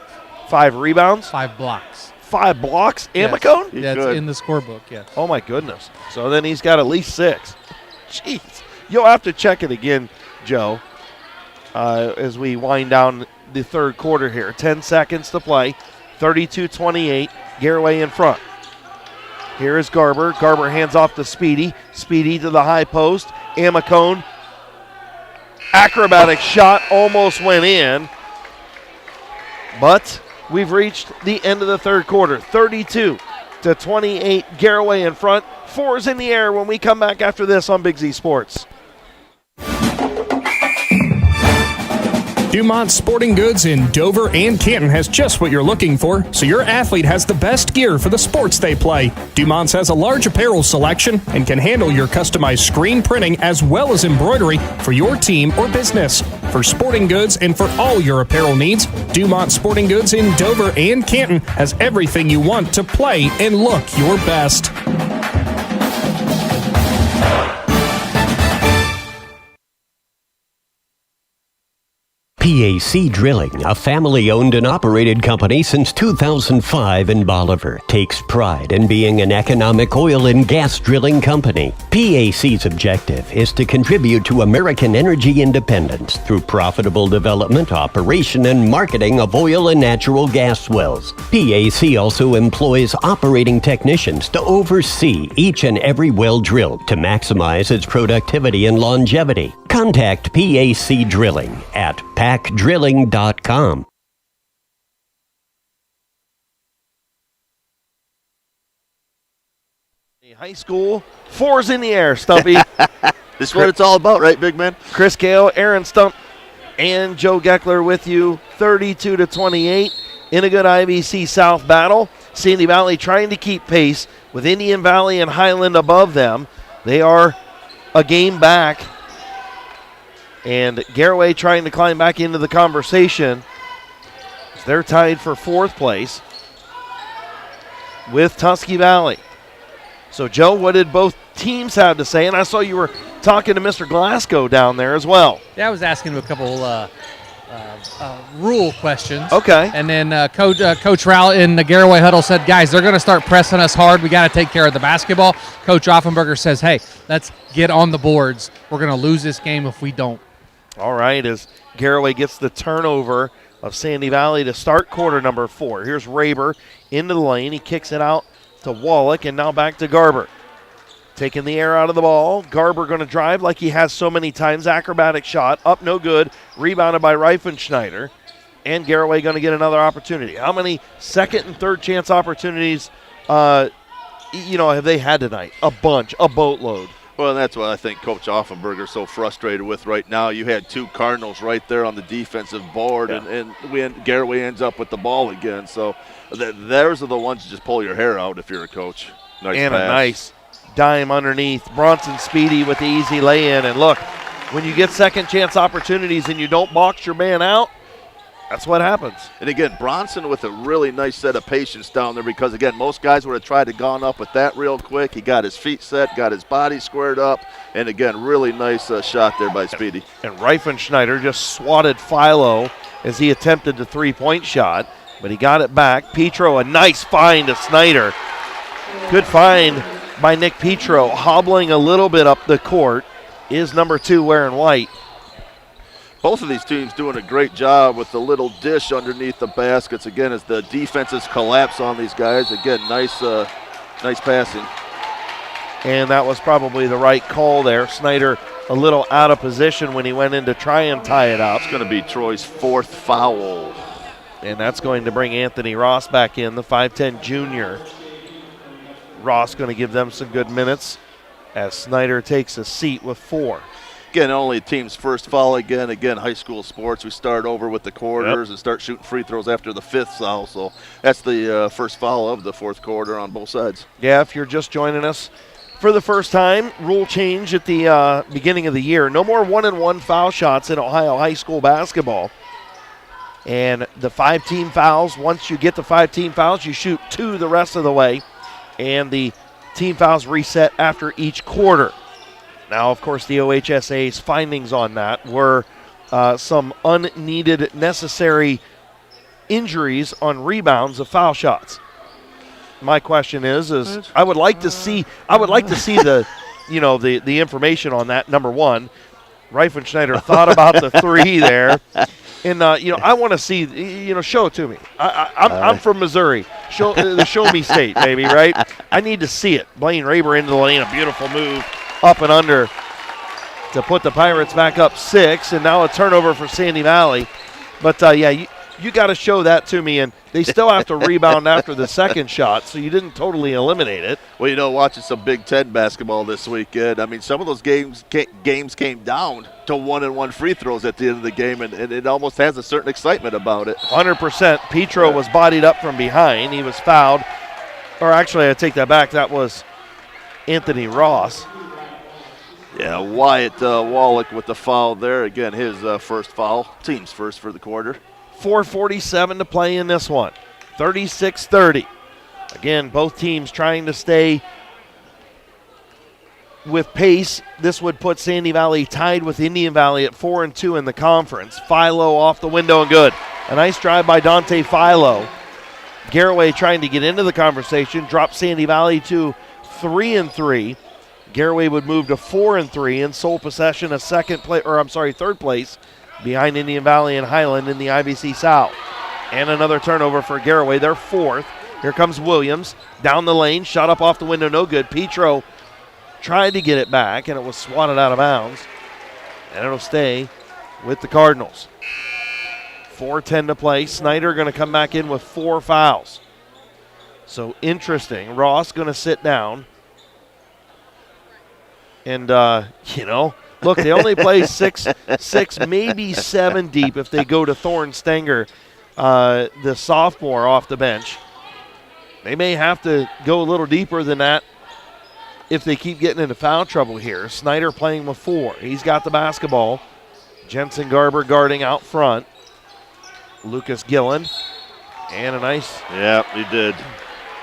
5 rebounds? 5 blocks. 5 blocks? Yes. Amicone? That's in the scorebook, yes. Oh, my goodness. So then he's got at least 6. Jeez. You'll have to check it again, Joe, as we wind down the third quarter here. 10 seconds to play. 32-28. Garaway in front. Here is Garber. Garber hands off to Speedy. Speedy to the high post. Amicone. Acrobatic shot almost went in. But we've reached the end of the third quarter. 32-28. Garaway in front. 4's in the air when we come back after this on Big Z Sports. Dumont Sporting Goods in Dover and Canton has just what you're looking for, so your athlete has the best gear for the sports they play. Dumont's has a large apparel selection and can handle your customized screen printing as well as embroidery for your team or business. For sporting goods and for all your apparel needs, Dumont Sporting Goods in Dover and Canton has everything you want to play and look your best. PAC Drilling, a family-owned and operated company since 2005 in Bolivar, takes pride in being an economic oil and gas drilling company. PAC's objective is to contribute to American energy independence through profitable development, operation, and marketing of oil and natural gas wells. PAC also employs operating technicians to oversee each and every well drilled to maximize its productivity and longevity. Contact PAC Drilling at pacdrilling.com. High school, 4's in the air, Stumpy. This is what it's all about, right, big man? Chris Gale, Aaron Stump, and Joe Geckler with you, 32-28 in a good IBC South battle. Sandy Valley trying to keep pace with Indian Valley and Highland above them. They are a game back. And Garaway trying to climb back into the conversation. They're tied for 4th place with Tusky Valley. So, Joe, what did both teams have to say? And I saw you were talking to Mr. Glasgow down there as well. Yeah, I was asking him a couple rule questions. Okay. And then Coach Rowell in the Garaway huddle said, guys, they're going to start pressing us hard. We got to take care of the basketball. Coach Offenberger says, hey, let's get on the boards. We're going to lose this game if we don't. All right, as Garaway gets the turnover of Sandy Valley to start quarter number 4. Here's Raber into the lane. He kicks it out to Wallach, and now back to Garber. Taking the air out of the ball. Garber going to drive like he has so many times. Acrobatic shot, up no good. Rebounded by Reifenschneider. And Garaway going to get another opportunity. How many second and third chance opportunities, have they had tonight? A bunch, a boatload. Well, that's what I think Coach Offenberger is so frustrated with right now. You had 2 Cardinals right there on the defensive board, yeah. and Garaway ends up with the ball again. So those are the ones to just pull your hair out if you're a coach. Nice and pass. A nice dime underneath. Bronson Speedy with the easy lay-in. And look, when you get second chance opportunities and you don't box your man out, that's what happens. And again, Bronson with a really nice set of patience down there because, again, most guys would have tried to gone up with that real quick. He got his feet set, got his body squared up, and, again, really nice shot there by Speedy. And Reifenschneider just swatted Philo as he attempted the three-point shot, but he got it back. Petro, a nice find to Snyder. Good find by Nick Petro, hobbling a little bit up the court, is number 2 wearing white. Both of these teams doing a great job with the little dish underneath the baskets. Again, as the defenses collapse on these guys. Again, nice passing. And that was probably the right call there. Snyder a little out of position when he went in to try and tie it up. It's going to be Troy's 4th foul. And that's going to bring Anthony Ross back in, the 5'10 junior. Ross going to give them some good minutes as Snyder takes a seat with 4. Again, only team's first foul again. Again, high school sports, we start over with the quarters and start shooting free throws after the 5th foul. So that's the first foul of the 4th quarter on both sides. Yeah, if you're just joining us, For the first time, rule change at the beginning of the year. No more 1-and-1 foul shots in Ohio high school basketball. And the 5-team fouls, once you get the 5-team fouls, you shoot 2 the rest of the way. And the team fouls reset after each quarter. Now, of course, the OHSAA's findings on that were some unneeded necessary injuries on rebounds of foul shots. My question is I would like to see the the information on that. Number one, Reifenschneider thought about the 3 there, and I want to see show it to me. I'm from Missouri, show me state, baby, right? I need to see it. Blaine Raber into the lane, a beautiful move up and under to put the Pirates back up 6, and now a turnover for Sandy Valley. But you got to show that to me, and they still have to rebound after the second shot, so you didn't totally eliminate it. Well, watching some Big Ten basketball this weekend, I mean, some of those games came down to 1-and-1 free throws at the end of the game, and it almost has a certain excitement about it. 100%. Petro was bodied up from behind. He was fouled. Or actually, I take that back. That was Anthony Ross. Yeah, Wyatt Wallach with the foul there. Again, his first foul. Team's first for the quarter. 4:47 to play in this one. 36-30. Again, both teams trying to stay with pace. This would put Sandy Valley tied with Indian Valley at 4-2 in the conference. Philo off the window and good. A nice drive by Dante Philo. Garaway trying to get into the conversation. Drop Sandy Valley to 3-3. Garaway would move to 4-3 and sole possession of third place behind Indian Valley and Highland in the IBC South. And another turnover for Garaway. They're 4th. Here comes Williams down the lane, shot up off the window, no good. Petro tried to get it back, and it was swatted out of bounds. And it'll stay with the Cardinals. 4:10 to play. Snyder going to come back in with 4 fouls. So interesting. Ross going to sit down. And, look, they only play six, maybe 7 deep if they go to Thorne Stenger, the sophomore off the bench. They may have to go a little deeper than that if they keep getting into foul trouble here. Snyder playing with 4. He's got the basketball. Jensen Garber guarding out front. Lucas Gillen. And a nice. Yeah, he did.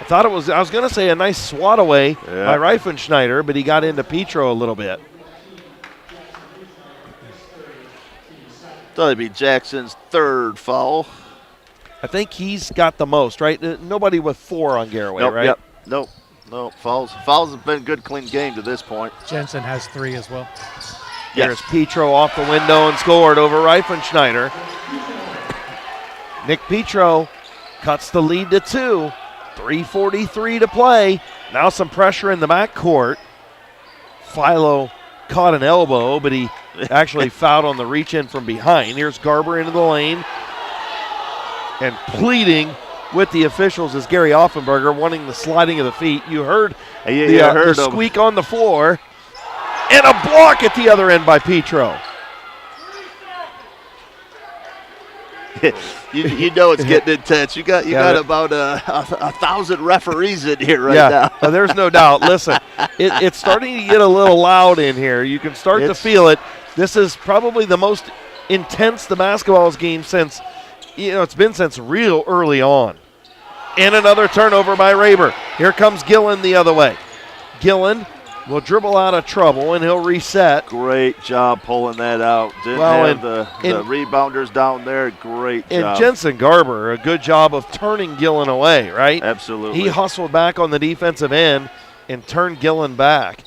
I was going to say a nice swat away by Reifenschneider, but he got into Petro a little bit. That'd be Jackson's 3rd foul. I think he's got the most, right? Nobody with 4 on Garaway, right? Yep. No fouls. Fouls have been a good, clean game to this point. Jensen has 3 as well. There's Petro off the window and scored over Reifenschneider. Nick Petro cuts the lead to 2. 3:43 to play. Now some pressure in the backcourt. Philo caught an elbow, but he actually fouled on the reach in from behind. Here's Garber into the lane. And pleading with the officials is Gary Offenberger, wanting the sliding of the feet. You heard the squeak on the floor. And a block at the other end by Petro. you know it's getting intense. You got about 1,000 referees in here now. Yeah, there's no doubt. Listen, it's starting to get a little loud in here. You can start to feel it. This is probably the most intense the basketball's game since, it's been since real early on. And another turnover by Raber. Here comes Gillen the other way. Gillen will dribble out of trouble, and he'll reset. Great job pulling that out. Didn't have the rebounders down there. Great job. And Jensen Garber, a good job of turning Gillen away, right? Absolutely. He hustled back on the defensive end and turned Gillen back.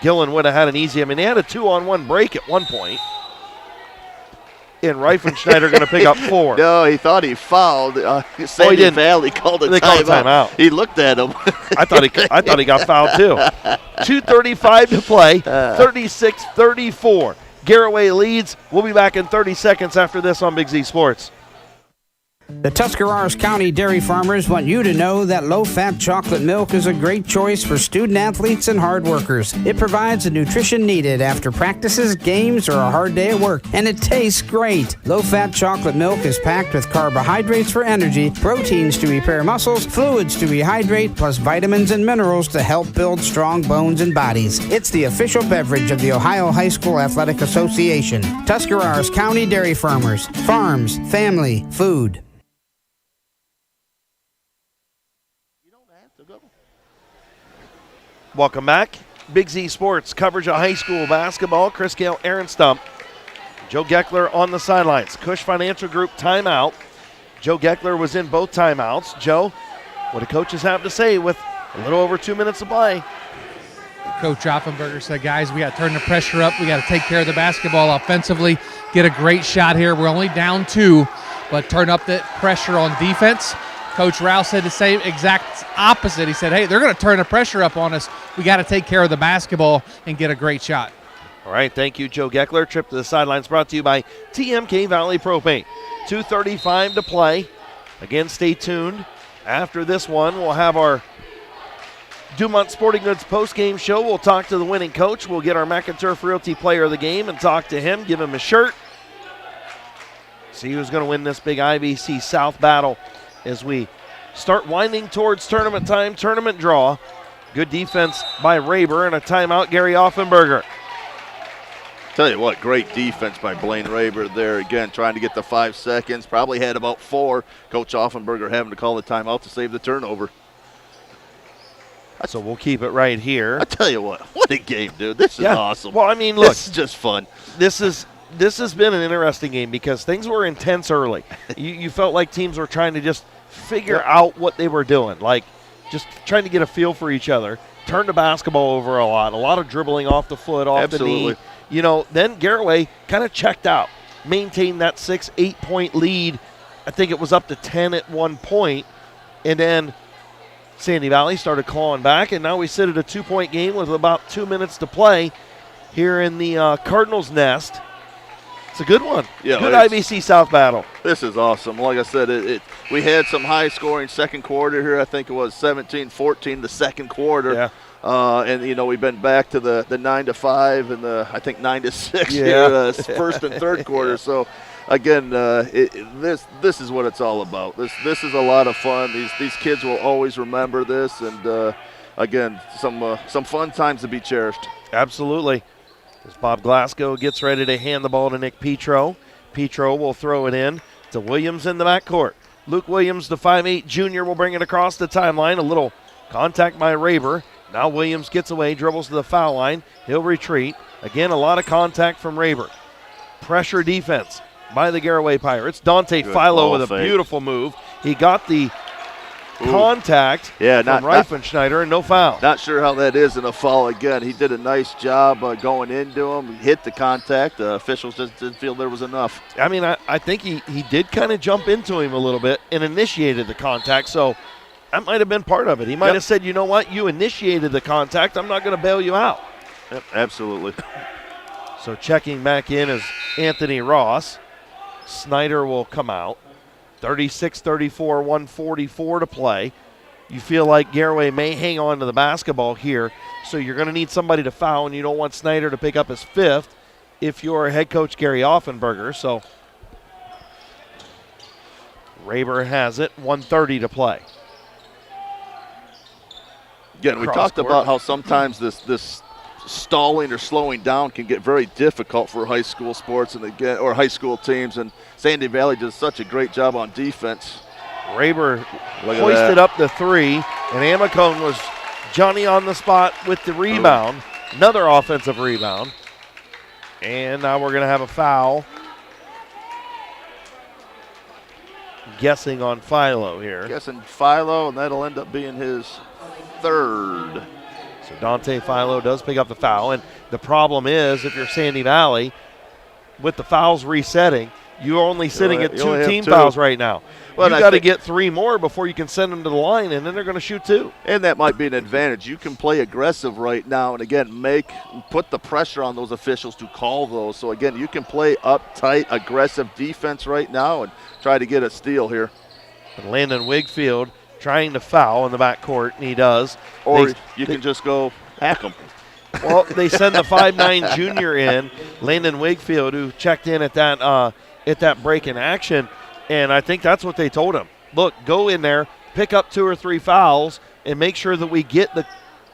Gillen would have had an easy. They had a 2-on-1 break at one point. And Reifenschneider going to pick up 4. No, he thought he fouled. Sandy Valley called a timeout. He looked at him. I thought he got fouled too. 2:35 to play. 36-34. Garaway leads. We'll be back in 30 seconds after this on Big Z Sports. The Tuscarawas County dairy farmers want you to know that low-fat chocolate milk is a great choice for student athletes and hard workers. It provides the nutrition needed after practices, games, or a hard day at work, and it tastes great. Low-fat chocolate milk is packed with carbohydrates for energy, proteins to repair muscles, fluids to rehydrate, plus vitamins and minerals to help build strong bones and bodies. It's the official beverage of the Ohio High School Athletic Association. Tuscarawas County Dairy Farmers. Farms, family, food. Welcome back. Big Z Sports coverage of high school basketball. Chris Gale, Aaron Stump. Joe Geckler on the sidelines. Cush Financial Group timeout. Joe Geckler was in both timeouts. Joe, what do coaches have to say with a little over 2 minutes to play? Coach Offenberger said, guys, we got to turn the pressure up. We got to take care of the basketball offensively, get a great shot here. We're only down 2, but turn up the pressure on defense. Coach Rouse said the same exact opposite. He said, hey, they're going to turn the pressure up on us. We got to take care of the basketball and get a great shot. All right, thank you, Joe Geckler. Trip to the sidelines brought to you by TMK Valley Propane. 2:35 to play. Again, stay tuned. After this one, we'll have our Dumont Sporting Goods post-game show. We'll talk to the winning coach. We'll get our McInturf Realty player of the game and talk to him, give him a shirt. See who's going to win this big IBC South battle as we start winding towards tournament time, tournament draw. Good defense by Raber and a timeout, Gary Offenberger. Tell you what, great defense by Blaine Raber there. Again, trying to get the 5 seconds. Probably had about 4. Coach Offenberger having to call the timeout to save the turnover. So we'll keep it right here. I tell you what a game, dude. This is awesome. Well, I mean, look. This is just fun. This has been an interesting game because things were intense early. You felt like teams were trying to just figure out what they were doing, like just trying to get a feel for each other. Turn the basketball over a lot of dribbling off the foot, off the knee. You know, then Garaway kind of checked out, maintained that 6-8 point lead. I think it was up to 10 at one point, and then Sandy Valley started clawing back, and now we sit at a 2-point game with about 2 minutes to play here in the Cardinals' nest. It's a good one. Yeah, good IBC South battle. This is awesome. Like I said, we had some high-scoring second quarter here. I think it was 17-14 the second quarter. Yeah. And, you know, we've been back to the 9-5 and I think 9-6 here, first and third quarter. So, again, this is what it's all about. This is a lot of fun. These kids will always remember this. And, again, some fun times to be cherished. Absolutely. As Bob Glasgow gets ready to hand the ball to Nick Petro. Petro will throw it in to Williams in the backcourt. Luke Williams, the 5'8 junior, will bring it across the timeline. A little contact by Raber. Now Williams gets away, dribbles to the foul line. He'll retreat. Again, a lot of contact from Raber. Pressure defense by the Garaway Pirates. Dante Philo with a beautiful move. He got the contact from Reifenschneider and no foul. Not sure how that is in a foul again. He did a nice job going into him. He hit the contact. The officials just didn't feel there was enough. I mean, I think he did kind of jump into him a little bit and initiated the contact, so that might have been part of it. He might have said, you know what, you initiated the contact. I'm not going to bail you out. Yep, absolutely. So checking back in is Anthony Ross. Snyder will come out. 36-34, 144 to play. You feel like Garaway may hang on to the basketball here, so you're going to need somebody to foul, and you don't want Snyder to pick up his 5th if you're head coach Gary Offenberger. So Raber has it, 1:30 to play. Again, we talked about how sometimes this stalling or slowing down can get very difficult for high school sports or high school teams, and Sandy Valley does such a great job on defense. Raber hoisted up the 3, and Amacone was Johnny on the spot with the rebound. Another offensive rebound. And now we're going to have a foul. Guessing on Philo here. Guessing Philo, and that'll end up being his 3rd. So Dante Philo does pick up the foul, and the problem is if you're Sandy Valley, with the fouls resetting, You're only sitting at You only 2 have team 2. fouls right now. Well, you I got to think- get 3 more before you can send them to the line, and then they're going to shoot 2. And that might be an advantage. You can play aggressive right now and, again, put the pressure on those officials to call those. So, again, you can play uptight, aggressive defense right now and try to get a steal here. And Landon Wigfield trying to foul in the backcourt, and he does. Or you can just go hack them. Well, they send the 5'9" junior in, Landon Wigfield, who checked in at that break in action, and I think that's what they told him. Look, go in there, pick up 2 or 3 fouls, and make sure that we get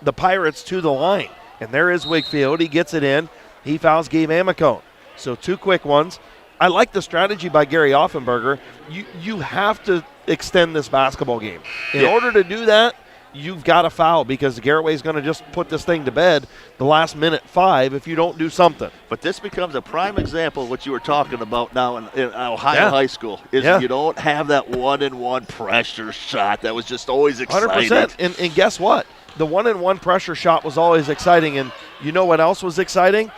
the Pirates to the line. And there is Wigfield. He gets it in. He fouls Gabe Amicone. So 2 quick ones. I like the strategy by Gary Offenberger. You have to extend this basketball game. In order to do that, you've got to foul because Garaway's going to just put this thing to bed the last minute 5 if you don't do something. But this becomes a prime example of what you were talking about now in Ohio high school. You don't have that 1-and-1 pressure shot. That was just always exciting. 100%. And guess what? The 1-and-1 pressure shot was always exciting. And you know what else was exciting?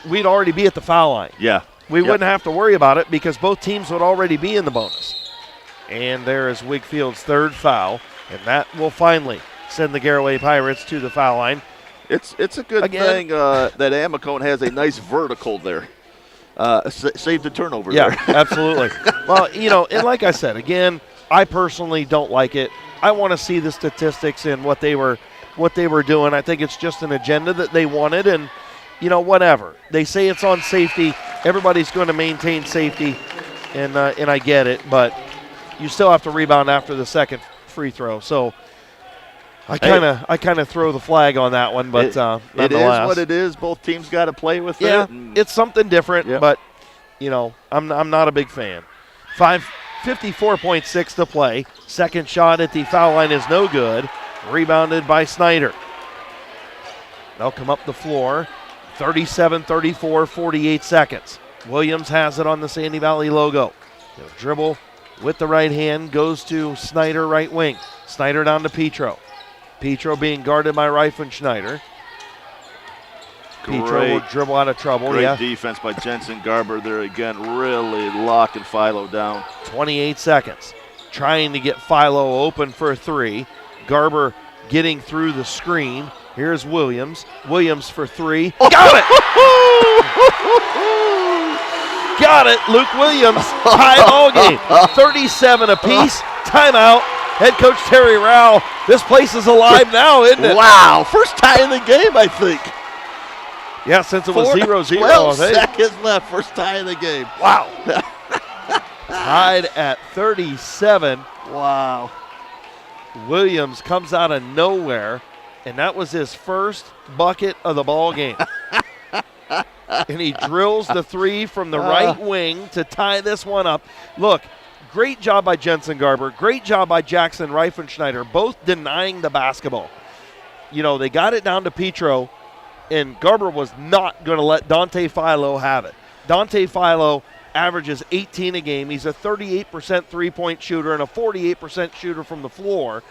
We'd already be at the foul line. Yeah. We wouldn't have to worry about it because both teams would already be in the bonus. And there is Wigfield's 3rd foul. And that will finally send the Garaway Pirates to the foul line. It's a good thing that Amicone has a nice vertical there. Save the turnover there. Yeah, absolutely. Well, and like I said, again, I personally don't like it. I want to see the statistics and what they were doing. I think it's just an agenda that they wanted, and, whatever. They say it's on safety. Everybody's going to maintain safety, and I get it, but you still have to rebound after the second free throw. So I kind of throw the flag on that one, but it is what it is. Both teams got to play with it. Yeah, it's something different, but I'm not a big fan. 54.6 to play. Second shot at the foul line is no good. Rebounded by Snyder. They'll come up the floor. 37-34, 48 seconds. Williams has it on the Sandy Valley logo. He'll dribble with the right hand, goes to Snyder, right wing. Snyder down to Petro. Petro being guarded by Reifenschneider. Petro will dribble out of trouble. Great defense by Jensen Garber there again, really locking Philo down. 28 seconds. Trying to get Philo open for a 3. Garber getting through the screen. Here's Williams. Williams for 3. Got it! Got it, Luke Williams. Tie ball game. 37 apiece. Timeout. Head coach Terry Rao. This place is alive now, isn't it? Wow. First tie of the game, I think. Yeah, since it was 0-0. 12 seconds left. First tie of the game. Wow. Tied at 37. Wow. Williams comes out of nowhere, and that was his first bucket of the ball game. And he drills the 3 from the right wing to tie this one up. Look, great job by Jensen Garber. Great job by Jackson Reifenschneider, both denying the basketball. They got it down to Petro, and Garber was not going to let Dante Philo have it. Dante Philo averages 18 a game. He's a 38% three-point shooter and a 48% shooter from the floor,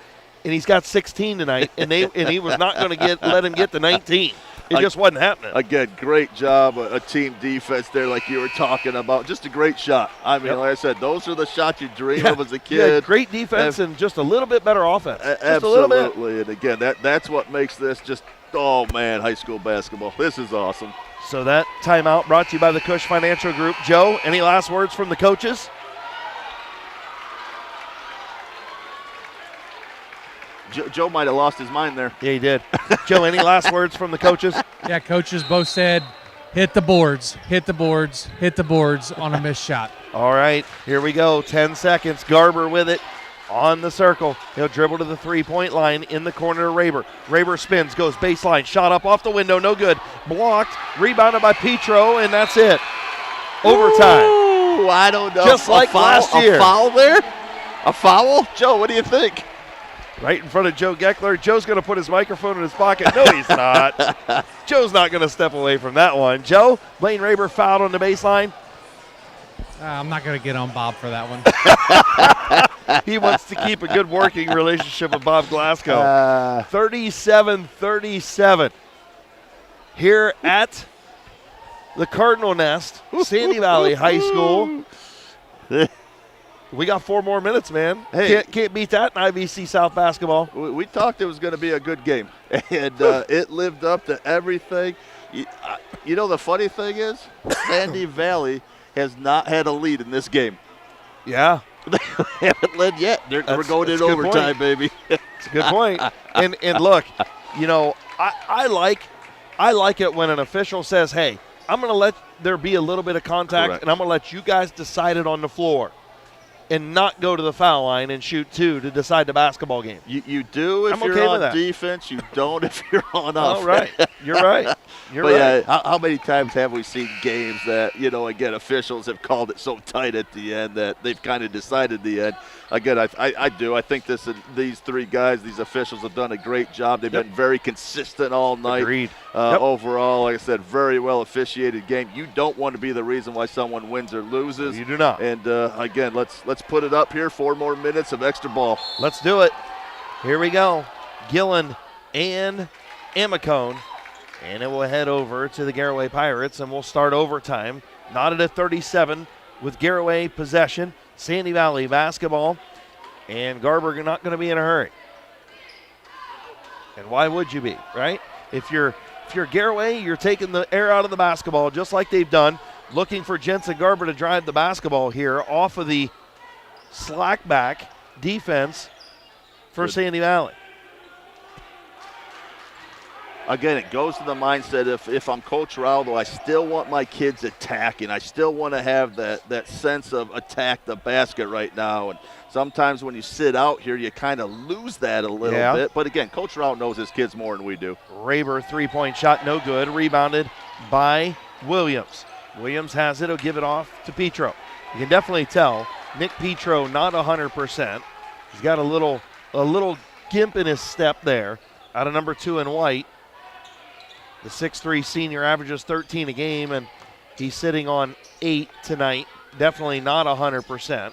and he's got 16 tonight, and he was not going to let him get to 19. It just wasn't happening. Again, great job, a team defense there like you were talking about. Just a great shot. I mean, like I said, those are the shots you dream of as a kid. Yeah, great defense and just a little bit better offense. Absolutely. And again, that's what makes this just, oh man, high school basketball. This is awesome. So that timeout brought to you by the Cush Financial Group. Joe, any last words from the coaches? Joe might have lost his mind there. Yeah, he did. Joe, any last words from the coaches? Yeah, coaches both said, hit the boards, hit the boards, hit the boards on a missed shot. All right, here we go. 10 seconds. Garber with it on the circle. He'll dribble to the three-point line in the corner to Raber. Raber spins, goes baseline, shot up off the window, no good. Blocked, rebounded by Petro, and that's it. Overtime. Ooh, I don't know. Just like last year. A foul there? A foul? Joe, what do you think? Right in front of Joe Geckler. Joe's going to put his microphone in his pocket. No, he's not. Joe's not going to step away from that one. Joe, Blaine Raber fouled on the baseline. I'm not going to get on Bob for that one. He wants to keep a good working relationship with Bob Glasgow. 37-37 here at the Cardinal Nest, Sandy Valley High School. We got 4 more minutes, man. Hey. Can't beat that in IVC South basketball. We talked it was going to be a good game, and it lived up to everything. You know, the funny thing is, Sandy Valley has not had a lead in this game. Yeah. They haven't led yet. We're going in overtime, baby. It's a good point. And look, you know, I like it when an official says, hey, I'm going to let there be a little bit of contact, Correct. and I'm going to let you guys decide it on the floor and not go to the foul line and shoot 2 to decide the basketball game. You do if I'm you're okay on with that. defense. You don't if you're on offense. All right. You're right. You're But right. yeah, how many times have we seen games that, you know, again, officials have called it so tight at the end that they've kind of decided the end. Again, I do. I think these 3 guys, these officials have done a great job. They've been very consistent all night. Agreed. Overall, like I said, very well officiated game. You don't want to be the reason why someone wins or loses. You do not. And again, let's put it up here. 4 more minutes of extra ball. Let's do it. Here we go. Gillen and Amicone. And it will head over to the Garaway Pirates, and we'll start overtime. Knotted at 37 with Garaway possession. Sandy Valley basketball. And Garber not going to be in a hurry. And why would you be, right? If you're Garaway, you're taking the air out of the basketball just like they've done. Looking for Jensen Garber to drive the basketball here off of the slack back defense for Sandy Valley. Again, it goes to the mindset if I'm Coach Rowell, I still want my kids attacking. I still want to have that sense of attack the basket right now. And sometimes when you sit out here, you kind of lose that a little bit. But again, Coach Rowell knows his kids more than we do. Raber, 3-point shot, no good. Rebounded by Williams. Williams has it. He'll give it off to Petro. You can definitely tell Nick Petro not 100%. He's got a little gimp in his step there out of number 2 in white. The 6'3 senior averages 13 a game, and he's sitting on 8 tonight. Definitely not 100%.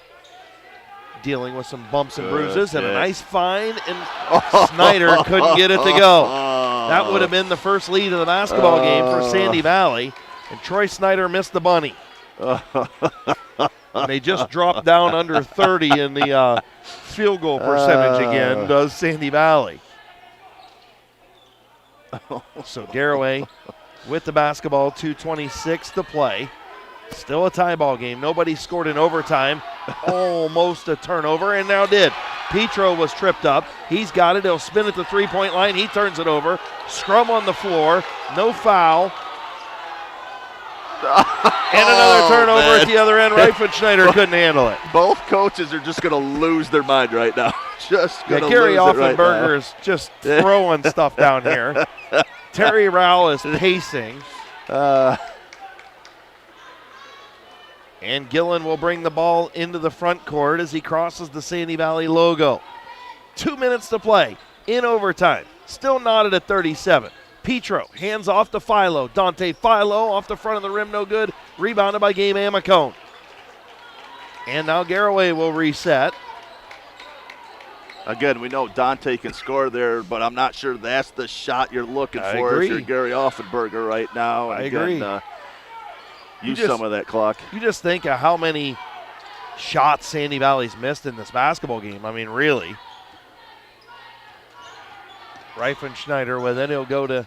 Dealing with some bumps and bruises, and a nice find, and Snyder couldn't get it to go. That would have been the first lead of the basketball game for Sandy Valley, and Troy Snyder missed the bunny. And they just dropped down under 30 in the field goal percentage again, does Sandy Valley. So Garaway with the basketball, 2:26 to play. Still a tie ball game. Nobody scored in overtime. Almost a turnover, and now did. Petro was tripped up. He's got it. He'll spin at the 3-point line. He turns it over. Scrum on the floor. No foul. And another turnover at the other end. Reifenschneider couldn't handle it. Both coaches are just going to lose their mind right now. Gary Offenberger is just throwing stuff down here. Terry Rowell is pacing. And Gillen will bring the ball into the front court as he crosses the Sandy Valley logo. 2 minutes to play in overtime. Still knotted at 37. Petro hands off to Philo. Dante Philo off the front of the rim, no good. Rebounded by Game Amicone. And now Garaway will reset. Again, we know Dante can score there, but I'm not sure that's the shot you're looking for agree. if you're Gary Offenberger right now. And agree. Use some of that clock. You just think of how many shots Sandy Valley's missed in this basketball game. I mean, really. Reifenschneider with it. He'll go to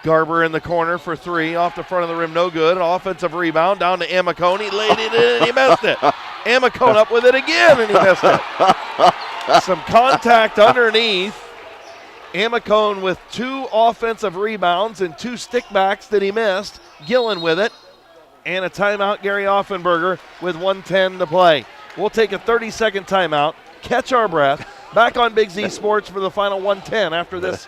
Garber in the corner for 3. Off the front of the rim, no good. An offensive rebound down to Amicone. He laid it in and he missed it. Amicone up with it again and he missed it. Some contact underneath. Amicone with 2 offensive rebounds and 2 stickbacks that he missed. Gillen with it. And a timeout, Gary Offenberger with 1:10 to play. We'll take a 30-second timeout, catch our breath. Back on Big Z Sports for the final 1:10 after this.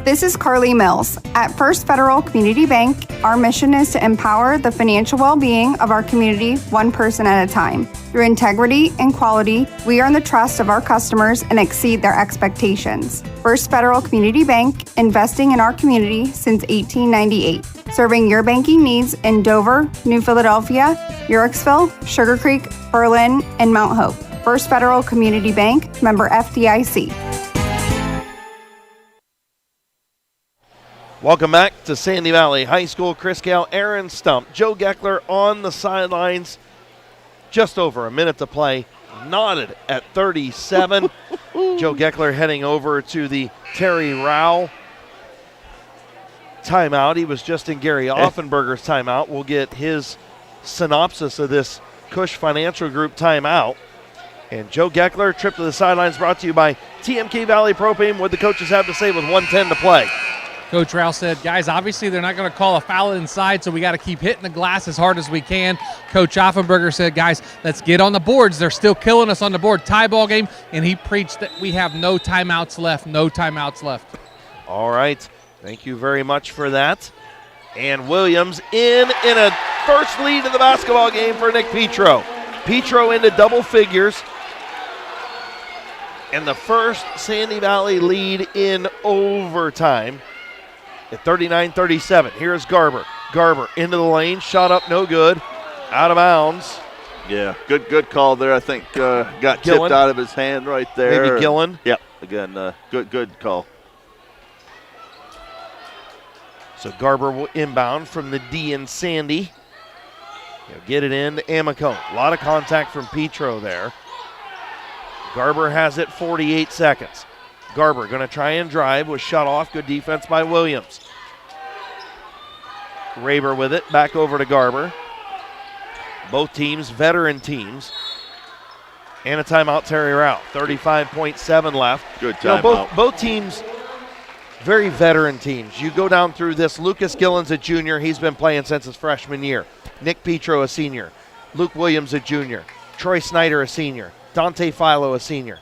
This is Carly Mills. At First Federal Community Bank, our mission is to empower the financial well-being of our community one person at a time. Through integrity and quality, we earn the trust of our customers and exceed their expectations. First Federal Community Bank, investing in our community since 1898. Serving your banking needs in Dover, New Philadelphia, Yurksville, Sugar Creek, Berlin, and Mount Hope. First Federal Community Bank, member FDIC. Welcome back to Sandy Valley High School. Chris Gale, Aaron Stump, Joe Geckler on the sidelines. Just over a minute to play. Knotted at 37. Joe Geckler heading over to the Terry Rao timeout. He was just in Gary Offenberger's timeout. We'll get his synopsis of this Cush Financial Group timeout. And Joe Geckler, trip to the sidelines, brought to you by TMK Valley Propane. What the coaches have to say with 1:10 to play. Coach Rao said, guys, obviously they're not going to call a foul inside, so we got to keep hitting the glass as hard as we can. Coach Offenberger said, guys, let's get on the boards. They're still killing us on the board. Tie ball game, and he preached that we have no timeouts left, no timeouts left. All right. Thank you very much for that. And Williams in a first lead in the basketball game for Nick Petro. Petro into double figures. And the first Sandy Valley lead in overtime at 39-37. Here's Garber. Garber into the lane, shot up, no good. Out of bounds. Yeah, good call there. I think got Gillen. tipped out of his hand right there. Maybe Gillen. Yep, again, good call. So Garber will inbound from the D in Sandy. He'll get it in to Amicone. A lot of contact from Petro there. Garber has it 48 seconds. Garber going to try and drive, was shut off. Good defense by Williams. Raber with it, back over to Garber. Both teams, veteran teams. And a timeout, Terry Rao. 35.7 left. Good timeout. You know, both teams, very veteran teams. You go down through this. Lucas Gillen's a junior. He's been playing since his freshman year. Nick Petro, a senior. Luke Williams, a junior. Troy Snyder, a senior. Dante Philo, a senior.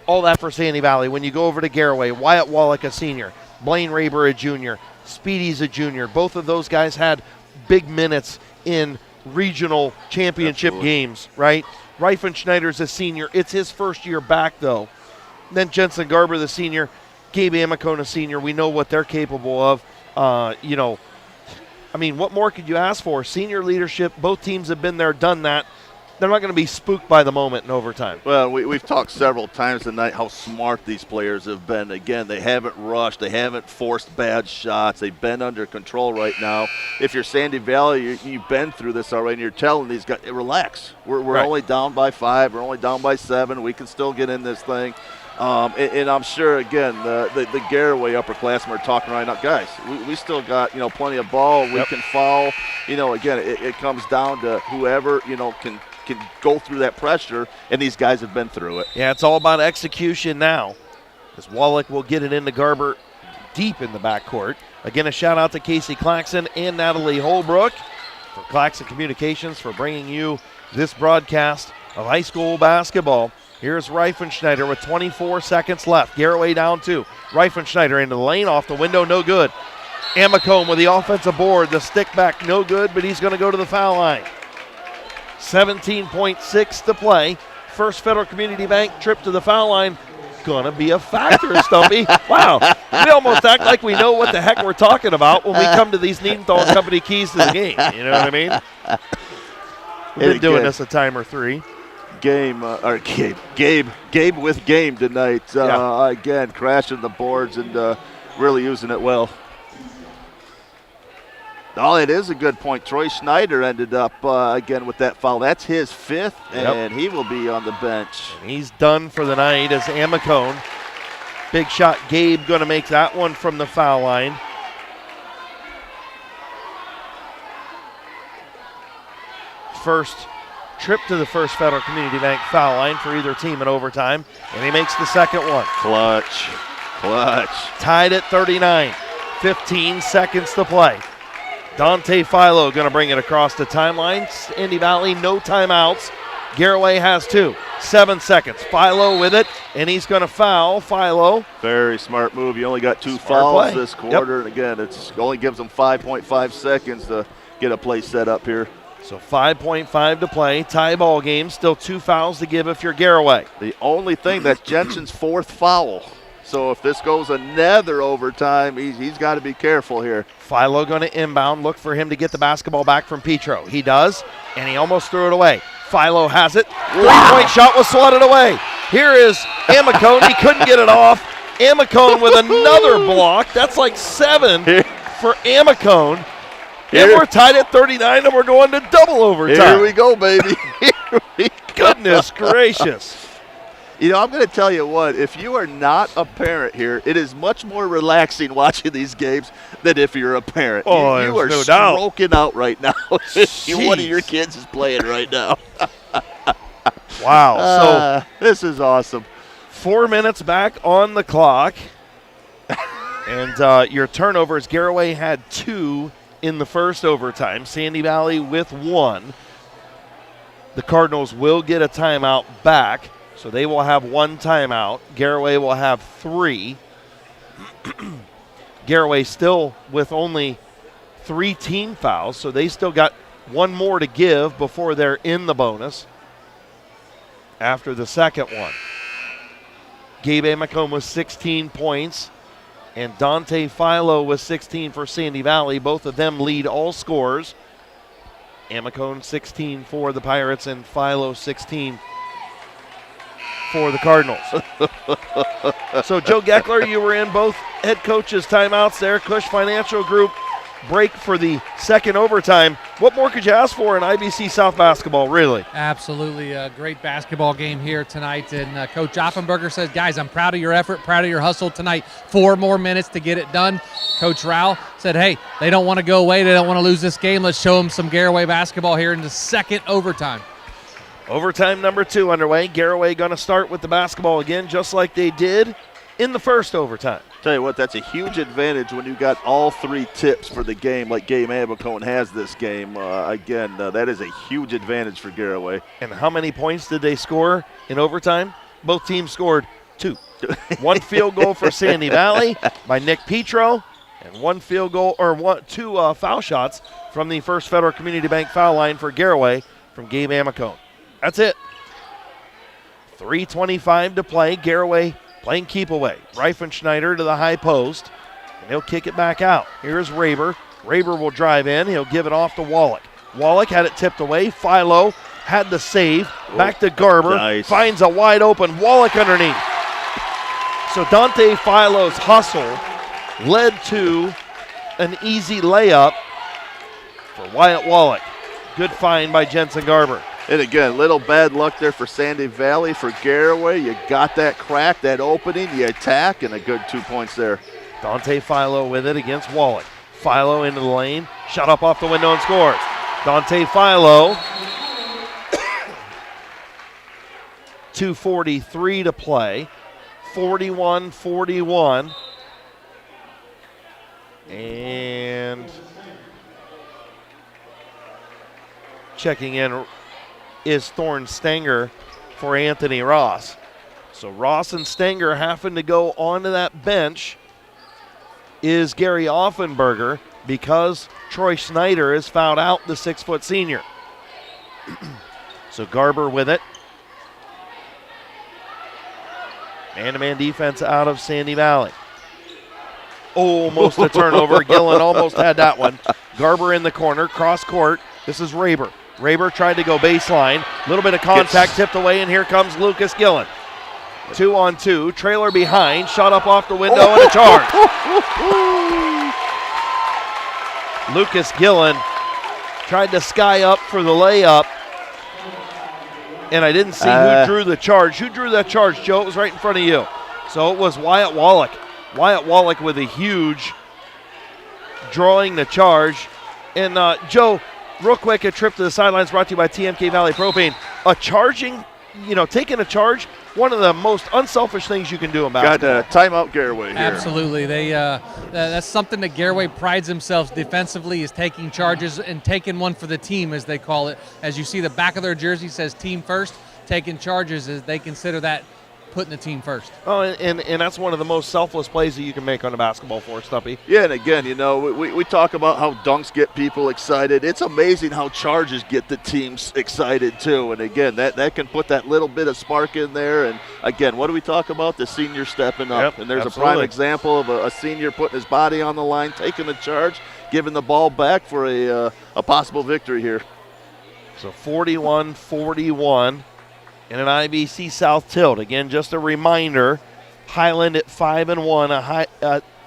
All that for Sandy Valley. When you go over to Garaway, Wyatt Wallach, a senior. Blaine Raber, a junior. Speedy's a junior. Both of those guys had big minutes in regional championship games, right? Reifenschneider's a senior. It's his first year back, though. Then Jensen Garber, the senior. Gabe Amicone, a senior. We know what they're capable of. What more could you ask for? Senior leadership. Both teams have been there, done that. They're not going to be spooked by the moment in overtime. Well, we've talked several times tonight how smart these players have been. Again, they haven't rushed. They haven't forced bad shots. They've been under control right now. If you're Sandy Valley, you've been through this already, and you're telling these guys, relax. We're right. Only down by 5. We're only down by 7. We can still get in this thing. And I'm sure, again, the Garaway upperclassmen are talking right now. Guys, we still got, plenty of ball. We can foul. Again, it comes down to whoever, can go through that pressure, and these guys have been through it. Yeah, it's all about execution now, as Wallach will get it into Garber deep in the backcourt. Again, a shout-out to Casey Claxon and Natalie Holbrook for Claxon Communications for bringing you this broadcast of high school basketball. Here's Reifenschneider with 24 seconds left. Garaway down 2. Reifenschneider into the lane, off the window, no good. Amicone with the offensive board. The stick back, no good, but he's going to go to the foul line. 17.6 to play. First Federal Community Bank trip to the foul line. Gonna be a factor, Stumpy. Wow. We almost act like we know what the heck we're talking about when we come to these Niedenthal Company keys to the game. You know what I mean? We've been doing this a time or 3. Gabe with game tonight. Again, crashing the boards and really using it well. Oh, it is a good point. Troy Snyder ended up, again, with that foul. That's his 5th, and he will be on the bench. And he's done for the night as Amicone. Big shot. Gabe going to make that one from the foul line. First trip to the First Federal Community Bank foul line for either team in overtime, and he makes the second one. Clutch. Tied at 39. 15 seconds to play. Dante Philo going to bring it across the timeline. Sandy Valley, no timeouts. Garaway has 2. 7 seconds. Philo with it, and he's going to foul. Philo. Very smart move. You only got 2 fouls this quarter, and again, it only gives them 5.5 seconds to get a play set up here. So 5.5 to play. Tie ball game. Still 2 fouls to give if you're Garaway. The only thing, that's Jensen's 4th foul. So if this goes another overtime, he's got to be careful here. Philo going to inbound, look for him to get the basketball back from Petro. He does, and he almost threw it away. Philo has it. 3-point shot was swatted away. Here is Amicone. He couldn't get it off. Amicone with another block. That's like 7 for Amicone. And we're tied at 39, and we're going to double overtime. Here we go, baby. Here we go. Goodness gracious. You know, I'm going to tell you what, if you are not a parent here, it is much more relaxing watching these games than if you're a parent. Oh, you are no doubt. stroking out right now. One of your kids is playing right now. Wow. So this is awesome. 4 minutes back on the clock. And your turnovers, Garaway had 2 in the first overtime. Sandy Valley with 1. The Cardinals will get a timeout back. So they will have 1 timeout. Garaway will have 3. Garaway still with only 3 team fouls, so they still got 1 more to give before they're in the bonus after the second one. Gabe Amicone with 16 points, and Dante Philo with 16 for Sandy Valley. Both of them lead all scorers. Amicone 16 for the Pirates, and Philo 16 for the Cardinals. So, Joe Geckler, you were in both head coaches' timeouts there. Cush Financial Group break for the second overtime. What more could you ask for in IBC South basketball, really? Absolutely. A great basketball game here tonight. And Coach Offenberger says, guys, I'm proud of your effort, proud of your hustle tonight. 4 more minutes to get it done. Coach Rao said, hey, they don't want to go away. They don't want to lose this game. Let's show them some Garaway basketball here in the second overtime. Overtime number 2 underway. Garaway going to start with the basketball again, just like they did in the first overtime. Tell you what, that's a huge advantage when you got all 3 tips for the game like Gabe Amicone has this game. That is a huge advantage for Garaway. And how many points did they score in overtime? Both teams scored 2. 1 field goal for Sandy Valley by Nick Petro, and 1 field goal, or 2 foul shots from the First Federal Community Bank foul line for Garaway from Gabe Amicone. That's it. 3:25 to play. Garaway playing keep away. Reifenschneider to the high post, and he'll kick it back out. Here's Raber. Raber will drive in. He'll give it off to Wallach. Wallach had it tipped away. Philo had the save. Back to Garber. Nice. Finds a wide open Wallach underneath. So Dante Philo's hustle led to an easy layup for Wyatt Wallach. Good find by Jensen Garber. And again, little bad luck there for Sandy Valley. For Garaway, you got that crack, that opening, you attack, and a good 2 points there. Dante Philo with it against Wallach. Philo into the lane, shot up off the window and scores. Dante Philo. 2:43 to play. 41-41. And checking in is Thorne Stenger for Anthony Ross. So Ross and Stenger having to go onto that bench is Gary Offenberger because Troy Snyder is fouled out, the 6-foot senior. So Garber with it. Man-to-man defense out of Sandy Valley. Almost a turnover. Gillen almost had that one. Garber in the corner, cross court. This is Raber. Raber tried to go baseline. A little bit of contact, tipped away, and here comes Lucas Gillen. 2-on-2, trailer behind, shot up off the window, and a charge. Lucas Gillen tried to sky up for the layup, and I didn't see who drew the charge. Who drew that charge, Joe? It was right in front of you. So it was Wyatt Wallach. Wyatt Wallach with a huge drawing the charge. And Joe, real quick, a trip to the sidelines brought to you by TMK Valley Propane. Taking a charge, one of the most unselfish things you can do in basketball. Got timeout Garaway here. Absolutely. That's something that Garaway prides themselves defensively, is taking charges and taking one for the team, as they call it. As you see, the back of their jersey says team first. Taking charges, as they consider that putting the team first. Oh, and that's one of the most selfless plays that you can make on a basketball floor, Stumpy. Yeah, and again, we talk about how dunks get people excited. It's amazing how charges get the teams excited too. And again, that can put that little bit of spark in there. And again, what do we talk about? The senior stepping up. Yep, and there's absolutely. a prime example of a senior putting his body on the line, taking the charge, giving the ball back for a possible victory here. So 41-41. In an IBC South tilt. Again, just a reminder, Highland at 5-1,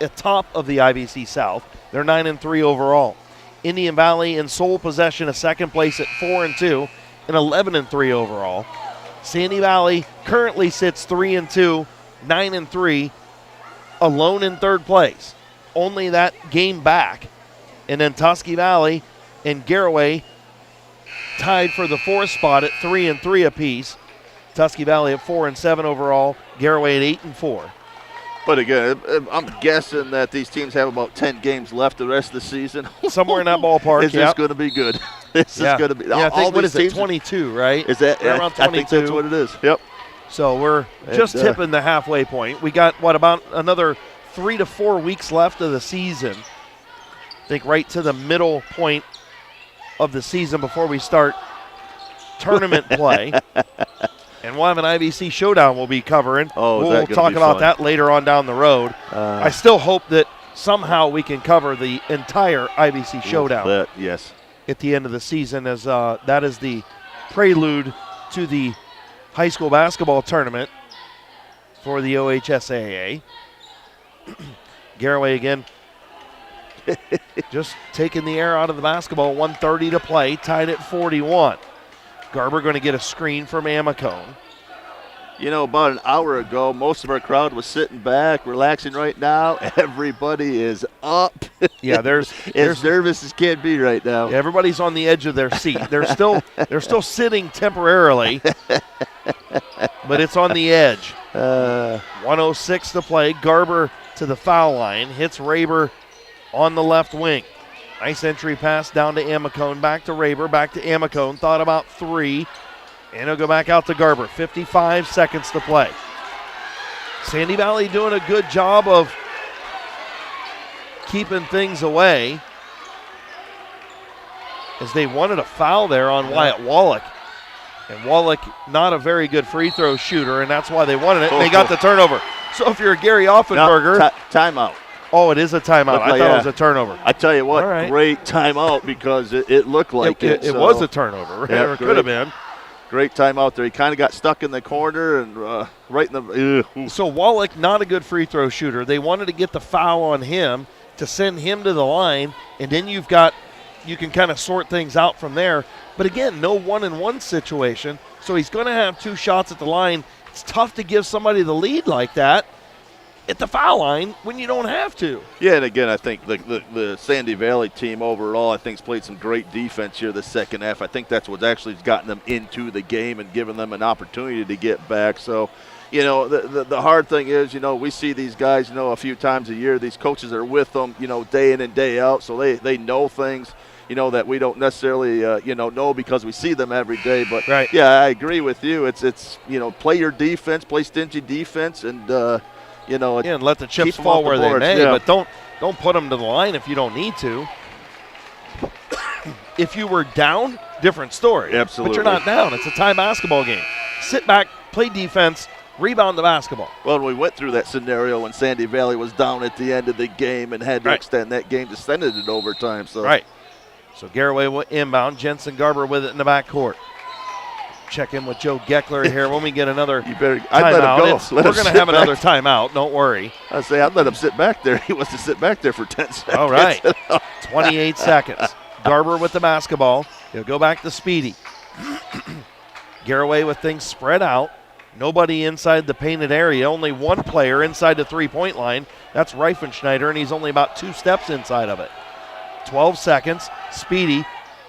at top of the IVC South. They're 9-3 overall. Indian Valley in sole possession of second place at 4-2 and 11-3 overall. Sandy Valley currently sits 3-2, 9-3, alone in third place. Only that game back. And then Tusky Valley and Garaway tied for the 4th spot at 3-3 apiece. Tusky Valley at 4-7 overall, Garaway at 8-4. But again, I'm guessing that these teams have about 10 games left the rest of the season. Somewhere in that ballpark. This is going to be good. This is going to be. Yeah, I think, what is it, 22, right? Is that around 22? I think that's what it is. Yep. So we're just tipping the halfway point. We got, about another 3 to 4 weeks left of the season. I think right to the middle point of the season before we start tournament play. And we'll have an IVC showdown we'll be covering. We'll talk about that later on down the road. I still hope that somehow we can cover the entire IVC showdown. Yes. At the end of the season, as that is the prelude to the high school basketball tournament for the OHSAA. Garaway again, just taking the air out of the basketball. 1:30 to play, tied at 41. Garber going to get a screen from Amicone. You know, about an hour ago, most of our crowd was sitting back, relaxing right now. Everybody is up. Yeah, there's as nervous as can be right now. Everybody's on the edge of their seat. They're still sitting temporarily, but it's on the edge. 1:06 to play. Garber to the foul line, hits Raber on the left wing. Nice entry pass down to Amicone, back to Raber, back to Amicone. Thought about 3, and he'll go back out to Garber. 55 seconds to play. Sandy Valley doing a good job of keeping things away, as they wanted a foul there on Wyatt Wallach. And Wallach, not a very good free throw shooter, and that's why they wanted it. And they got the turnover. So if you're Gary Offenberger. No, timeout. Oh, it is a timeout. I thought it was a turnover. I tell you what, great timeout, because it looked like it. It was a turnover, right? Or it could have been. Great timeout there. He kind of got stuck in the corner and right in the. So Wallach, not a good free throw shooter. They wanted to get the foul on him to send him to the line, and then you can kind of sort things out from there. But again, no 1-and-1 situation, so he's going to have 2 shots at the line. It's tough to give somebody the lead like that at the foul line when you don't have to. Yeah, and again, I think the Sandy Valley team overall, I think, has played some great defense here the second half. I think that's what's actually gotten them into the game and given them an opportunity to get back. So, you know, the hard thing is, you know, we see these guys, you know, a few times a year. These coaches are with them, you know, day in and day out, so they know things, you know, that we don't necessarily, know because we see them every day. But, yeah, I agree with you. It's you know, play your defense, play stingy defense, and, and let the chips fall where they may, but don't put them to the line if you don't need to. If you were down, different story. Absolutely. But you're not down. It's a tie basketball game. Sit back, play defense, rebound the basketball. Well, we went through that scenario when Sandy Valley was down at the end of the game and had to extend that game to send it in overtime. So. Right. So Garaway inbound, Jensen Garber with it in the backcourt. Check in with Joe Geckler here when we get another I'd let him go. We're going to have another timeout. Don't worry. I'd let him sit back there. He wants to sit back there for 10 seconds. All right. 28 seconds. Garber with the basketball. He'll go back to Speedy. Garaway with things spread out. Nobody inside the painted area. Only one player inside the three-point line. That's Reifenschneider, and he's only about 2 steps inside of it. 12 seconds. Speedy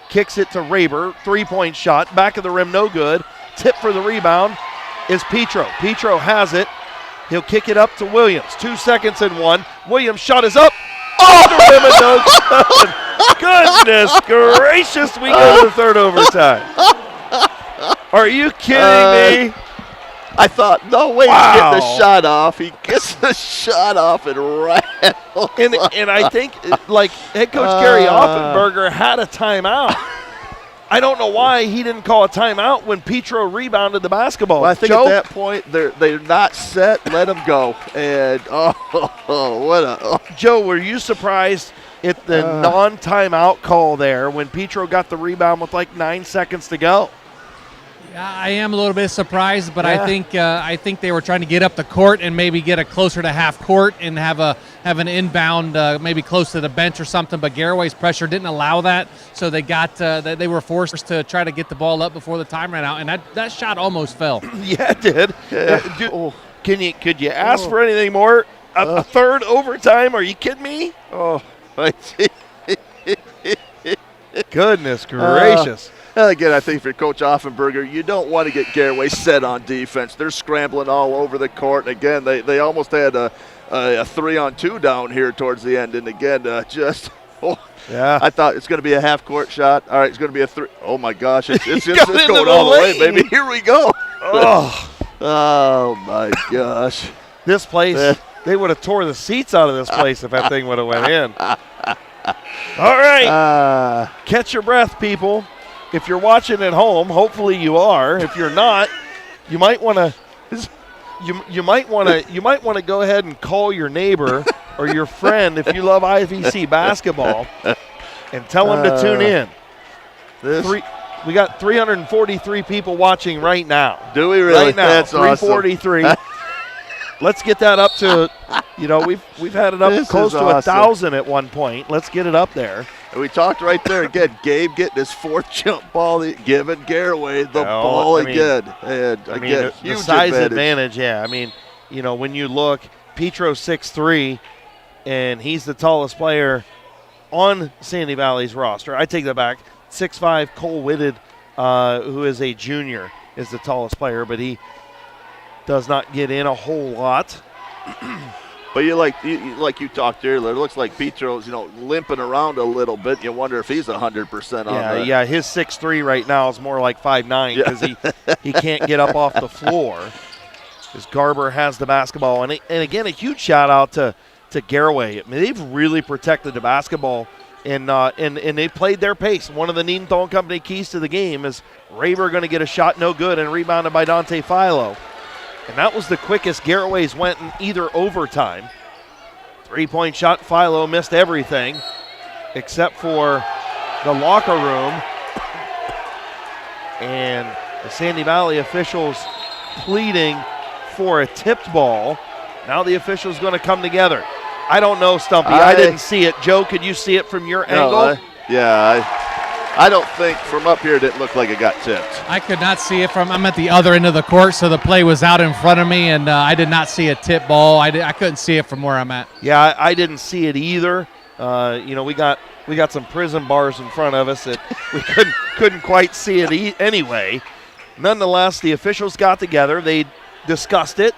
kicks it to Raber, 3-point shot, back of the rim, no good. Tip for the rebound is Petro. Petro has it. He'll kick it up to Williams. 2 seconds and 1. Williams' shot is up. Oh, the rim and no good. Goodness gracious, we go to third overtime. Are you kidding me? I thought, no way, he's getting the shot off. He gets the shot off and rattles. And I think, like, head coach Gary Offenberger had a timeout. I don't know why he didn't call a timeout when Petro rebounded the basketball. Well, I think at that point, they're not set. Let them go. And, Joe, were you surprised at the non-timeout call there when Petro got the rebound with like 9 seconds to go? I am a little bit surprised, but Yeah. I think they were trying to get up the court and maybe get it closer to half court and have an inbound maybe close to the bench or something. But Garaway's pressure didn't allow that, so they were forced to try to get the ball up before the time ran out, and that shot almost fell. Yeah, it did. Could you ask for anything more? A third overtime? Are you kidding me? Oh, goodness gracious. Again, I think for Coach Offenberger, you don't want to get Garaway set on defense. They're scrambling all over the court. And again, they almost had a 3-on-2 down here towards the end. And again, yeah. I thought it's going to be a half-court shot. All right, it's going to be a 3. Oh, my gosh. It's going all the way, baby. Here we go. Oh, my gosh. This place, they would have tore the seats out of this place if that thing would have went in. All right. Catch your breath, people. If you're watching at home, hopefully you are. If you're not, you might want to you might want to go ahead and call your neighbor or your friend if you love IVC basketball and tell them to tune in. We got 343 people watching right now. Do we really? Right now, That's 343. Awesome. Let's get that up to, we've had it up close to 1,000 at one point. Let's get it up there. And we talked right there again. Gabe getting his 4th jump ball, giving Garaway the ball again. And again, huge the size advantage. Yeah. I mean, when you look, Petro's 6'3", and he's the tallest player on Sandy Valley's roster. I take that back. 6'5", Cole Whitted, who is a junior, is the tallest player, but he does not get in a whole lot. But like you talked earlier, it looks like Petro's limping around a little bit. You wonder if he's 100% on that. Yeah, his 6'3" right now is more like 5'9" because he can't get up off the floor. Because Garber has the basketball. And again, a huge shout out to Garaway. I mean, they've really protected the basketball and they played their pace. One of the Needham Company keys to the game is Raver going to get a shot no good and rebounded by Dante Philo. And that was the quickest Garaway's went in either overtime. 3-point shot, Philo missed everything except for the locker room. And the Sandy Valley officials pleading for a tipped ball. Now the officials going to come together. I don't know, Stumpy. I didn't see it. Joe, could you see it from your angle? I don't think from up here it didn't look like it got tipped. I could not see it I'm at the other end of the court, so the play was out in front of me, and I did not see a tip ball. I couldn't see it from where I'm at. Yeah, I didn't see it either. We got some prison bars in front of us that we couldn't quite see it anyway. Nonetheless, the officials got together. They discussed it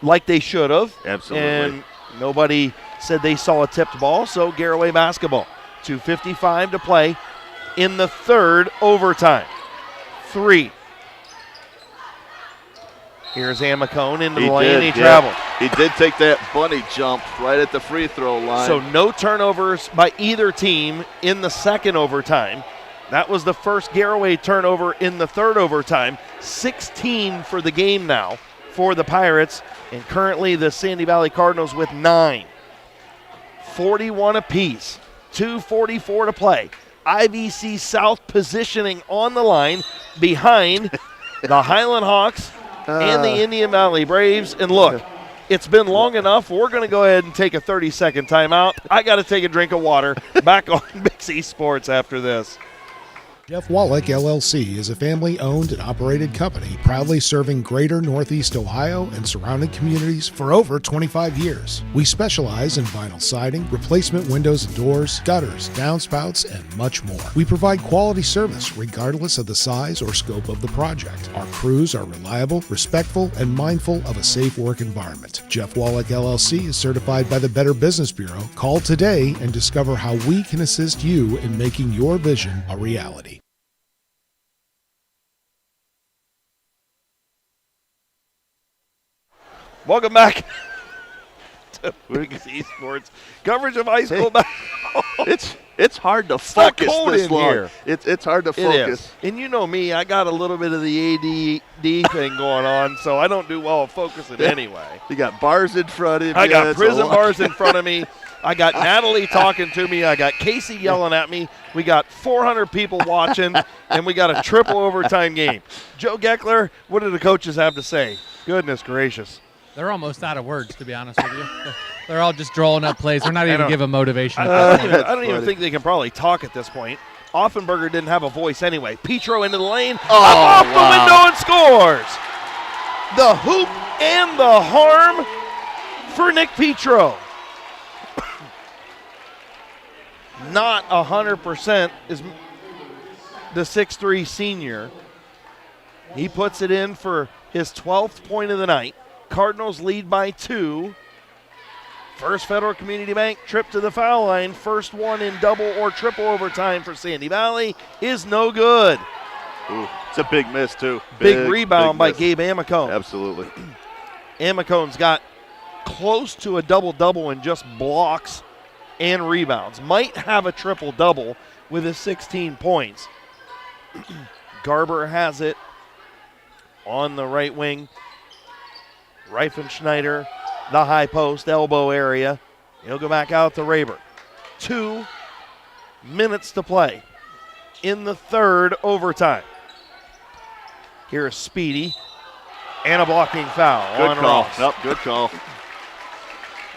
like they should have. Absolutely. And nobody said they saw a tipped ball, so Garaway basketball. 2:55 to play in the third overtime. 3. Here's Amacone into the lane. He traveled. He did take that bunny jump right at the free throw line. So no turnovers by either team in the second overtime. That was the first Garaway turnover in the third overtime. 16 for the game now for the Pirates. And currently the Sandy Valley Cardinals with 9. 41 apiece. 2:44 to play. IVC South positioning on the line behind the Highland Hawks and the Indian Valley Braves. And look, it's been long enough. We're going to go ahead and take a 30-second timeout. I got to take a drink of water. Back on Big C Sports after this. Jeff Wallach, LLC, is a family-owned and operated company proudly serving greater Northeast Ohio and surrounding communities for over 25 years. We specialize in vinyl siding, replacement windows and doors, gutters, downspouts, and much more. We provide quality service regardless of the size or scope of the project. Our crews are reliable, respectful, and mindful of a safe work environment. Jeff Wallach, LLC is certified by the Better Business Bureau. Call today and discover how we can assist you in making your vision a reality. Welcome back to Big C Sports coverage of high school basketball. It's hard to focus cold this in long. here. It's hard to focus. It is. And you know me, I got a little bit of the ADD thing going on, so I don't do well focusing anyway. You got bars in front of you. I got prison bars in front of me. I got Natalie talking to me. I got Casey yelling at me. We got 400 people watching, and we got a triple overtime game. Joe Geckler, what do the coaches have to say? Goodness gracious. They're almost out of words, to be honest with you. They're all just drawing up plays. They're not even giving motivation. I don't even think they can probably talk at this point. Offenberger didn't have a voice anyway. Petro into the lane, off the window and scores. The hoop and the harm for Nick Petro. Not 100% is the 6'3 senior. He puts it in for his 12th point of the night. Cardinals lead by 2. First Federal Community Bank trip to the foul line. First one in double or triple overtime for Sandy Valley is no good. Ooh, it's a big miss, too. Big rebound by Gabe Amicone. Absolutely. Amicone's got close to a double-double in just blocks and rebounds. Might have a triple-double with his 16 points. Garber has it on the right wing. Reifenschneider, the high post, elbow area. He'll go back out to Rayburn. 2 minutes to play in the third overtime. Here's Speedy and a blocking foul Good on call. Ross. Yep, good call.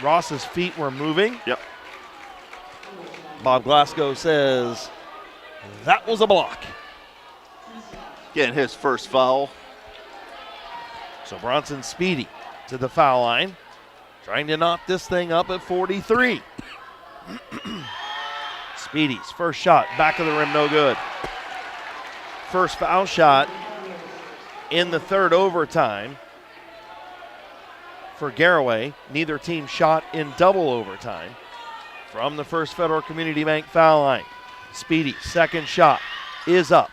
Ross's feet were moving. Yep. Bob Glasgow says that was a block. Getting his first foul. So Bronson Speedy to the foul line, trying to knock this thing up at 43. Speedy's first shot, back of the rim, no good. First foul shot in the third overtime for Garaway. Neither team shot in double overtime from the First Federal Community Bank foul line. Speedy, second shot, is up.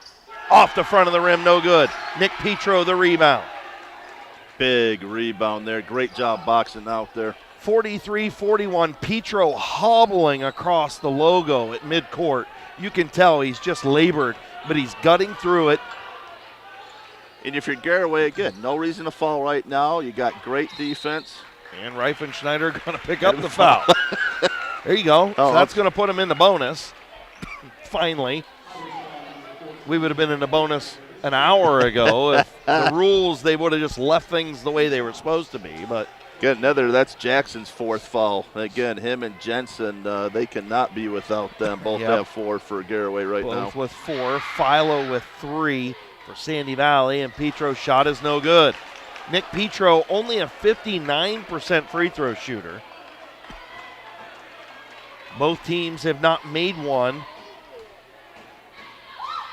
Off the front of the rim, no good. Nick Petro, the rebound. Big rebound there. Great job boxing out there. 43-41. Petro hobbling across the logo at midcourt. You can tell he's just labored, but he's gutting through it. And if you're Garaway, again, no reason to foul right now. You got great defense. And Reifenschneider going to pick up the foul. There you go. So that's going to put him in the bonus. Finally. We would have been in the bonus an hour ago. If the rules, they would have just left things the way they were supposed to be. But again, that's Jackson's fourth foul. Again, him and Jensen, they cannot be without them. Both have 4 for Garaway right now. Both with 4. Philo with 3 for Sandy Valley, and Petro's shot is no good. Nick Petro, only a 59% free throw shooter. Both teams have not made one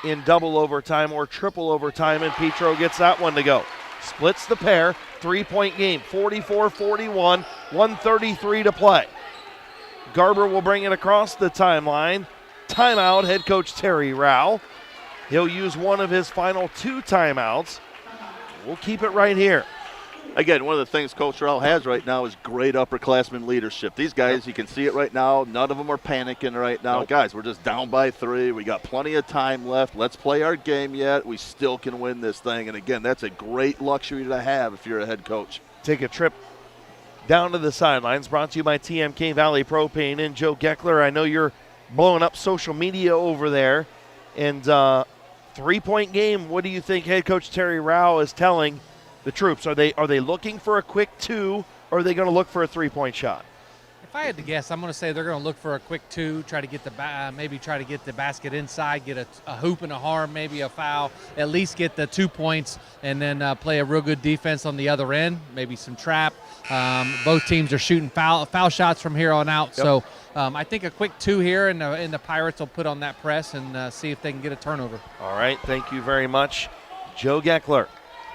in double overtime or triple overtime, and Petro gets that one to go. Splits the pair, 3-point game, 44-41, 1:33 to play. Garber will bring it across the timeline. Timeout, head coach Terry Rao. He'll use one of his final 2 timeouts. We'll keep it right here. Again, one of the things Coach Rao has right now is great upperclassmen leadership. These guys, you can see it right now. None of them are panicking right now. Guys, we're just down by 3. We got plenty of time left. Let's play our game yet. We still can win this thing. And, again, that's a great luxury to have if you're a head coach. Take a trip down to the sidelines. Brought to you by TMK Valley Propane and Joe Geckler. I know you're blowing up social media over there. And 3-point game, what do you think head coach Terry Rao is telling the troops? Are they looking for a quick 2, or are they going to look for a 3-point shot? If I had to guess, I'm going to say they're going to look for a quick 2, try to get the basket inside, get a hoop and a harm, maybe a foul, at least get the 2 points, and then play a real good defense on the other end, maybe some trap. Both teams are shooting foul shots from here on out, so I think a quick 2 here, and the Pirates will put on that press and see if they can get a turnover. All right, thank you very much, Joe Geckler.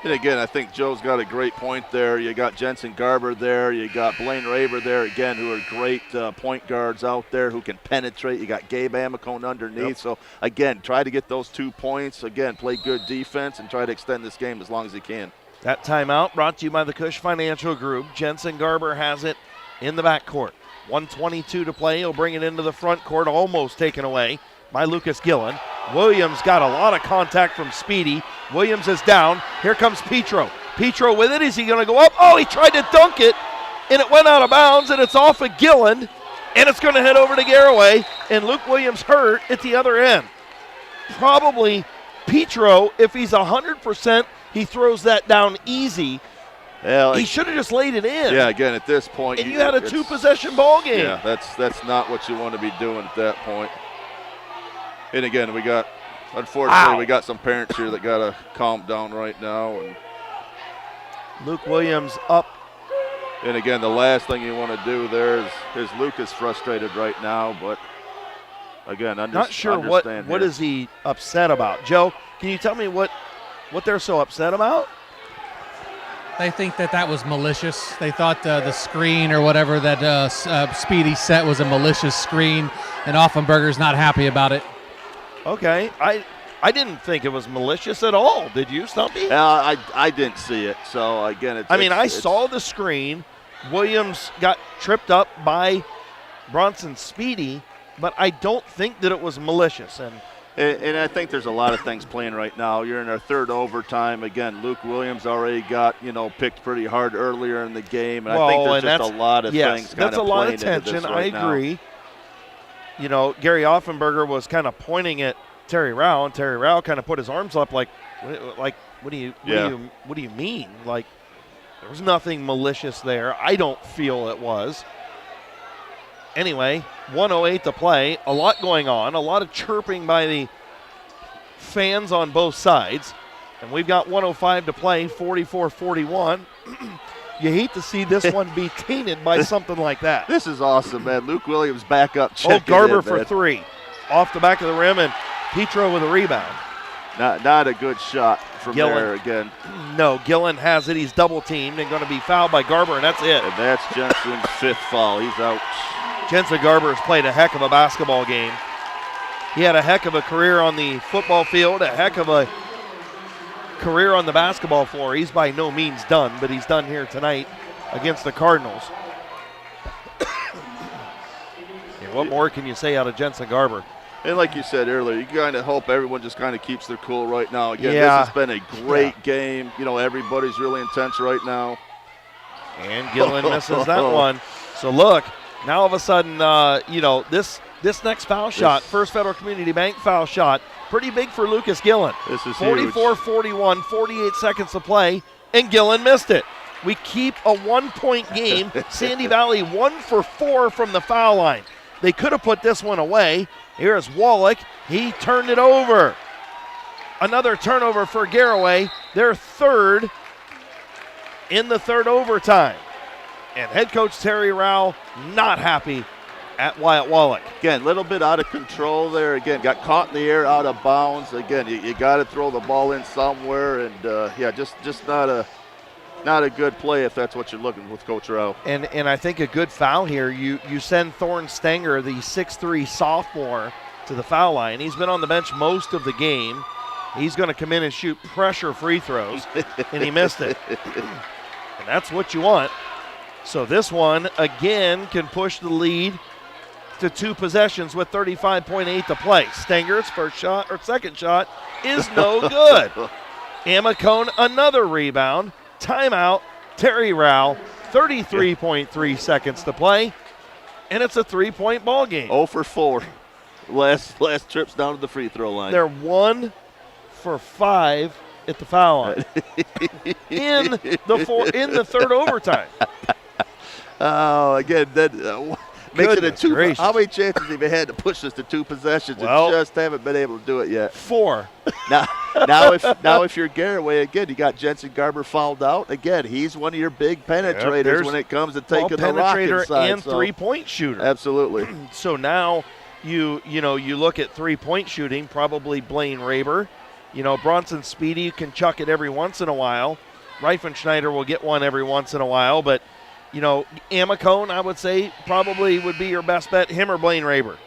And again, I think Joe's got a great point there. You got Jensen Garber there. You got Blaine Raver there, again, who are great point guards out there who can penetrate. You got Gabe Amicone underneath. So, again, try to get those 2 points. Again, play good defense and try to extend this game as long as you can. That timeout brought to you by the Cush Financial Group. Jensen Garber has it in the backcourt. 1:22 to play. He'll bring it into the front court, almost taken away by Lucas Gillen. Williams got a lot of contact from Speedy. Williams is down. Here comes Petro. Petro with it. Is he going to go up? Oh, he tried to dunk it, and it went out of bounds, and it's off of Gillen. And it's going to head over to Garaway, and Luke Williams hurt at the other end. Probably Petro, if he's 100%, he throws that down easy. Yeah, he should have just laid it in. Yeah, again, at this point. And you had a 2-possession ball game. Yeah, that's not what you want to be doing at that point. And again, unfortunately, we got some parents here that got to calm down right now. And Luke Williams up. And again, the last thing you want to do there is Luke is frustrated right now, but again, not sure what is he upset about. Joe, can you tell me what they're so upset about? They think that was malicious. They thought the screen or whatever that Speedy set was a malicious screen, and Offenberger's not happy about it. Okay, I didn't think it was malicious at all. Did you, Stumpy? I didn't see it. So again, I saw the screen. Williams got tripped up by Bronson Speedy, but I don't think that it was malicious. And I think there's a lot of things playing right now. You're in our third overtime. Again, Luke Williams already got, picked pretty hard earlier in the game. And I think there's just a lot of things kind of playing into this right now. That's a lot of tension. I agree. Gary Offenberger was kind of pointing at Terry Rao, and Terry Rao kind of put his arms up like what do you mean? Like, there was nothing malicious there. I don't feel it was. Anyway, 1:08 to play. A lot going on. A lot of chirping by the fans on both sides. And we've got 1:05 to play, 44-41. You hate to see this one be tainted by something like that. This is awesome, man. Luke Williams back up. Garber for three. Off the back of the rim, and Petro with a rebound. Not a good shot from Gillen. there again. No, Gillen has it. He's double-teamed and going to be fouled by Garber, and that's it. And that's Jensen's fifth foul. He's out. Jensen Garber has played a heck of a basketball game. He had a heck of a career on the football field, a heck of a career on the basketball floor. He's by no means done, but he's done here tonight against the Cardinals. What more can you say out of Jensen Garber? And like you said earlier, you kind of hope everyone just kind of keeps their cool right now. Again, this has been a great game. Everybody's really intense right now. And Gillen misses that one. So look, now all of a sudden, this next foul shot, First Federal Community Bank foul shot, pretty big for Lucas Gillen. This is 44-41, 48 seconds to play, and Gillen missed it. We keep a 1-point game. Sandy Valley 1 for 4 from the foul line. They could have put this one away. Here's Wallach. He turned it over. Another turnover for Garaway. Their third in the third overtime. And head coach Terry Rao not happy at Wyatt Wallach. Again, a little bit out of control there. Again, got caught in the air, out of bounds. Again, you got to throw the ball in somewhere. And, just not a good play if that's what you're looking with Coach Rao. And I think a good foul here, you send Thorne Stenger, the 6'3 sophomore, to the foul line. He's been on the bench most of the game. He's going to come in and shoot pressure free throws, and he missed it. And that's what you want. So this one, again, can push the lead to 2 possessions with 35.8 to play. Stenger's second shot is no good. Amacone, another rebound. Timeout, Terry Rao, 33.3 seconds to play, and it's a 3-point ball game. 0 for 4. Last trips down to the free throw line. They're 1 for 5 at the foul line in the third overtime. Oh, again, that makes it a 2. Gracious. How many chances have you had to push this to 2 possessions and just haven't been able to do it yet? 4. Now if you're Garaway, again, you got Jensen Garber fouled out. Again, he's one of your big penetrators when it comes to taking the rocket side. And 3-point shooter. Absolutely. So now you look at 3-point shooting, probably Blaine Raber. Bronson Speedy can chuck it every once in a while. Reifenschneider will get one every once in a while, but Amacone, I would say, probably would be your best bet, him or Blaine Raber.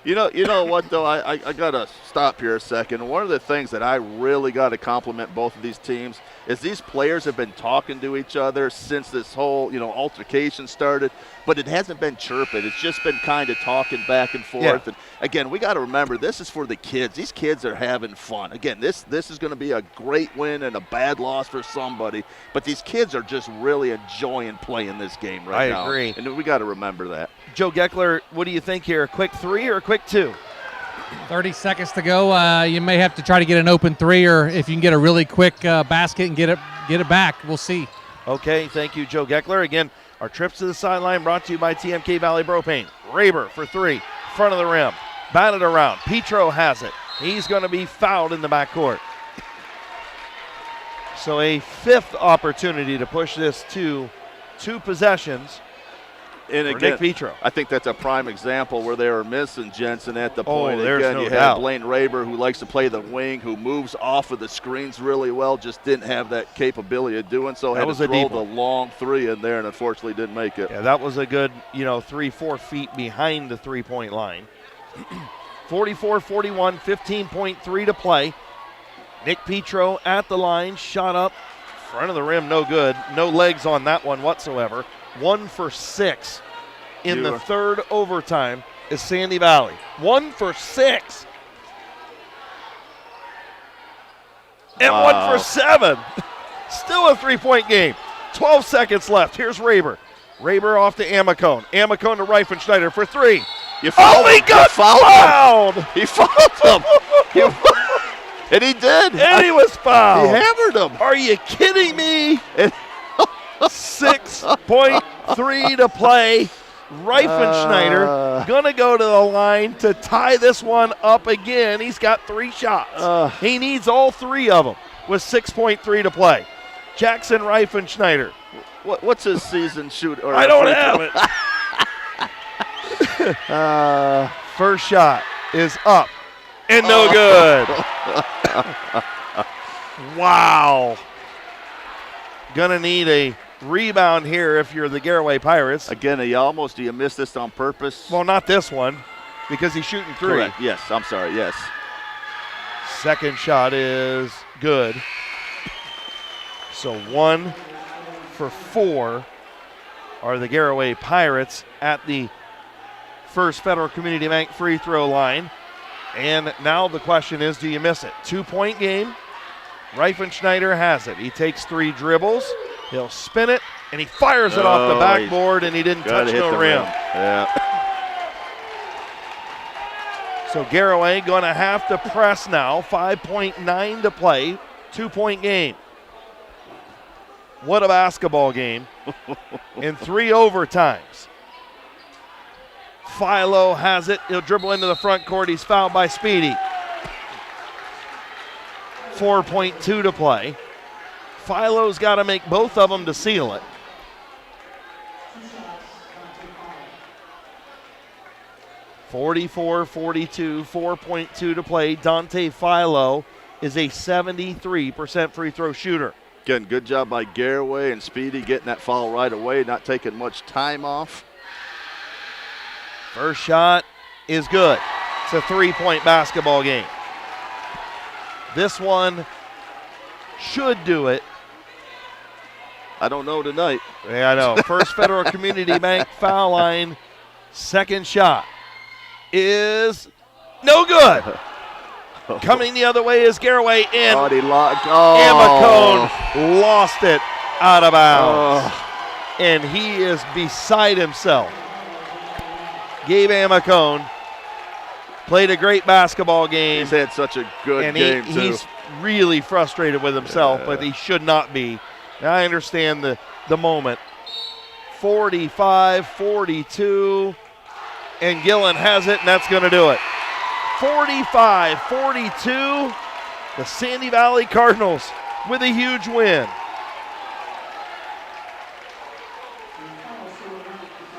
You know what, though? I got to stop here a second. One of the things that I really got to compliment both of these teams, is these players have been talking to each other since this whole, altercation started, but it hasn't been chirping. It's just been kind of talking back and forth. Yeah. And again, we got to remember, this is for the kids. These kids are having fun. Again, this is going to be a great win and a bad loss for somebody, but these kids are just really enjoying playing this game right now. I agree. And we got to remember that. Joe Geckler, what do you think here? A quick 3 or a quick 2? 30 seconds to go. You may have to try to get an open 3, or if you can get a really quick basket and get it back, we'll see. Okay, thank you, Joe Geckler. Again, our trips to the sideline brought to you by TMK Valley Propane. Raber for 3, front of the rim, batted around. Petro has it. He's going to be fouled in the backcourt. So a 5th opportunity to push this to 2 possessions. And for again, Nick Petro. I think that's a prime example where they were missing Jensen at the point. There's Again, no you doubt. have Blaine Raber, who likes to play the wing, who moves off of the screens really well, just didn't have that capability of doing so. That Had was to a throw deep the one. long 3 in there and unfortunately didn't make it. Yeah, that was a good, 3-4 feet behind the three-point line. 44-41, 15.3 to play. Nick Petro at the line, shot up, front of the rim, no good. No legs on that one whatsoever. 1 for 6 in the third overtime is Sandy Valley. 1 for 6. And 1 for 7. Still a 3-point game. 12 seconds left. Here's Raber. Raber off to Amicone. Amicone to Reifenschneider for 3. You fouled he him. got You fouled fouled. him. He fouled him. And he did. And he was fouled. He hammered him. Are you kidding me? 6.3 to play. Reifenschneider going to go to the line to tie this one up again. He's got 3 shots. He needs all 3 of them with 6.3 to play. Jackson Reifenschneider. What's his season shoot? I don't have it. First shot is up and no good. Wow. Gonna need a rebound here if you're the Garaway Pirates. Again, do you miss this on purpose? Well, not this one because he's shooting 3. Correct. Yes, I'm sorry. Yes. Second shot is good. So 1 for 4 are the Garaway Pirates at the First Federal Community Bank free throw line. And now the question is, do you miss it? 2-point game. Reifenschneider has it. He takes 3 dribbles. He'll spin it, and he fires it off the backboard, and he didn't touch no rim. Yeah. So Garaway going to have to press now. 5.9 to play. 2-point game. What a basketball game in 3 overtimes. Philo has it. He'll dribble into the front court. He's fouled by Speedy. 4.2 to play. Philo's got to make both of them to seal it. (44-42), 4.2 to play. Dante Philo is a 73% free throw shooter. Again, good job by Garaway and Speedy getting that foul right away, not taking much time off. First shot is good. It's a 3-point basketball game. This one should do it. I don't know tonight. Yeah, I know. First Federal Community Bank foul line. Second shot is no good. Coming the other way is Garaway in. Amicone lost it out of bounds. And he is beside himself. Gabe Amicone played a great basketball game. He's had such a good game, too. He's really frustrated with himself, but he should not be. Now I understand the moment. 45-42, and Gillen has it, and that's going to do it. 45-42, the Sandy Valley Cardinals with a huge win.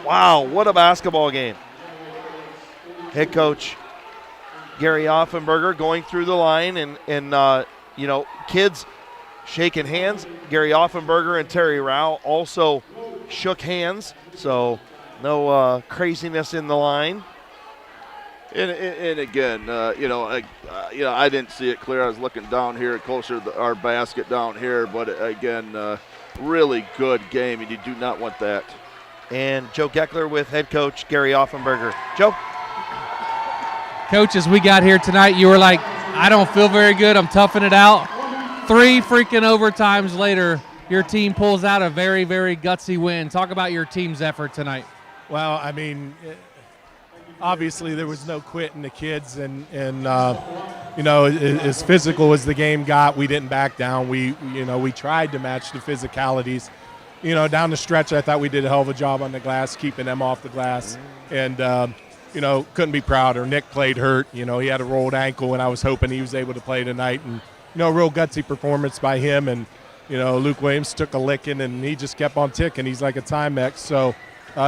Wow, what a basketball game. Head coach Gary Offenberger going through the line and kids shaking hands. Gary Offenberger and Terry Rao also shook hands, so no craziness in the line. And again, I didn't see it clear. I was looking down here, closer to our basket down here. But again, really good game, and you do not want that. And Joe Geckler with head coach Gary Offenberger. Joe? Coach, as we got here tonight, you were like, I don't feel very good. I'm toughing it out. 3 freaking overtimes later, your team pulls out a very, very gutsy win. Talk about your team's effort tonight. Well, I mean, obviously there was no quit in the kids, and as physical as the game got, we didn't back down. We tried to match the physicalities. Down the stretch, I thought we did a hell of a job on the glass, keeping them off the glass, and couldn't be prouder. Nick played hurt. He had a rolled ankle, and I was hoping he was able to play tonight. And a real gutsy performance by him. And Luke Williams took a licking, and he just kept on ticking. He's like a Timex. So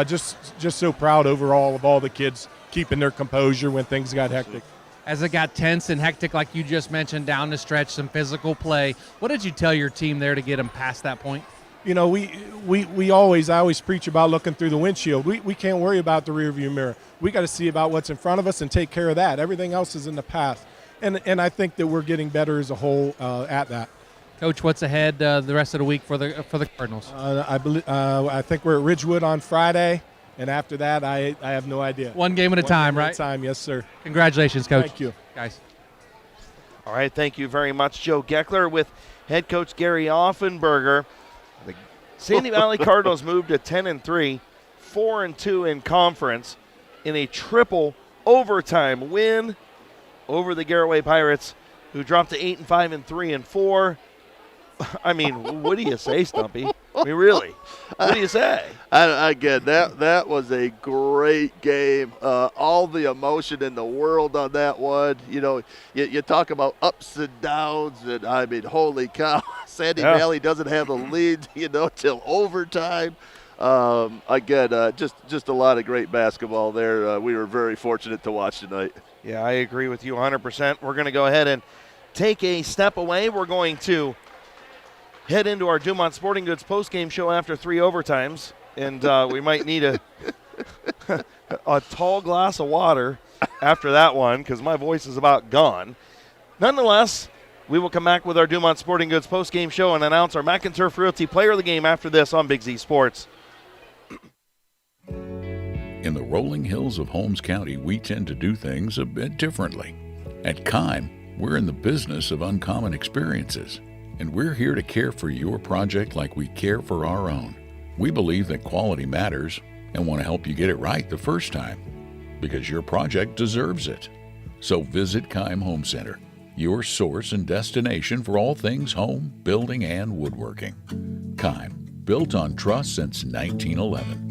just so proud overall of all the kids keeping their composure when things got hectic. As it got tense and hectic, like you just mentioned, down the stretch, some physical play. What did you tell your team there to get them past that point? I always preach about looking through the windshield. We can't worry about the rearview mirror. We got to see about what's in front of us and take care of that. Everything else is in the past. And I think that we're getting better as a whole at that. Coach, what's ahead the rest of the week for the Cardinals? I think we're at Ridgewood on Friday, and after that, I have no idea. One game at a time, right? Yes, sir. Congratulations, Coach. Thank you. Guys. All right, thank you very much, Joe Geckler with head coach Gary Offenberger. The Sandy Valley Cardinals moved to 10-3, 4-2 in conference in a triple overtime win over the Garaway Pirates, who dropped to 8-5 and 3-4. I mean, what do you say, Stumpy? I mean, really, what do you say? Again, that was a great game. All the emotion in the world on that one. You talk about ups and downs, and I mean, holy cow, Sandy Valley doesn't have a lead, till overtime. Again, just a lot of great basketball there. We were very fortunate to watch tonight. Yeah, I agree with you 100%. We're going to go ahead and take a step away. We're going to head into our Dumont Sporting Goods postgame show after 3 overtimes, and we might need a tall glass of water after that one because my voice is about gone. Nonetheless, we will come back with our Dumont Sporting Goods postgame show and announce our McInturf Realty Player of the Game after this on Big Z Sports. In the rolling hills of Holmes County, we tend to do things a bit differently. At Kime, we're in the business of uncommon experiences, and we're here to care for your project like we care for our own. We believe that quality matters and want to help you get it right the first time, because your project deserves it. So visit Kime Home Center, your source and destination for all things home, building, and woodworking. Kime, built on trust since 1911.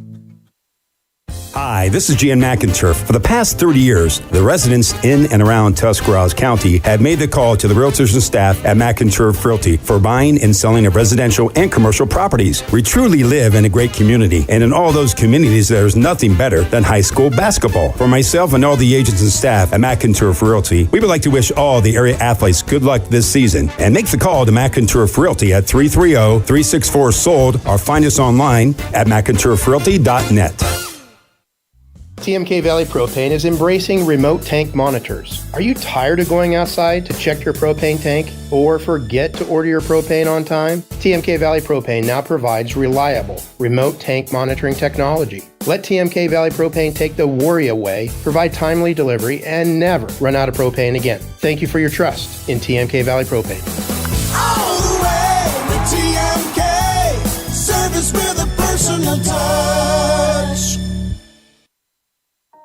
Hi, this is Jan McInturf. For the past 30 years, the residents in and around Tuscarawas County have made the call to the realtors and staff at McInturf Realty for buying and selling of residential and commercial properties. We truly live in a great community, and in all those communities, there's nothing better than high school basketball. For myself and all the agents and staff at McInturf Realty, we would like to wish all the area athletes good luck this season, and make the call to McInturf Realty at 330-364-SOLD or find us online at McInturfRealty.net. TMK Valley Propane is embracing remote tank monitors. Are you tired of going outside to check your propane tank or forget to order your propane on time? TMK Valley Propane now provides reliable remote tank monitoring technology. Let TMK Valley Propane take the worry away, provide timely delivery, and never run out of propane again. Thank you for your trust in TMK Valley Propane. All the way with TMK, service with a personal touch.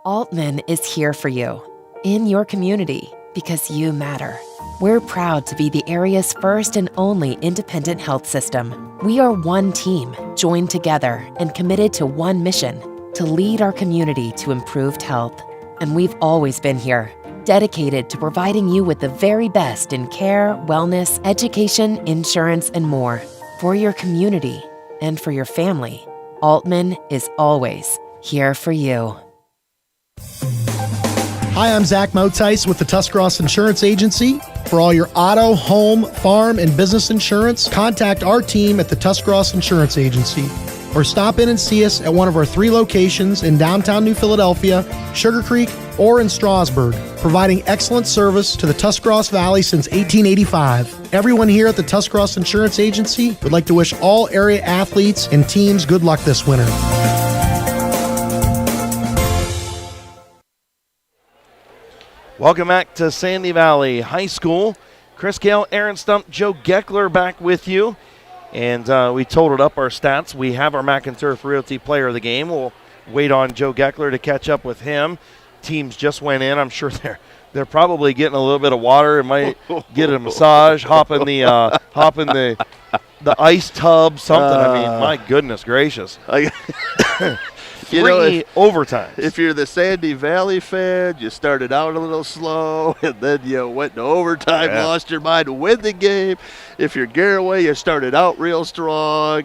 Altman is here for you, in your community, because you matter. We're proud to be the area's first and only independent health system. We are one team, joined together and committed to one mission, to lead our community to improved health. And we've always been here, dedicated to providing you with the very best in care, wellness, education, insurance, and more. For your community and for your family, Altman is always here for you. Hi, I'm Zach Motice with the Tuscarawas Insurance Agency. For all your auto, home, farm, and business insurance, contact our team at the Tuscarawas Insurance Agency or stop in and see us at one of our 3 locations in downtown New Philadelphia, Sugar Creek, or in Strasburg, providing excellent service to the Tuscarawas Valley since 1885. Everyone here at the Tuscarawas Insurance Agency would like to wish all area athletes and teams good luck this winter. Welcome back to Sandy Valley High School. Chris Gale, Aaron Stump, Joe Geckler back with you. And we totaled up our stats. We have our Mac and Turf Realty player of the game. We'll wait on Joe Geckler to catch up with him. Teams just went in. I'm sure they're probably getting a little bit of water. It might get a massage, hop in the ice tub, something. I mean, my goodness gracious. Three overtimes. If you're the Sandy Valley fan, you started out a little slow, and then you went to overtime, lost your mind to win the game. If you're Garaway, you started out real strong.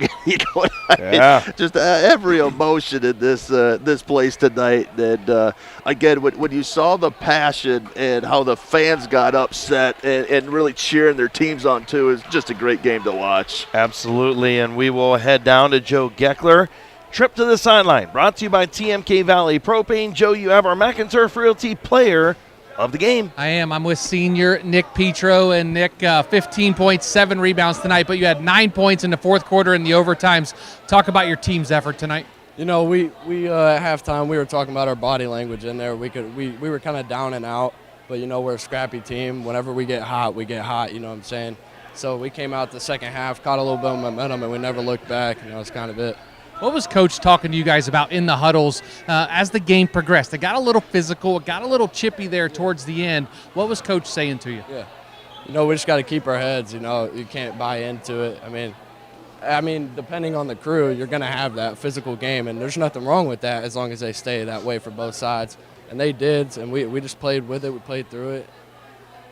Just every emotion in this place tonight. And again, when you saw the passion and how the fans got upset and really cheering their teams on too, it's just a great game to watch. Absolutely, and we will head down to Joe Geckler. Trip to the sideline, brought to you by TMK Valley Propane. Joe, you have our Mac and Turf Realty player of the game. I am. I'm with senior Nick Petro, and Nick, 15.7 rebounds tonight, but you had 9 points in the fourth quarter in the overtimes. Talk about your team's effort tonight. You know, we at halftime, we were talking about our body language in there. We were kind of down and out, but, you know, we're a scrappy team. Whenever we get hot, you know what I'm saying? So we came out the second half, caught a little bit of momentum, and we never looked back. You know, that's kind of it. What was Coach talking to you guys about in the huddles as the game progressed? It got a little physical. It got a little chippy there towards the end. What was Coach saying to you? Yeah. You know, we just got to keep our heads. You know, you can't buy into it. I mean, depending on the crew, you're going to have that physical game, and there's nothing wrong with that as long as they stay that way for both sides. And they did, and we just played with it. We played through it,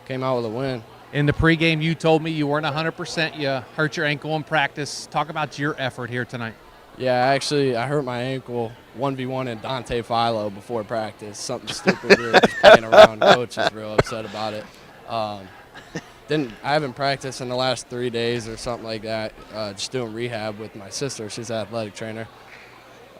came out with a win. In the pregame, you told me you weren't 100%. You hurt your ankle in practice. Talk about your effort here tonight. Yeah, actually, I hurt my ankle 1v1 in Dante Philo before practice. Something stupid. We were just playing around. Coach is real upset about it. I haven't practiced in the last 3 days or something like that. Just doing rehab with my sister. She's an athletic trainer.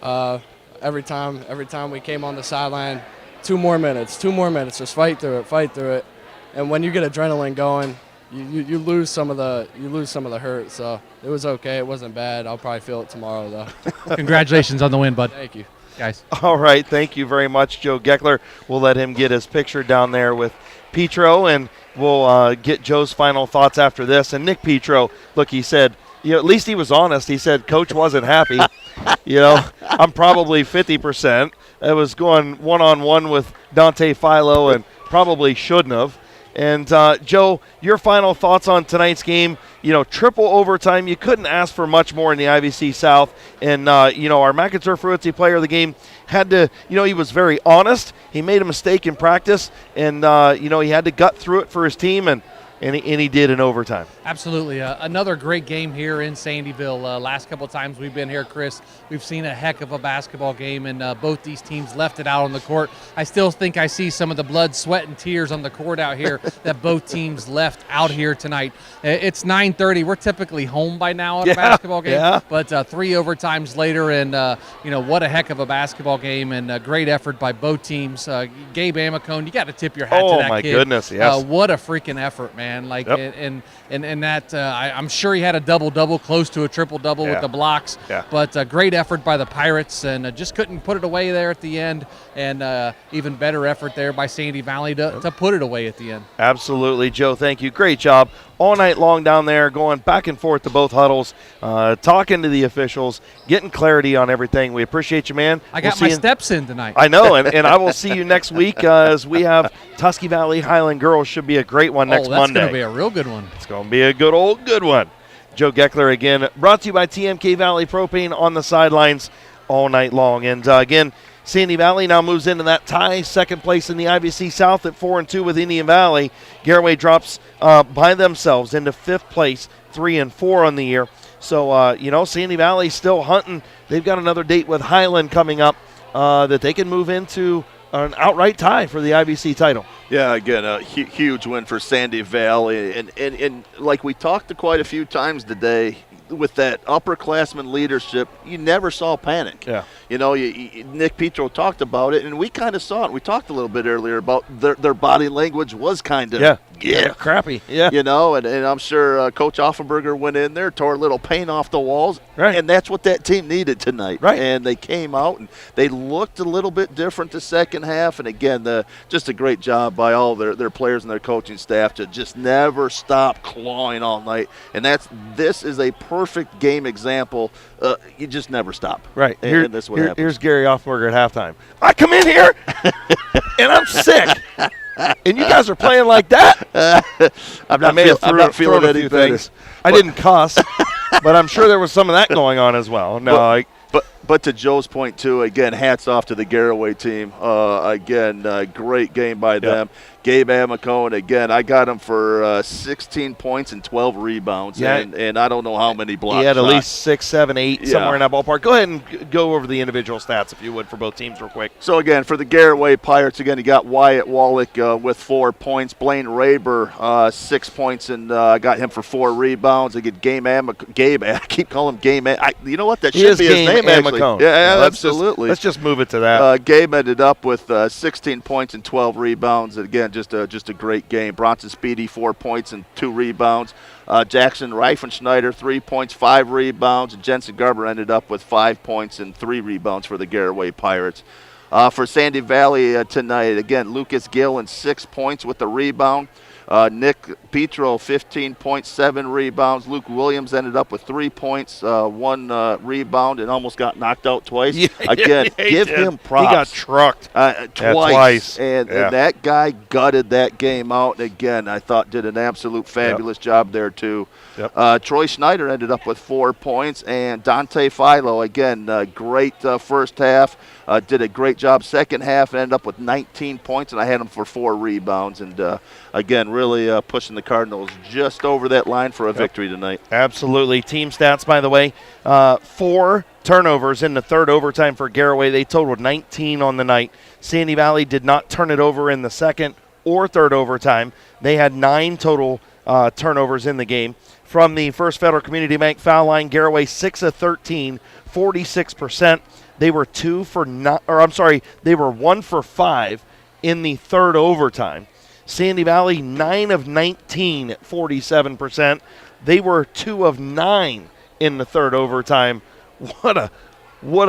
Every time we came on the sideline, 2 more minutes. Just fight through it. And when you get adrenaline going, you lose some of the hurt. So it was okay. It wasn't bad. I'll probably feel it tomorrow though. Congratulations on the win, bud. Thank you, guys. All right, thank you very much, Joe Geckler. We'll let him get his picture down there with Petro, and we'll get Joe's final thoughts after this. And Nick Petro, look, he said, at least he was honest. He said Coach wasn't happy. I'm probably 50%. I was going one-on-one with Dante Philo and probably shouldn't have. And, Joe, your final thoughts on tonight's game. Triple overtime. You couldn't ask for much more in the IVC South. And, our Mac and Turf Realty player of the game had to, he was very honest. He made a mistake in practice. And, he had to gut through it for his team. And he did in overtime. Absolutely. Another great game here in Sandyville. Last couple of times we've been here, Chris, we've seen a heck of a basketball game, and both these teams left it out on the court. I still think I see some of the blood, sweat, and tears on the court out here that both teams left out here tonight. It's 9:30. We're typically home by now on a basketball game, but 3 overtimes later, and, what a heck of a baskall game, and great effort by both teams. Gabe Amicone, you got to tip your hat to that kid. Oh, my goodness, yes. What a freaking effort, man. And that I'm sure he had a double-double, close to a triple-double with the blocks. Yeah. But great effort by the Pirates, and just couldn't put it away there at the end. And even better effort there by Sandy Valley to put it away at the end. Absolutely, Joe. Thank you. Great job all night long down there, going back and forth to both huddles, talking to the officials, getting clarity on everything. We appreciate you, man. I got my steps in tonight. I know, and I will see you next week as we have Tusky Valley Highland Girls. Should be a great one next Monday. That's going to be a real good one. It's going to be a good one. Joe Geckler again, brought to you by TMK Valley Propane on the sidelines all night long. And again, Sandy Valley now moves into that tie, second place in the IVC South at 4-2 with Indian Valley. Garaway drops by themselves into 5th place, 3-4 on the year. So, Sandy Valley still hunting. They've got another date with Highland coming up that they can move into an outright tie for the IVC title. Yeah, again, a huge win for Sandy Valley. And like we talked to quite a few times today, with that upperclassman leadership, you never saw panic. Yeah. You know, Nick Petro talked about it, and we kind of saw it. We talked a little bit earlier about their body language was kind of crappy. Yeah. You know, and I'm sure Coach Offenberger went in there, tore a little paint off the walls, right. And that's what that team needed tonight. Right. And they came out, and they looked a little bit different the second half. And, again, just a great job by all their players and their coaching staff to just never stop clawing all night. And this is a perfect game example. You just never stop. Right. And that's what happens. Here's Gary Offenberger at halftime. I come in here, and I'm sick. And you guys are playing like that? I'm not feeling any better. I didn't cuss, but I'm sure there was some of that going on as well. No, But to Joe's point, too, again, hats off to the Garaway team. Great game by them. Gabe Amico, and again, I got him for 16 points and 12 rebounds, and I don't know how many blocks. He had at least 6, 7, 8, somewhere in that ballpark. Go ahead and go over the individual stats, if you would, for both teams real quick. So, again, for the Garaway Pirates, again, you got Wyatt Wallach with 4 points. Blaine Raber, 6 points, and I got him for 4 rebounds. Again, Gabe, I keep calling him Game. You know what? That should be his name, actually. Yeah, absolutely. Let's just move it to that. Gabe ended up with 16 points and 12 rebounds. And again, just a great game. Bronson Speedy, 4 points and 2 rebounds. Jackson Reifenschneider, 3 points, 5 rebounds. And Jensen Garber ended up with 5 points and 3 rebounds for the Garaway Pirates. For Sandy Valley tonight, again, Lucas Gillen, 6 points with the rebound. Nick Petro, 15.7 rebounds. Luke Williams ended up with 3 points, 1 rebound, and almost got knocked out twice. Give him props. He got trucked twice. And that guy gutted that game out. And again, I thought did an absolute fabulous job there, too. Troy Schneider ended up with 4 points. And Dante Philo, again, great first half. Did a great job second half, ended up with 19 points, and I had him for 4 rebounds. And, again, really pushing the Cardinals just over that line for a victory tonight. Absolutely. Team stats, by the way, 4 turnovers in the third overtime for Garaway. They totaled 19 on the night. Sandy Valley did not turn it over in the second or third overtime. They had 9 total turnovers in the game. From the First Federal Community Bank foul line, Garaway 6 of 13, 46%. They were 1 for 5 in the third overtime. Sandy Valley 9 of 19, 47%. They were 2 of 9 in the third overtime. What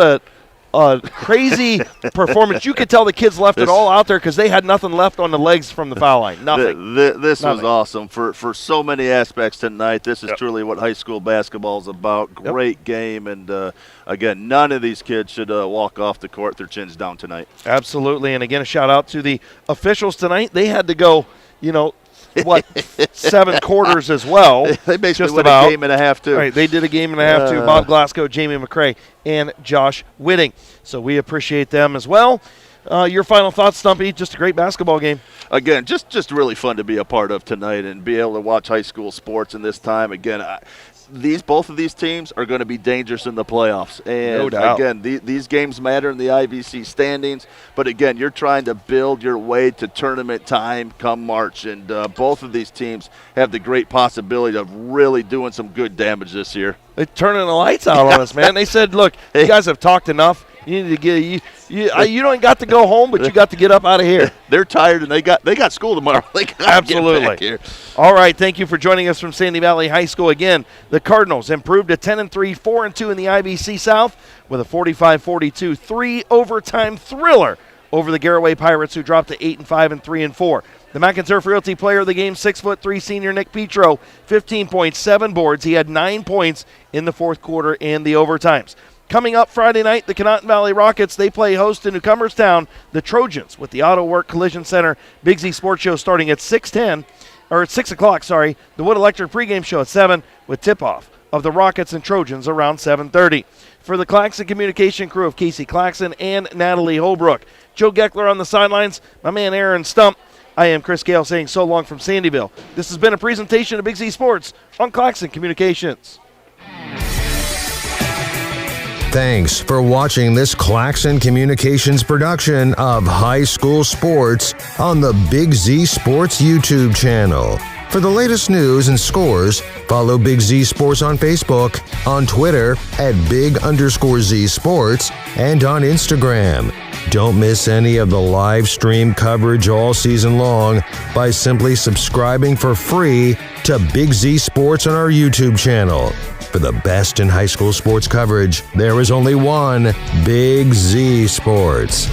a crazy performance. You could tell the kids left it all out there because they had nothing left on the legs from the foul line. Nothing. This was awesome for so many aspects tonight. This is truly what high school basketball is about. Great game. And, again, none of these kids should walk off the court their chins down tonight. Absolutely. And, again, a shout-out to the officials tonight. They had to go, 7 quarters as well. They basically went a game and a half, too. Right, they did a game and a half, too. Bob Glasgow, Jamie McCrae, and Josh Whitting. So we appreciate them as well. Your final thoughts, Stumpy? Just a great basketball game. Again, just really fun to be a part of tonight and be able to watch high school sports in this time. Again, both of these teams are going to be dangerous in the playoffs. And, no doubt. Again, these games matter in the IVC standings. But, again, you're trying to build your way to tournament time come March. And both of these teams have the great possibility of really doing some good damage this year. They're turning the lights out on us, man. They said, look, you guys have talked enough. You need to get you don't got to go home, but you got to get up out of here. They're tired, and they got school tomorrow. They got to get back here. All right, thank you for joining us from Sandy Valley High School. Again, the Cardinals improved to 10-3, 4-2 in the IVC South with a 45-42 3-overtime thriller over the Garaway Pirates, who dropped to 8-5 and 3-4. The McInturf Realty Player of the Game, 6'3" senior Nick Petro, 15.7 boards. He had 9 points in the fourth quarter and the overtimes. Coming up Friday night, the Conotton Valley Rockets, they play host to Newcomerstown, the Trojans, with the Auto Work Collision Center Big Z Sports Show starting at 6 o'clock. The Wood Electric pregame show at 7 with tip-off of the Rockets and Trojans around 7:30. For the Claxon Communication crew of Casey Claxon and Natalie Holbrook, Joe Geckler on the sidelines, my man Aaron Stump, I am Chris Gale saying so long from Sandyville. This has been a presentation of Big Z Sports on Claxon Communications. Thanks for watching this Claxon Communications production of High School Sports on the Big Z Sports YouTube channel. For the latest news and scores, follow Big Z Sports on Facebook, on Twitter at @Big_Z Sports, and on Instagram. Don't miss any of the live stream coverage all season long by simply subscribing for free to Big Z Sports on our YouTube channel. For the best in high school sports coverage, there is only one Big Z Sports.